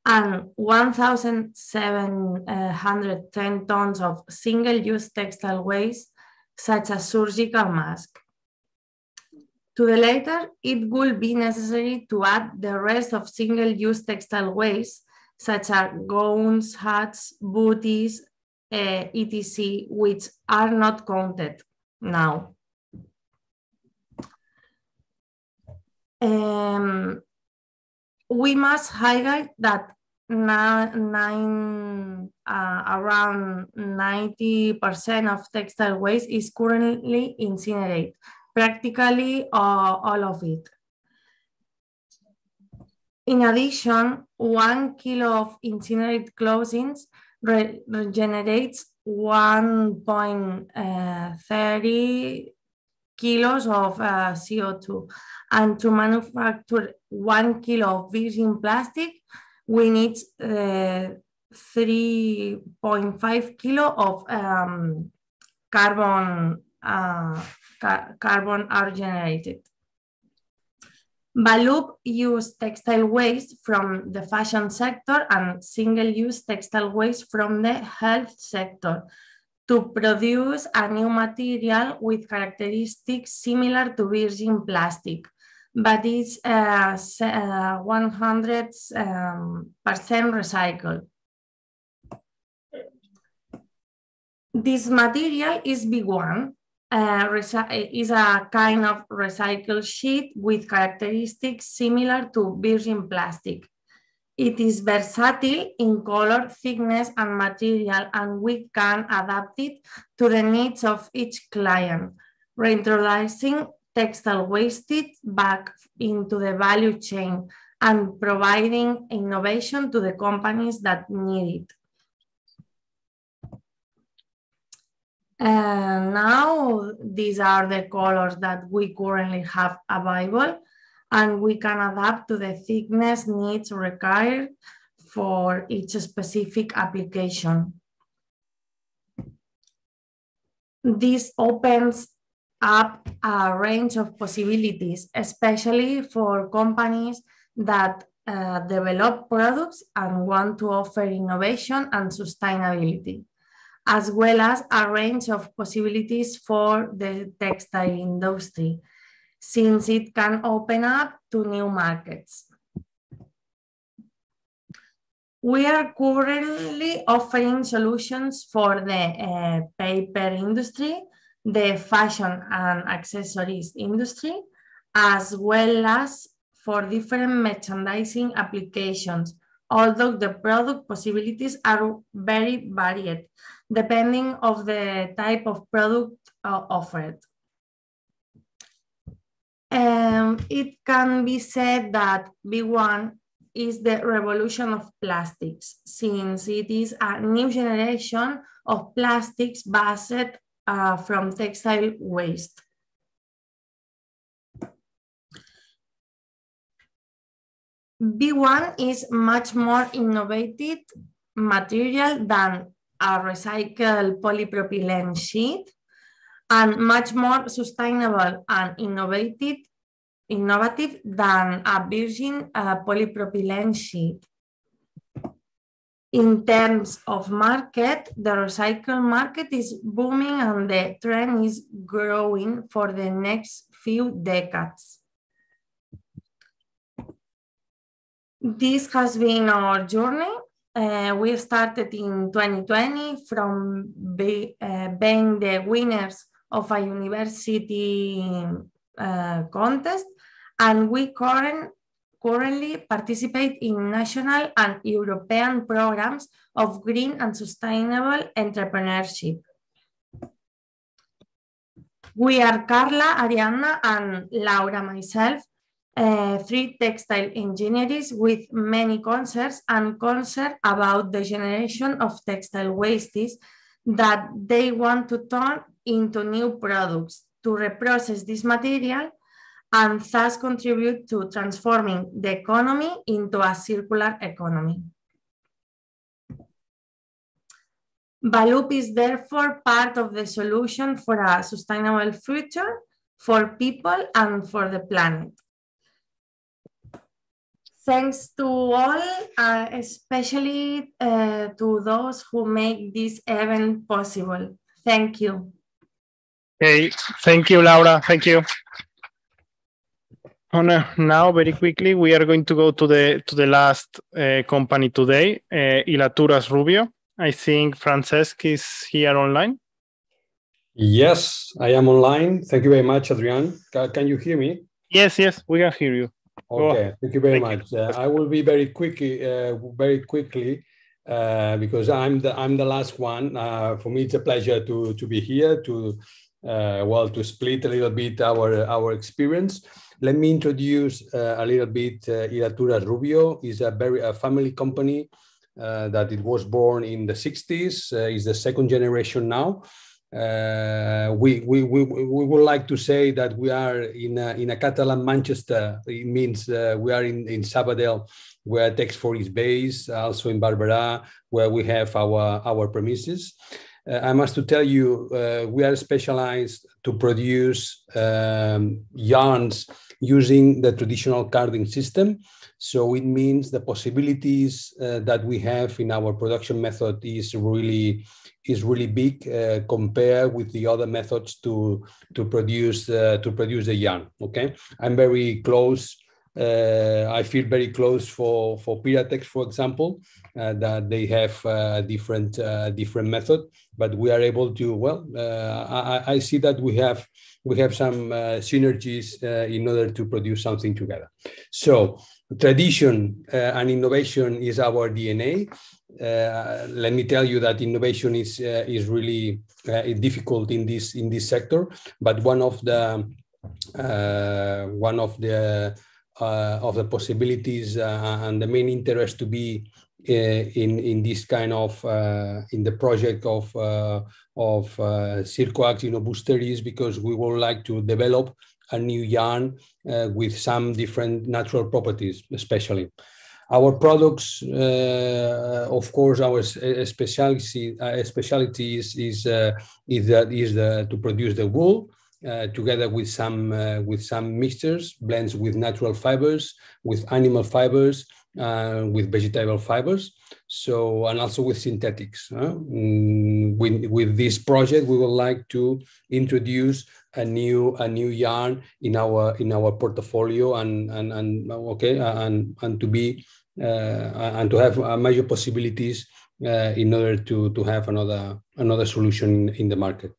and 1,710 tons of single-use textile waste, such as surgical masks. To the latter, it will be necessary to add the rest of single-use textile waste, such as gowns, hats, booties, etc., which are not counted now. We must highlight that around 90% of textile waste is currently incinerated, practically all of it. In addition, 1 kilo of incinerated clothing regenerates 1.30 kilos of CO2. And to manufacture 1 kilo of virgin plastic, we need 3.5 kilo of carbon are generated. Valup use textile waste from the fashion sector and single-use textile waste from the health sector to produce a new material with characteristics similar to virgin plastic, but it's 100% recycled. This material is B1, is a kind of recycled sheet with characteristics similar to virgin plastic. It is versatile in color, thickness, and material, and we can adapt it to the needs of each client, reintroducing textile wasted back into the value chain and providing innovation to the companies that need it. Now, these are the colors that we currently have available, and we can adapt to the thickness needs required for each specific application. This opens up a range of possibilities, especially for companies that develop products and want to offer innovation and sustainability. as well as a range of possibilities for the textile industry, since it can open up to new markets. We are currently offering solutions for the paper industry, the fashion and accessories industry, as well as for different merchandising applications, although the product possibilities are very varied, depending on the type of product offered. It can be said that B1 is the revolution of plastics, since it is a new generation of plastics based from textile waste. B1 is much more innovative material than a recycled polypropylene sheet, and much more sustainable and innovative than a virgin polypropylene sheet. In terms of market, the recycle market is booming and the trend is growing for the next few decades. This has been our journey. We started in 2020 from being the winners of a university contest, and we currently participate in national and European programs of green and sustainable entrepreneurship. We are Carla, Arianna, and Laura, myself, 3 textile engineers with many concerns and concern about the generation of textile wastes that they want to turn into new products to reprocess this material and thus contribute to transforming the economy into a circular economy. Balup is therefore part of the solution for a sustainable future for people and for the planet. Thanks to all, especially to those who make this event possible. Thank you. Okay, thank you, Laura. Thank you. Now, very quickly, we are going to go to the last company today, Hilaturas Rubio. I think Francesc is here online. Yes, I am online. Thank you very much, Adrian. Can you hear me? Yes, we can hear you. Okay, thank you very much. I will be very quickly, because I'm the last one. For me, it's a pleasure to be here to split a little bit our experience. Let me introduce a little bit. Hilaturas Rubio is a family company that it was born in the 60s. Is the second generation now. We would like to say that we are in a Catalan Manchester. It means we are in Sabadell, where Tex4 is based, also in Barberà, where we have our premises. I must to tell you, we are specialized to produce yarns using the traditional carding system. So it means the possibilities that we have in our production method is really big compared with the other methods to produce the yarn. Okay, I'm very close. I feel very close for Piratex, for example, that they have a different method, but we are able to. I see that we have some synergies in order to produce something together. So tradition and innovation is our DNA. Let me tell you that innovation is really difficult in this sector, but one of the possibilities and the main interest to be in this kind of in the project of Circoax Booster is because we would like to develop a new yarn with some different natural properties, especially. Our products, of course, our specialty is to produce the wool together with some mixtures, blends with natural fibers, with animal fibers, with vegetable fibers. So, and also with synthetics. With this project, we would like to introduce a new yarn in our portfolio and to be and to have major possibilities in order to have another solution in the market.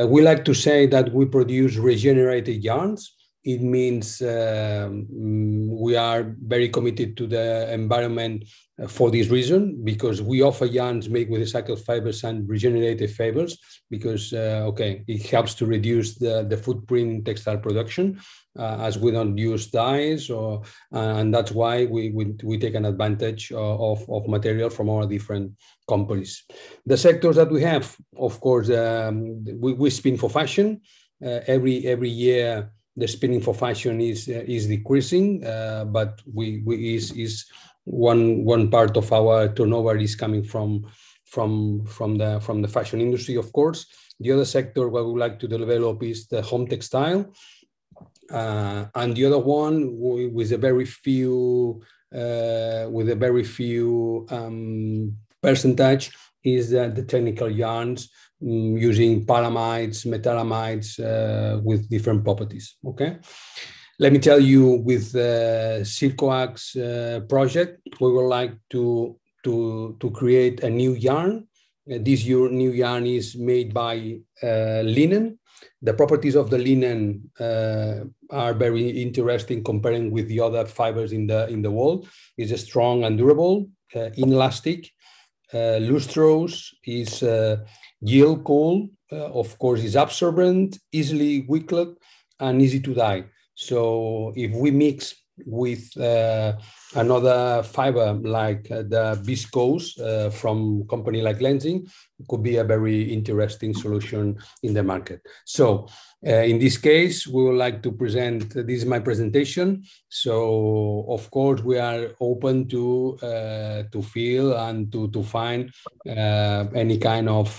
We like to say that we produce regenerated yarns. It means we are very committed to the environment for this reason, because we offer yarns made with recycled fibers and regenerated fibers, because it helps to reduce the footprint in textile production, as we don't use dyes, and that's why we take an advantage of material from our different companies. The sectors that we have, of course, we spin for fashion. Every year, the spinning for fashion is decreasing, but is one part of our turnover is coming from the fashion industry, of course. The other sector what we like to develop is the home textile, and the other one with a very few percentage is the technical yarns, using pyramides, metallamides with different properties. Okay, let me tell you, with the Circoax project, we would like to create a new yarn. This new yarn is made by linen. The properties of the linen are very interesting comparing with the other fibers in the world. It's strong and durable, inelastic, lustrous, is yield cool, of course, is absorbent, easily wickled, and easy to dye. So if we mix with another fiber like the viscose from company like Lenzing, it could be a very interesting solution in the market. So in this case, we would like to present, this is my presentation. So of course, we are open to feel and to find any kind of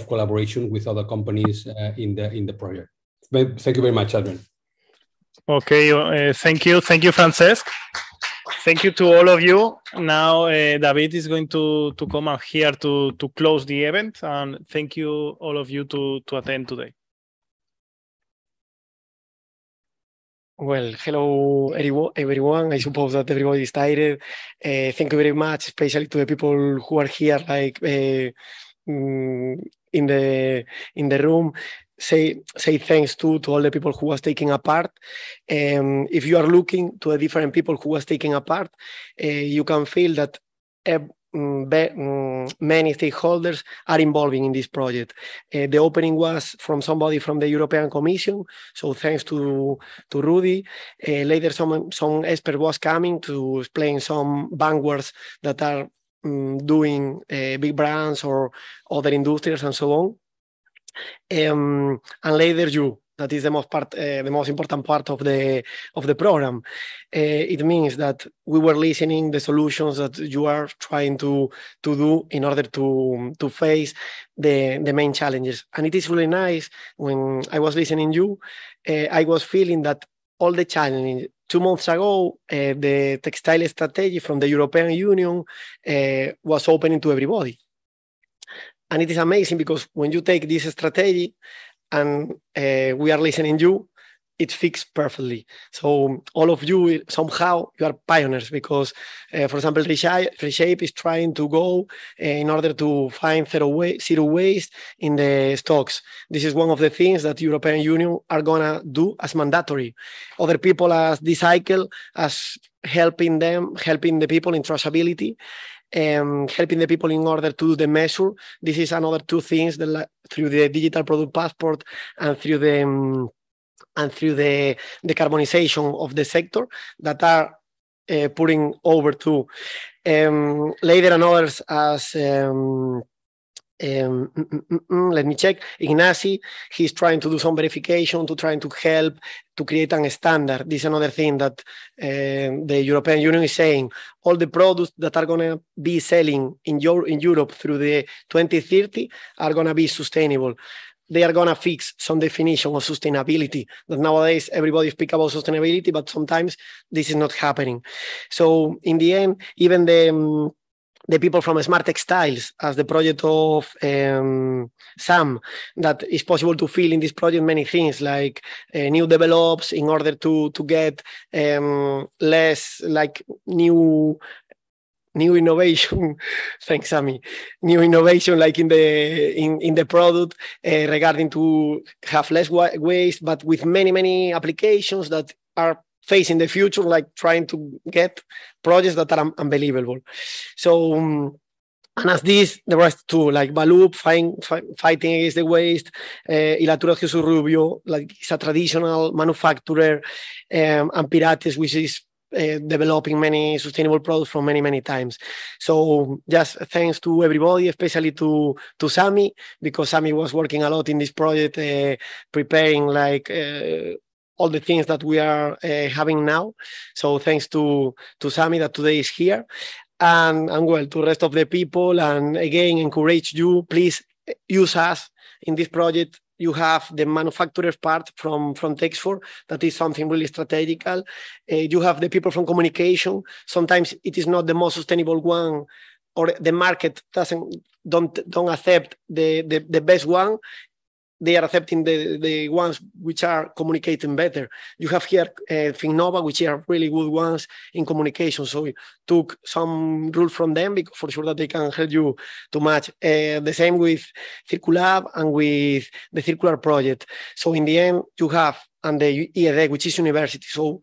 collaboration with other companies in the project. Thank you very much, Adrian. Okay, thank you, Francesc. Thank you to all of you. Now, David is going to come out here to close the event, and thank you all of you to attend today. Well, hello everyone. I suppose that everybody is tired. Thank you very much, especially to the people who are here, like in the room. Say thanks to all the people who was taking a part. If you are looking to the different people who was taking a part, you can feel that many stakeholders are involving in this project. The opening was from somebody from the European Commission, so thanks to Rudy. Later some expert was coming to explain some vanguards that are doing big brands or other industries and so on. And later that is the most important part of the program. It means that we were listening the solutions that you are trying to do in order to face the main challenges. And it is really nice when I was listening you, I was feeling that all the challenges 2 months ago, the textile strategy from the European Union was opening to everybody. And it is amazing because when you take this strategy and we are listening you, it fits perfectly. So all of you, somehow, you are pioneers because, for example, Reshape is trying to go in order to find zero waste in the stocks. This is one of the things that the European Union are going to do as mandatory. Other people as Decycle, as helping the people in traceability, helping the people in order to do the measure. This is another 2 things that, through the digital product passport and through the decarbonization of the sector, that are putting over to later and others as let me check. Ignacy, he's trying to do some verification to trying to help to create a standard. This is another thing that the European Union is saying. All the products that are going to be selling in Europe through the 2030 are going to be sustainable. they are gonna fix some definition of sustainability. That nowadays everybody speak about sustainability, but sometimes this is not happening. So in the end, even the people from Smart Textiles, as the project of Sam, that is possible to fill in this project many things like new develops in order to get less like new innovation. Thanks, Sammy. New innovation like in the product regarding to have less waste, but with many applications that are facing the future, like trying to get projects that are unbelievable. So and as this, the rest too, like Balup fighting against the waste, Ilatura Jesus Rubio, like it's a traditional manufacturer, and Pirates, which is developing many sustainable products from many times. So just thanks to everybody, especially to Sami, because Sami was working a lot in this project, preparing like all the things that we are having now. So thanks to Sami that today is here. And well, to the rest of the people, and again, encourage you, please use us in this project. You have the manufacturer part from Texfor, that is something really strategical. You have the people from communication. Sometimes it is not the most sustainable one, or the market don't accept the best one. They are accepting the ones which are communicating better. You have here Finnova, which are really good ones in communication. So we took some rules from them, because for sure that they can help you to match. The same with Circulab and with the Circular project. So in the end, you have, and the IED, which is university. So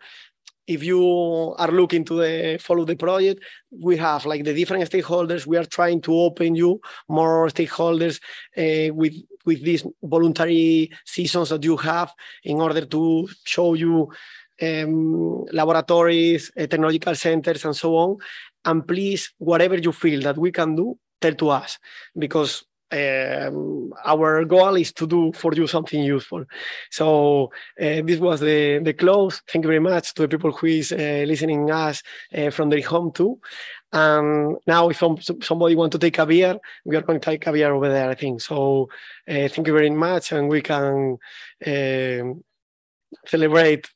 if you are looking to follow the project, we have like the different stakeholders. We are trying to open you more stakeholders with these voluntary seasons that you have, in order to show you laboratories, technological centers, and so on. And please, whatever you feel that we can do, tell to us, because our goal is to do for you something useful. So this was the close. Thank you very much to the people who is listening us from their home too. And now if somebody want to take a beer, we are going to take a beer over there, I think. So thank you very much, and we can celebrate